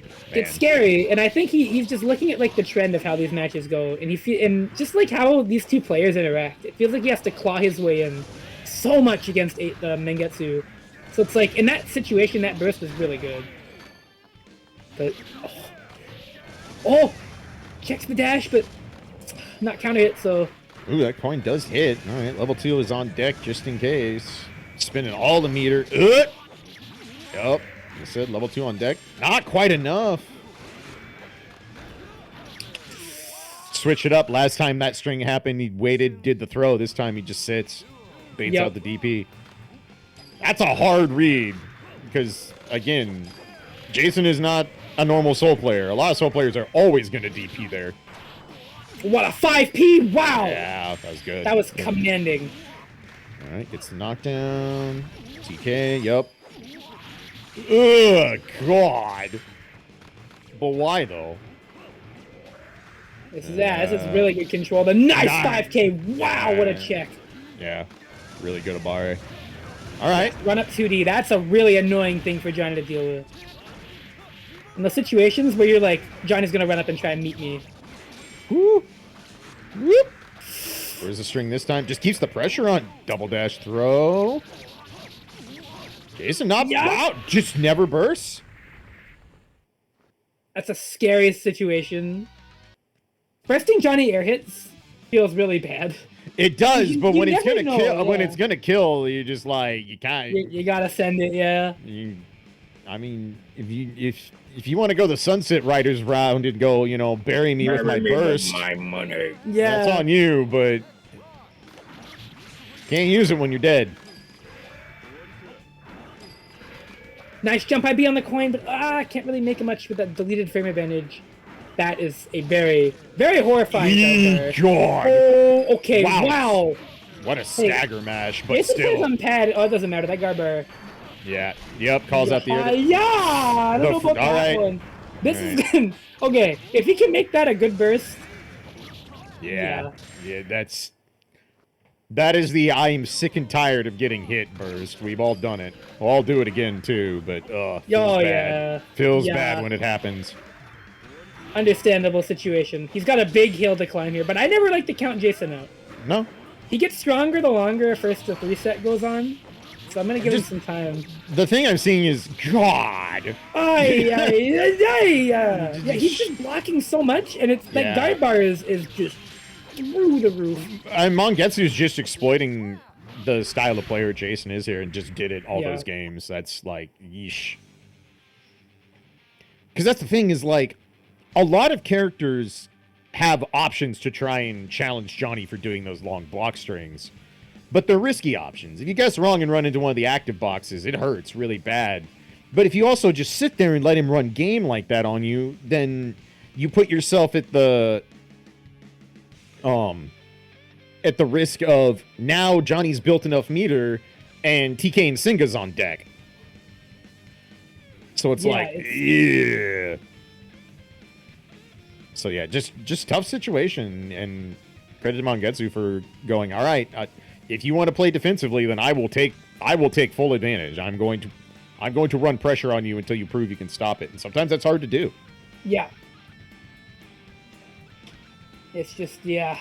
Man. It's scary, and I think he's just looking at like the trend of how these matches go, and and just like how these two players interact. It feels like he has to claw his way in so much against Mengetsu. So it's like in that situation, that burst was really good. But oh, checks the dash, but not counter hit. So ooh, that coin does hit. All right, level 2 is on deck just in case. Spinning all the meter. Yup. I said level 2 on deck. Not quite enough. Switch it up. Last time that string happened, he waited, did the throw. This time he just sits, baits out the DP. That's a hard read because, again, Jason is not a normal Soul player. A lot of Soul players are always going to DP there. What a 5P! Wow! Yeah, that was good. That was commanding. All right, gets the knockdown. TK, yep. Ugh, God. But why, though? This is really good control. The nice 5K! Wow, what a check. Yeah, really good Abare. All right. Run up 2D. That's a really annoying thing for Johnny to deal with. In the situations where you're like, Johnny's gonna run up and try and meet me. Whoop. Whoop. Where's the string this time? Just keeps the pressure on. Double dash throw. Jason not out. Just never bursts. That's a scary situation. Bursting Johnny air hits feels really bad. It does, but when it's gonna kill, you just like you can't. You gotta send it, yeah. I mean, if you want to go the Sunset Riders round and go, you know, bury me with my burst, my money. Yeah, that's on you, but can't use it when you're dead. Nice jump IB on the coin, but I can't really make much with that deleted frame advantage. That is a very, very horrifying. God. Oh, okay, wow. What a stagger mash, but Jason still. plays on pad. Oh, it doesn't matter. That Garber. Yeah. Yep. Calls out the air. Yeah. I don't know about that one. This is good. Okay, if he can make that a good burst. Yeah. That is the I am sick and tired of getting hit burst. We've all done it. We'll all do it again too, but feels bad. Feels bad when it happens. Understandable situation. He's got a big hill to climb here, but I never like to count Jason out. No. He gets stronger the longer first the 3 set goes on. So I'm gonna give him some time. The thing I'm seeing is God. Yeah, he's just blocking so much, and it's like guard bar is just through the roof. Mongetsu's just exploiting the style of player Jason is here and just did it all those games. That's like yeesh. Because that's the thing is like a lot of characters have options to try and challenge Johnny for doing those long block strings. But they're risky options. If you guess wrong and run into one of the active boxes, it hurts really bad. But if you also just sit there and let him run game like that on you, then you put yourself at the risk of now Johnny's built enough meter and TK and Singa's on deck. So it's yeah. So yeah, just tough situation, and credit to Mangetsu for going, all right, if you want to play defensively, then I will take full advantage. I'm going to run pressure on you until you prove you can stop it. And sometimes that's hard to do. Yeah. It's just, yeah.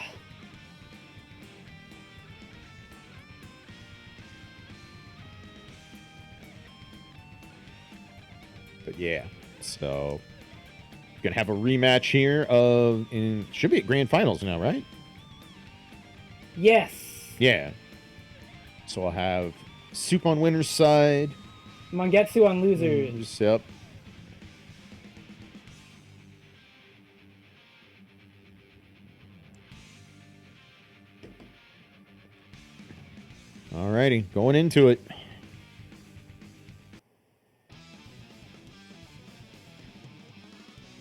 But yeah, so gonna have a rematch here of should be at grand finals now, right? Yes. Yeah. So I'll have Soup on winner's side. Mangetsu on losers. Yep. Alrighty, going into it.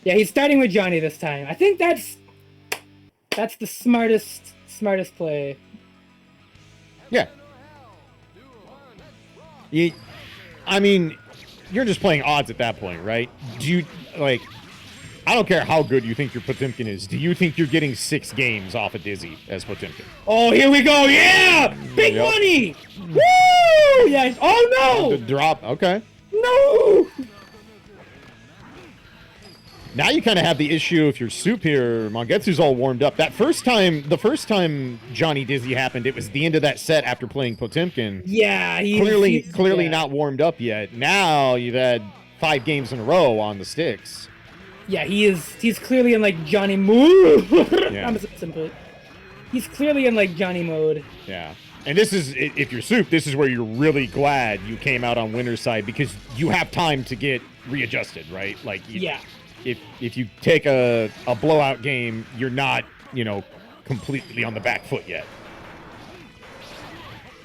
Yeah, he's starting with Johnny this time. I think that's the smartest play. Yeah. I mean, you're just playing odds at that point, right? Do you, like, I don't care how good you think your Potemkin is. Do you think you're getting 6 games off of Dizzy as Potemkin? Oh, here we go. Yeah! Big money! Woo! Yes. Oh, no! The drop. Okay. No! Now you kind of have the issue if you're Soup here. Mangetsu's all warmed up. The first time Johnny Dizzy happened, it was the end of that set after playing Potemkin. Yeah, clearly not warmed up yet. Now you've had 5 games in a row on the sticks. Yeah, he's clearly in like Johnny mode. Yeah. I'm simple. He's clearly in like Johnny mode. Yeah. And this is, if you're Soup, this is where you're really glad you came out on winner's side because you have time to get readjusted, right? Like, yeah. If you take a blowout game, you're not, completely on the back foot yet.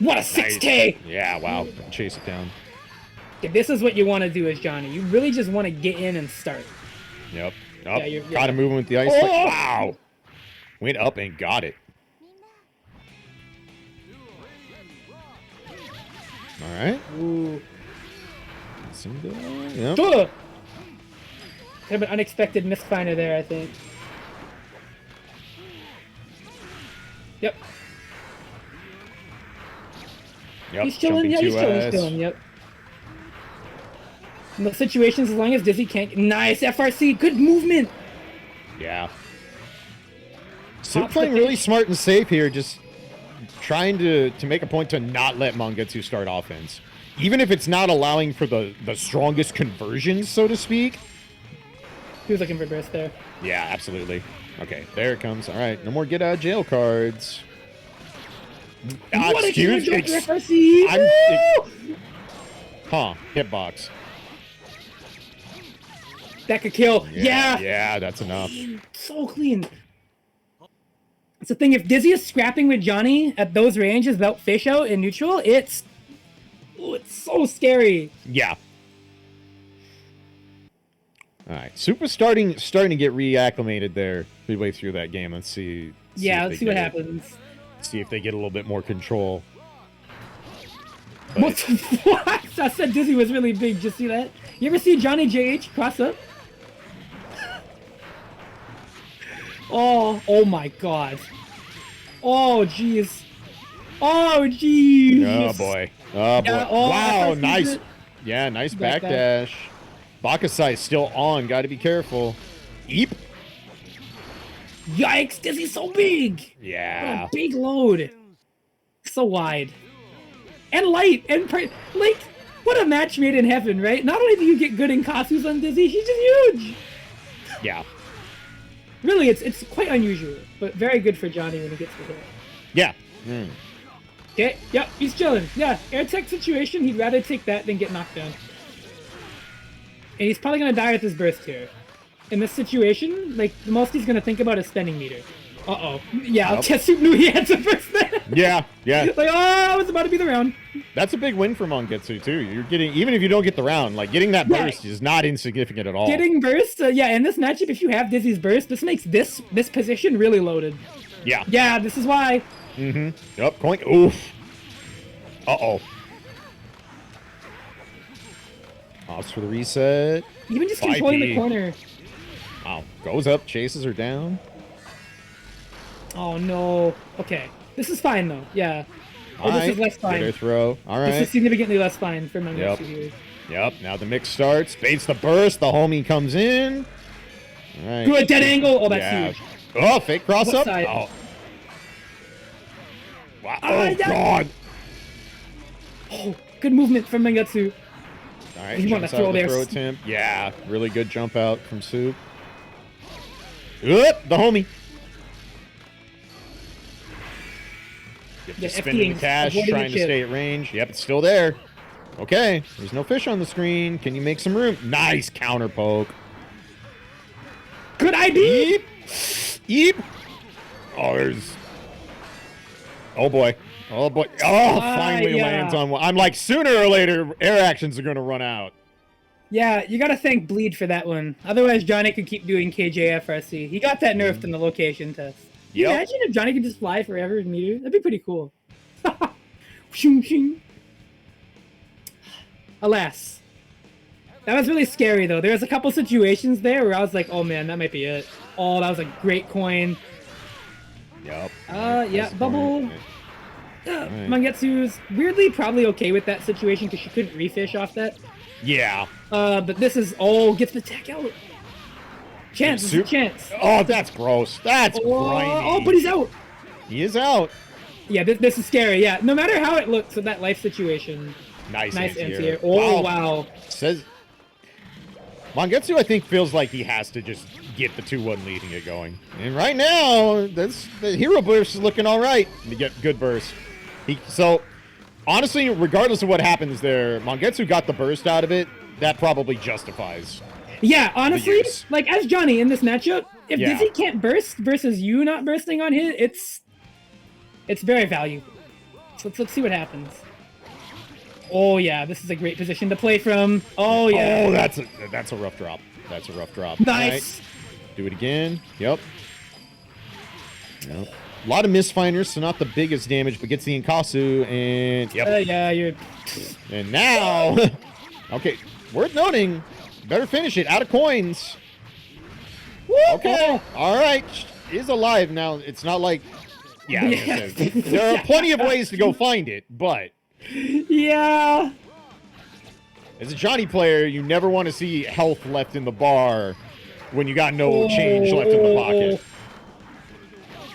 What a 6K! Yeah, wow. Chase it down. Okay, this is what you want to do as Johnny. You really just want to get in and start. Yep. Yeah, you're Kind of moving with the ice. Oh! Wow. Went up and got it. All right. Ooh. Yep. Kind of an unexpected misfinder there, I think. Yep. He's chilling. Yeah, he's chilling. Yep. In those situations, as long as Dizzy can't. Nice FRC. Good movement. Yeah. Soup playing really smart and safe here, just trying to make a point to not let Mangetsu start offense. Even if it's not allowing for the strongest conversions, so to speak. He was looking for burst there. Yeah, absolutely. Okay, there it comes. All right, no more get out of jail cards. Excuse me. Hitbox. That could kill. Yeah. Yeah, that's enough. So clean. It's the thing, if Dizzy is scrapping with Johnny at those ranges without fish out in neutral, it's so scary. Yeah. All right, Soup is starting to get reacclimated there midway through that game. Let's see. Let's see what happens. See if they get a little bit more control. What? I said Dizzy was really big. Did you see that? You ever see Johnny JH cross up? Oh my God. Oh jeez. Oh jeez. Oh boy. Oh boy. Yeah, wow, nice. Yeah, nice backdash. Bakasai still on. Got to be careful. Eep. Yikes! Dizzy's so big. Yeah. What a big load. So wide. And light. And like, what a match made in heaven, right? Not only do you get good in Kasu's on Dizzy, he's just huge. Yeah. Really, it's quite unusual, but very good for Johnny when he gets the hit. Yeah. Okay, yep, he's chilling. Yeah, air tech situation, he'd rather take that than get knocked down. And he's probably gonna die with his burst here. in this situation, like, the most he's gonna think about is spending meter. Uh-oh. Yeah, Soup knew he had to first there. Yeah, yeah. Like, oh, I was about to be the round. That's a big win for Mangetsu, too. You're getting, even if you don't get the round, like, getting that burst is not insignificant at all. Getting burst, yeah, in this matchup, if you have Dizzy's burst, this makes this position really loaded. Yeah. Yeah, this is why. Mm-hmm. Yep, coin. Oof. Uh-oh. Ops for the reset. Even just controlling the corner. Wow. Goes up, chases her down. Oh, no. Okay. This is fine, though. Yeah. Oh, this is less fine. Good throw. All right. This is significantly less fine for Mangetsu here. Yep. Now the mix starts. Baits the burst. The homie comes in. All right. Good dead angle. Oh, that's huge. Oh, fake cross up. Side? Oh. Wow. Oh, God. Oh, good movement from Mangetsu. All right. Jumps out the throw attempt. Yeah. Really good jump out from Soup. Oop, the homie. Yep, spinning the cash, trying to stay at range. Yep, it's still there. Okay, there's no fish on the screen. Can you make some room? Nice counter poke. Good ID. Eep. Oh, there's. Oh boy. Oh boy. Oh, finally lands on one. I'm like, sooner or later, air actions are going to run out. Yeah, you got to thank Bleed for that one. Otherwise, Johnny could keep doing KJFRC. He got that nerfed in the location test. Yep. Imagine if Johnny could just fly forever in meter. That'd be pretty cool. Alas. That was really scary, though. There was a couple situations there where I was like, oh, man, that might be it. Oh, that was a great coin. Yep. Yeah, bubble. Mangetsu's weirdly probably okay with that situation because she couldn't refish off that. Yeah. But this is... Oh, gets the tech out. Chance, this is a chance. Oh, that's gross. That's grimy. Oh, but he's out. He is out. Yeah, this is scary. Yeah, no matter how it looks with that life situation. Nice anti-air. Oh, wow. Says Mangetsu, I think, feels like he has to just get the 2-1 lead and get going. And right now, the hero burst is looking all right. To get good burst. So, honestly, regardless of what happens there, Mangetsu got the burst out of it. That probably justifies. Yeah, honestly, like, as Johnny in this matchup, if Dizzy can't burst versus you not bursting on hit, it's very valuable. So let's see what happens. Oh, yeah, this is a great position to play from. Oh, yeah. Oh, that's a rough drop. That's a rough drop. Nice. Right. Do it again. Yep. Yep. A lot of misfinders, so not the biggest damage, but gets the Inkasu, and yeah, you're... And now... Okay, worth noting... Better finish it. Out of coins. Woo! Okay. All right. Is alive now. It's not like... Yeah. There are plenty of ways to go find it, but... Yeah. As a Johnny player, you never want to see health left in the bar when you got no change left in the pocket.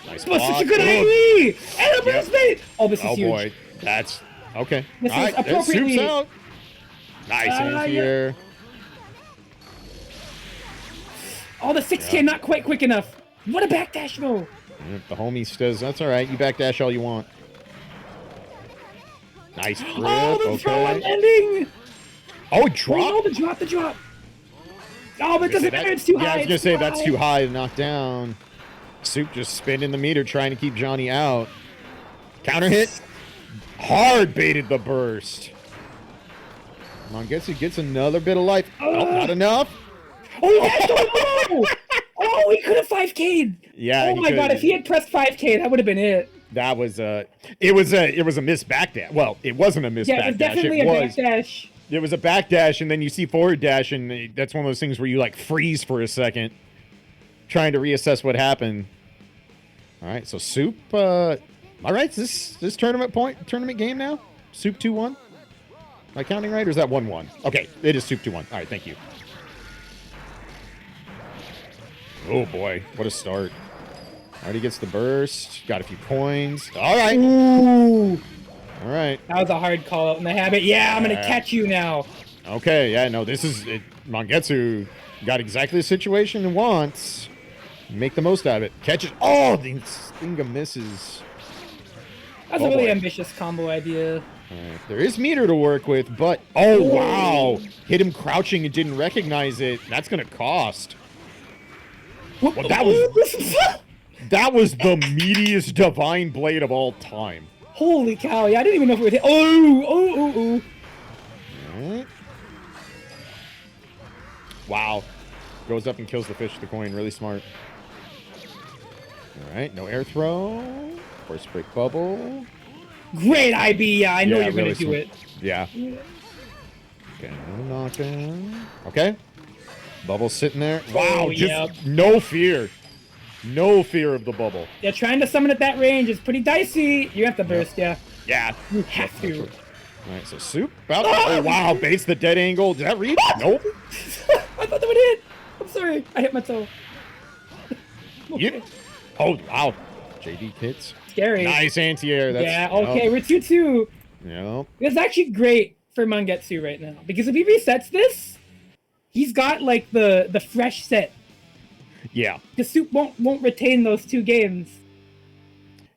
Nice block. Such a good ID! And a burst bait! Oh, this is huge. Oh, boy. That's... Okay. This is appropriately... Soup's out. Nice anti-air. Oh, the 6K not quite quick enough. What a backdash though. The homie says, that's all right. You backdash all you want. Nice grip. Oh, the throw on ending. Oh, drop. Oh, no, the drop. Oh, but it doesn't matter. It's too high. Yeah, I was going to say, that's too high to knock down. Soup just spinning the meter, trying to keep Johnny out. Counter hit. Hard baited the burst. Mangetsu gets another bit of life. Oh, not enough. Oh, oh, he could have 5K'd. Yeah. Oh my God, if he had pressed 5K, that would have been it. That was it was a missed backdash. Well, it wasn't a missed backdash. Yeah, it was definitely a backdash. It was a backdash, and then you see forward dash, and that's one of those things where you like freeze for a second, trying to reassess what happened. All right, so Soup. All right, is this tournament game now? Soup 2-1. Am I counting right, or is that 1-1? Okay, it is Soup 2-1. All right, thank you. Oh boy, what a start. Already gets the burst. Got a few coins. All right. Ooh. All right. That was a hard call out in the habit. Yeah, I'm going to catch you now. Okay, yeah, no, this is it. Mangetsu got exactly the situation he wants. Make the most out of it. Catch it. Oh, the Stinga misses. That's a really ambitious combo idea. Right. There is meter to work with, but... Oh, wow. Hit him crouching and didn't recognize it. That's going to cost. Well, that was the meatiest divine blade of all time. Holy cow! Yeah, I didn't even know if it would hit. Oh. Right. Wow. Goes up and kills the fish with the coin. Really smart. All right. No air throw. Force break bubble. Great IB. Yeah, I know you're really gonna do it. Yeah. Okay. Knocking. Okay. Bubble sitting there. Wow. Just no fear. No feer of the bubble. Yeah, trying to summon at that range is pretty dicey. You have to burst, yeah. Yeah. You have to. All right, so Soup. Oh, wow. Base the dead angle. Did that read? Nope. I thought that would hit. I'm sorry. I hit my toe. Okay. Oh, wow. JD hits. Scary. Nice anti-air. Yeah, okay. We're 2-2. Yep. It's actually great for Mangetsu right now. Because if he resets this, he's got, like, the fresh set. Yeah. The Soup won't retain those 2 games.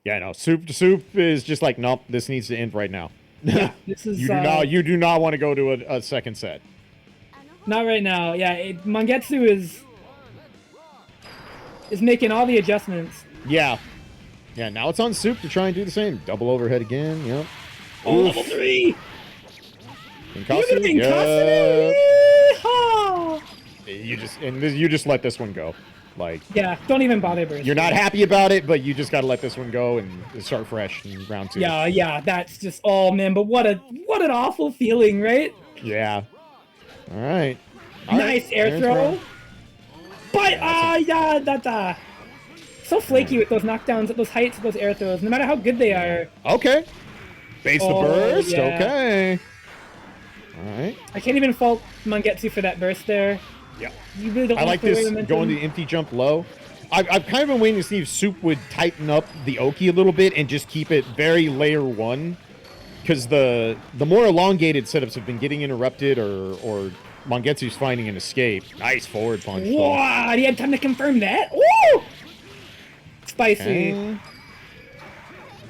Yeah, no. Soup is just like, nope, this needs to end right now. Yeah, this is you do not want to go to a second set. Not right now. Yeah, Mangetsu is making all the adjustments. Yeah. Yeah, now it's on Soup to try and do the same. Double overhead again, yep. Oh, level 3! Inkasu, you just let this one go. Like, yeah, don't even bother bursting. You're not happy about it, but you just got to let this one go and start fresh in round 2. Yeah, that's just, oh man, but what an awful feeling, right? Yeah. All right. Nice air throw. But so flaky with those knockdowns at those heights, those air throws, no matter how good they are. Okay. Base the burst. Yeah. Okay. All right. I can't even fault Mangetsu for that burst there. Yeah. You really don't I like this momentum. going the empty jump low. I've kind of been waiting to see if Soup would tighten up the Oki a little bit and just keep it very layer 1. Because the more elongated setups have been getting interrupted or Mangetsu's finding an escape. Nice forward punch. Wow, he had time to confirm that? Woo! Spicy. Okay.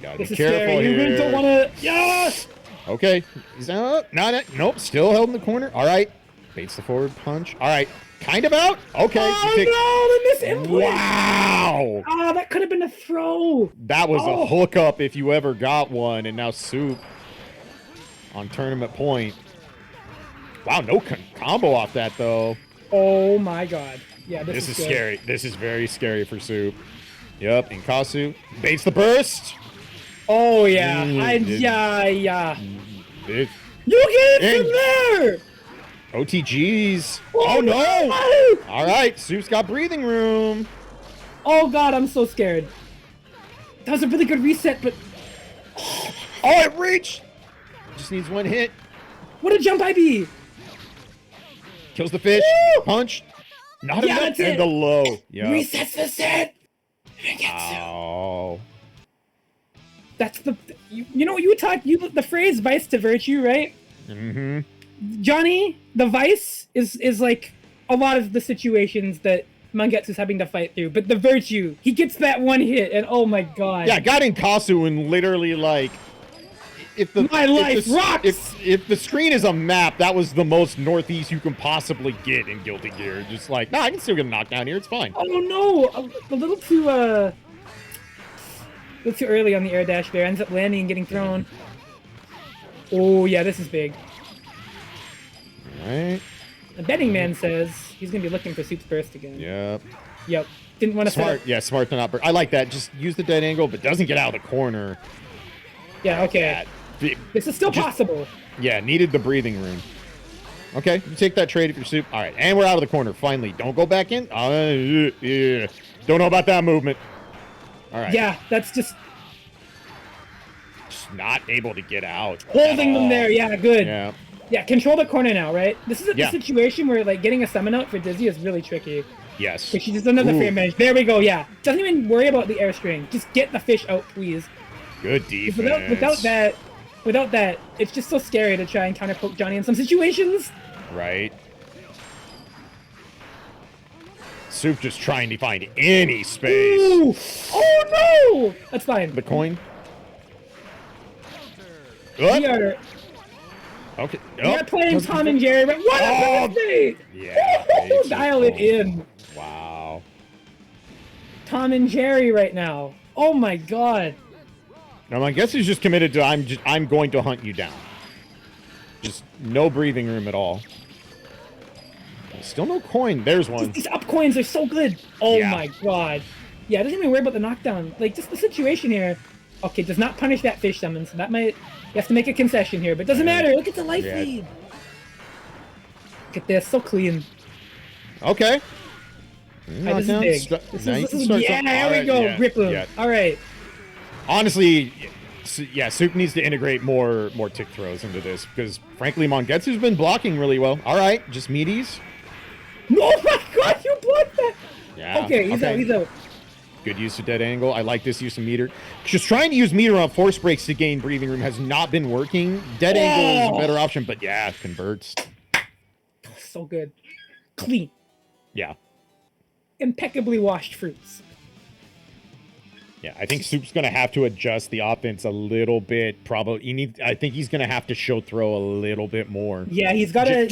Gotta This be is careful scary. You really here. don't want to... Yes! Okay. He's out. Nope. Still held in the corner. All right. Baits the forward punch. All right. Kind of out. Okay. Oh, no, the misinput. Wow. Oh, that could have been a throw. That was a hookup if you ever got one. And now Soup on tournament point. Wow, no combo off that, though. Oh, my God. Yeah, this is scary. This is very scary for Soup. Yep, Inkasu baits the burst. Oh, yeah. Yeah. You get it from there. OTGs. Oh, no. All right, Soup's got breathing room. Oh, God, I'm so scared. That was a really good reset, but... Oh, it reached. Just needs one hit. What a jump IB. Kills the fish. Woo! Punch. Not enough. And the low. Yep. Resets the set. Oh. That's the... You know, the phrase vice to virtue, right? Mm-hmm. Johnny, the vice is like a lot of the situations that Mangetsu's having to fight through, but the virtue, he gets that one hit, and oh my God. Yeah, got Inkasu and literally like... If the screen is a map, that was the most northeast you can possibly get in Guilty Gear. Just like, I can still get a knockdown here. It's fine. Oh no, a little too early on the air dash there. Ends up landing and getting thrown. Oh yeah, this is big. All right. The betting man says he's gonna be looking for Soup's burst again. Yep. Didn't want to smart. Yeah, smart to not burst. I like that. Just use the dead angle, but doesn't get out of the corner. Yeah. Okay. This is still possible. Yeah, needed the breathing room. Okay, you take that trade if you're Soup. All right, and we're out of the corner, finally. Don't go back in. Yeah. Don't know about that movement. All right. Yeah, that's just not able to get out. Holding them there, yeah, good. Yeah. Yeah, control the corner now, right? This is a situation where, like, getting a summon out for Dizzy is really tricky. Yes. Because she just doesn't have the frame manage. There we go, yeah. Doesn't even worry about the air string. Just get the fish out, please. Good defense. Without that, it's just so scary to try and counterpoke Johnny in some situations. Right. Soup just trying to find any space. Ooh. Oh no! That's fine. The coin. We are. Okay. We are playing Tom and Jerry. What a birthday! Yeah. Dial it in. Wow. Tom and Jerry right now. Oh my god. Now, I guess he's just committed to I'm going to hunt you down. Just no breathing room at all. Still no coin. There's one. These up coins are so good. Oh Yeah. my god. Yeah, it doesn't even worry about the knockdown. Like, just the situation here. Okay, does not punish that fish summon, so that might... You have to make a concession here, but it doesn't matter. Look at the life lead. Look at this. So clean. Okay. This is big. This is yeah, there we go. Yeah, Rip him. yeah. All right. Honestly, yeah, Soup needs to integrate more tick throws into this because, frankly, Mongetsu's been blocking really well. All right, just meaties. Oh my god, you blocked that! Yeah. Okay, he's out. Good use of dead angle. I like this use of meter. Just trying to use meter on force breaks to gain breathing room has not been working. Dead angle is a better option, but yeah, converts. So good. Clean. Yeah. Impeccably washed fruits. Yeah, I think Soup's gonna have to adjust the offense a little bit. Probably, I think he's gonna have to show throw a little bit more. Yeah, he's gotta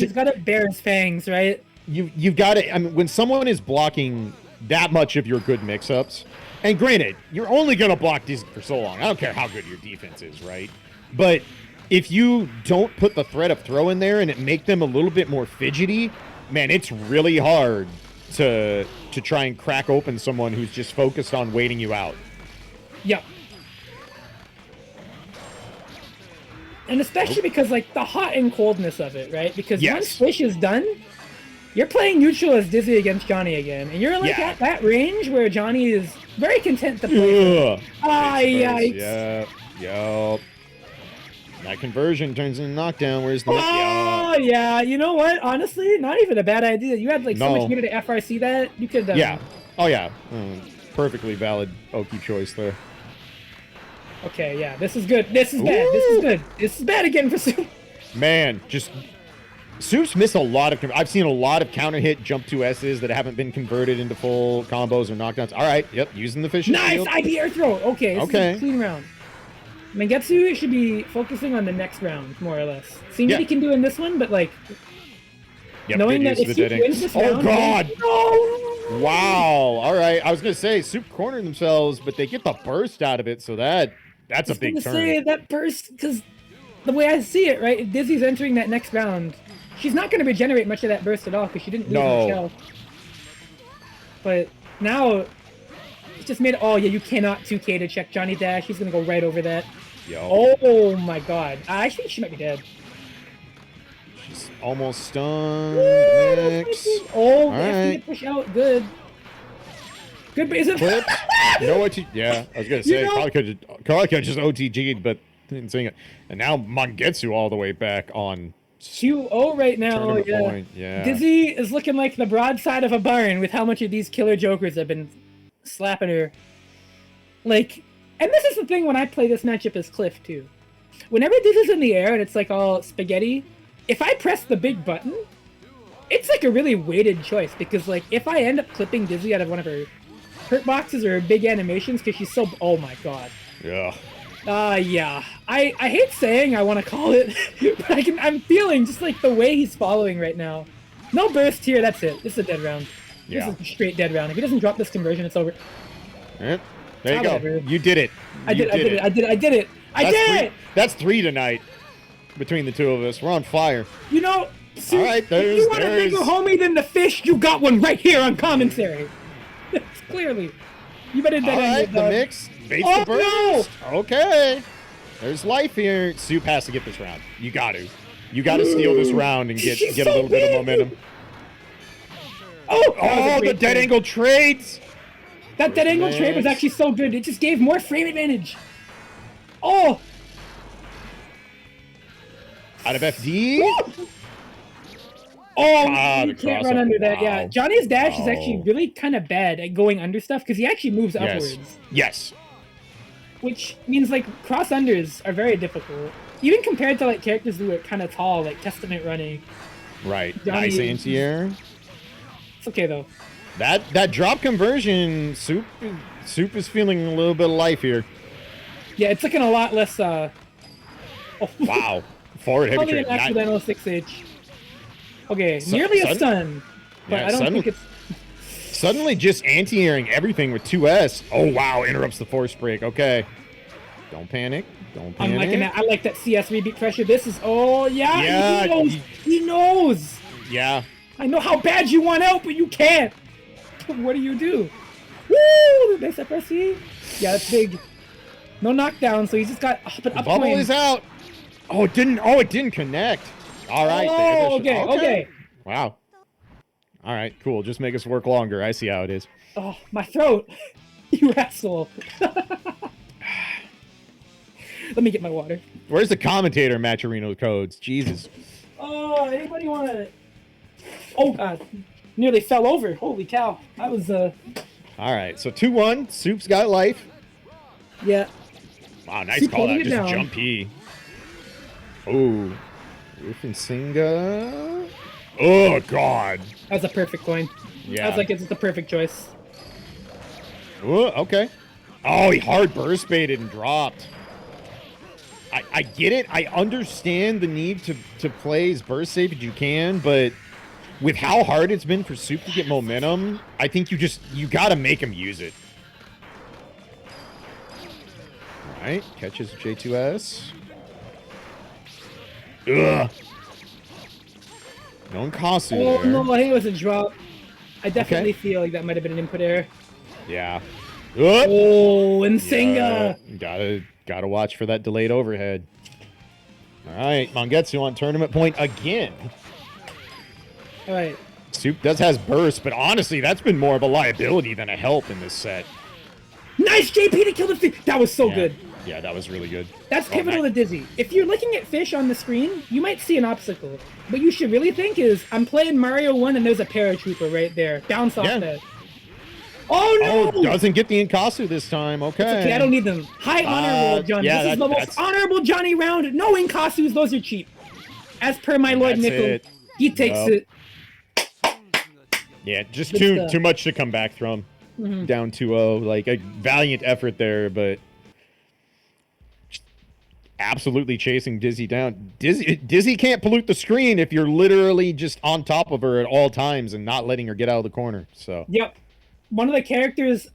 bear his fangs, right? You've got to. I mean, when someone is blocking that much of your good mix-ups, and granted, you're only gonna block these for so long. I don't care how good your defense is, right? But if you don't put the threat of throw in there and it make them a little bit more fidgety, man, it's really hard to try and crack open someone who's just focused on waiting you out. Yep. And especially because, like, the hot and coldness of it, right? Because once Fish is done, you're playing neutral as Dizzy against Johnny again. And you're, like, at that range where Johnny is very content to play. Ah, yikes. Yep. That conversion turns into knockdown. Where's the... Oh, yeah. You know what? Honestly, not even a bad idea. You had, like, so much meter to FRC that. You could... Yeah. Oh, yeah. Perfectly valid Oki choice there. Okay, yeah, this is good. This is bad. This is good. This is bad again for Soup. Man, just Soup's missed a lot of. I've seen a lot of counter hit jump 2S's that haven't been converted into full combos or knockdowns. All right, yep, using the fish. Nice IP air throw. Okay, this is a clean round. Mangetsu should be focusing on the next round more or less. Seeing what he can do in this one, but like knowing that if he wins this round, God! No! Wow! All right, I was gonna say Soup cornered themselves, but they get the burst out of it, so that's a big turn. Say that burst, because the way I see it, right, if Dizzy's entering that next round, she's not going to regenerate much of that burst at all because she didn't lose her shell. But now, it's just made. Oh yeah, you cannot 2K to check Johnny Dash. He's going to go right over that. Yo. Oh my god! I think she might be dead. She's almost stunned. Mix. Oh, right. Push out. Good. Good base. You know what? Yeah, I was gonna say probably could have just OTG'd, but didn't sing it. And now Mangetsu all the way back on 2-0 right now. Yeah. Dizzy is looking like the broadside of a barn with how much of these killer jokers have been slapping her. Like, and this is the thing when I play this matchup as Cliff too. Whenever Dizzy's in the air and it's like all spaghetti, if I press the big button, it's like a really weighted choice because like if I end up clipping Dizzy out of one of her hurt boxes or big animations because she's so... Oh my god. Yeah. Yeah. I hate saying I want to call it, but I'm feeling just like the way he's following right now. No burst here, that's it. This is a dead round. Yeah. This is a straight dead round. If he doesn't drop this conversion, it's over. There you go. You did it. I did it! That's 3 tonight between the two of us. We're on fire. You know, all right, if you want a bigger homie than the fish, you got one right here on commentary. Clearly. You better dead end the mix. Baits the burst. No! Okay. There's life here. Soup has to get this round. You got to. You got to steal this round and get a little bit of momentum. Oh, the dead angle trades. That dead angle trade was actually so good. It just gave more frame advantage. Oh. Out of FD. Oh, you can't run under that. Yeah, Johnny's dash is actually really kind of bad at going under stuff because he actually moves upwards. Yes. Which means like cross unders are very difficult, even compared to like characters who are kind of tall, like Testament running. Right. Nice anti-air. It's okay though. That drop conversion, Soup is feeling a little bit of life here. Yeah, it's looking a lot less. Oh. Wow. Forward heavy trade. Probably an accidental 6H. Okay, nearly a stun, but I don't think it's... suddenly just anti-airing everything with 2S. Oh, wow. Interrupts the force break. Okay. Don't panic. Don't panic. I'm liking that. I like that CS rebeat pressure. This is... Oh, yeah. Yeah, He knows. He knows. Yeah. I know how bad you want out, but you can't. What do you do? Woo! Nice FRC. Yeah, that's big. No knockdown, so he's just got up and up. Bubble is out. Oh, it didn't. Oh, it didn't connect. All right. Oh, okay. Wow. All right, cool. Just make us work longer. I see how it is. Oh, my throat. You asshole. Let me get my water. Where's the commentator, Matcherino codes? Jesus. Oh, anybody want to... Oh, God. Nearly fell over. Holy cow. That was, All right, so 2-1. Soup's got life. Yeah. Wow, nice Soup call out. holding it Just down. jumpy. Oh. Rufinsinga. Oh, God. That was a perfect coin. Yeah. I was like, it's the perfect choice. Oh, okay. Oh, he hard burst baited and dropped. I get it. I understand the need to play as burst safe as you can, but with how hard it's been for Soup to get momentum, I think you gotta make him use it. All right, catches J2S. Ugh. No Nkasu Oh, there. no, I think it was a drop. I definitely feel like that might have been an input error. Yeah. Oh, Nsinga. Yeah, gotta watch for that delayed overhead. All right, Mangetsu on tournament point again. All right. Soup has burst, but honestly, that's been more of a liability than a help in this set. Nice JP to kill the fish. That was so good. Yeah, that was really good. That's pivotal to Dizzy. If you're looking at fish on the screen, you might see an obstacle. What you should really think is, I'm playing Mario 1 and there's a paratrooper right there. Bounce off that. Oh, no! Oh, doesn't get the Nkasu this time. Okay. It's okay, I don't need them. High honor roll, Johnny. Yeah, this is the most honorable Johnny round. No Nkasus, those are cheap. As per my Lord Nickel, he takes it. Yeah, just too much to come back from. Down 2-0. Like, a valiant effort there, but absolutely chasing Dizzy down. Dizzy can't pollute the screen if you're literally just on top of her at all times and not letting her get out of the corner. So. Yep. One of the character's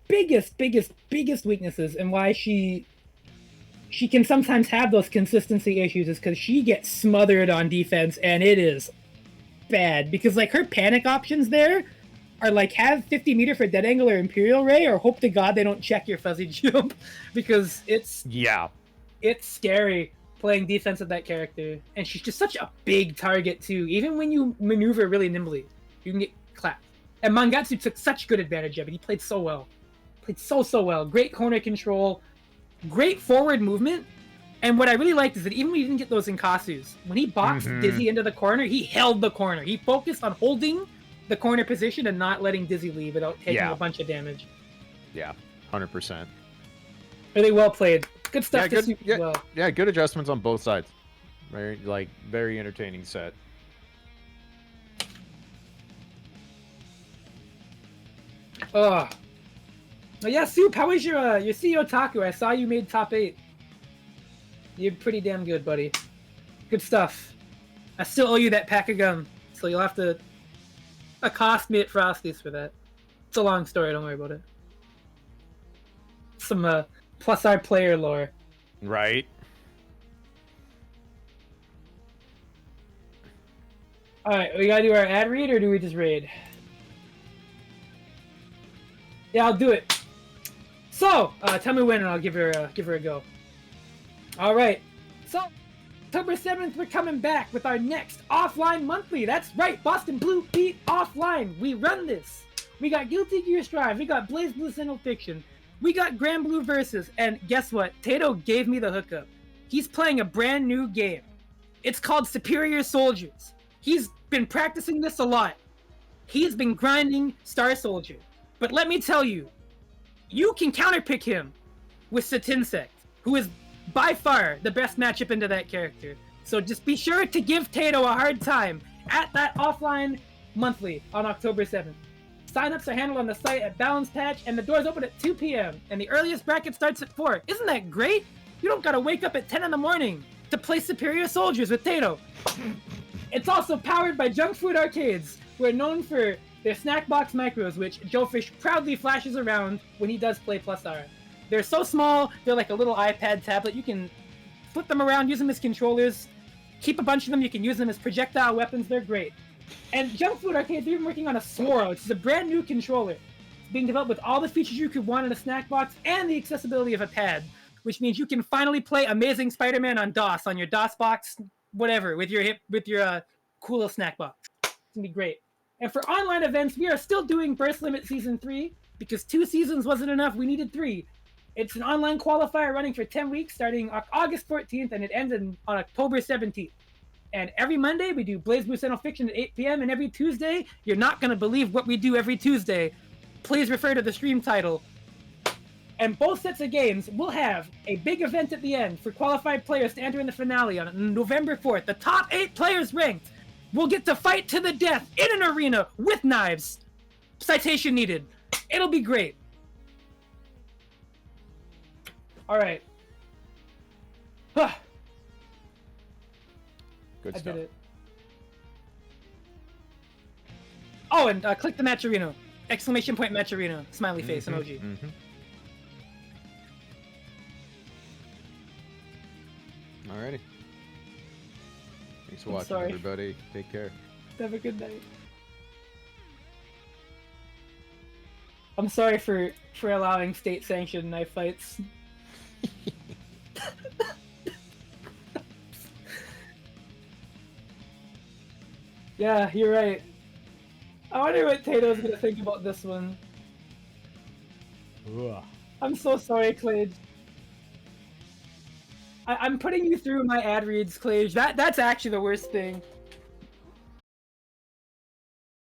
biggest weaknesses and why she can sometimes have those consistency issues is because she gets smothered on defense, and it is bad. Because, like, her panic options there are, like, have 50 meter for dead angle or Imperial Ray, or hope to God they don't check your fuzzy jump. Because it's scary playing defense with that character. And she's just such a big target, too. Even when you maneuver really nimbly, you can get clapped. And Mangetsu took such good advantage of it. He played so well. Played so well. Great corner control. Great forward movement. And what I really liked is that even when he didn't get those Nkasus, when he boxed Dizzy into the corner, he held the corner. He focused on holding the corner position and not letting Dizzy leave without taking a bunch of damage. Yeah, 100%. Really well played. Good stuff. Yeah, good adjustments on both sides. Very entertaining set. Oh yeah, Soup, how was your CEO Taku? I saw you made top 8. You're pretty damn good, buddy. Good stuff. I still owe you that pack of gum, so you'll have to accost me at Frosty's for that. It's a long story, don't worry about it. Some plus our player lore. Right. Alright, we gotta do our ad read, or do we just raid? Yeah, I'll do it. So, tell me when and I'll give her a go. Alright. So, October 7th, we're coming back with our next offline monthly. That's right, Boston Blue Beat offline. We run this. We got Guilty Gear Strive. We got Blaze Blue Single Fiction. We got Grand Blue Versus. And guess what? Tato gave me the hookup. He's playing a brand new game. It's called Superior Soldiers. He's been practicing this a lot. He's been grinding Star Soldier. But let me tell you, you can counterpick him with Satinsect, who is by far the best matchup into that character. So just be sure to give Tato a hard time at that offline monthly on October 7th. Sign-ups are handled on the site at Balance Patch, and the doors open at 2 p.m. and the earliest bracket starts at 4. Isn't that great? You don't gotta wake up at 10 in the morning to play Superior Soldiers with Tato. It's also powered by Junk Food Arcades, who are known for their snack box micros, which Joe Fish proudly flashes around when he does play Plus R. They're so small, they're like a little iPad tablet. You can flip them around, use them as controllers, keep a bunch of them, you can use them as projectile weapons, they're great. And Junk Food Arcade, they're even working on a Swirl, which is a brand new controller. It's being developed with all the features you could want in a snack box and the accessibility of a pad, which means you can finally play Amazing Spider-Man on DOS, on your DOS box, whatever, with your coolest snack box. It's gonna be great. And for online events, we are still doing Burst Limit Season 3, because 2 seasons wasn't enough, we needed 3. It's an online qualifier running for 10 weeks, starting August 14th, and it ends on October 17th. And every Monday, we do Blaze Blue Central Fiction at 8 p.m., and every Tuesday, you're not going to believe what we do every Tuesday. Please refer to the stream title. And both sets of games will have a big event at the end for qualified players to enter in the finale on November 4th. The top 8 players ranked will get to fight to the death in an arena with knives. Citation needed. It'll be great. All right. Good stuff. I did it. Oh, and click the Matcherino. Exclamation point Matcherino. Smiley face emoji. Alrighty. Thanks for watching, everybody. Take care. Have a good night. I'm sorry for allowing state-sanctioned knife fights. Yeah, you're right. I wonder what Tato's gonna think about this one. Ugh. I'm so sorry, Clage. I'm putting you through my ad reads, Clage. That's actually the worst thing.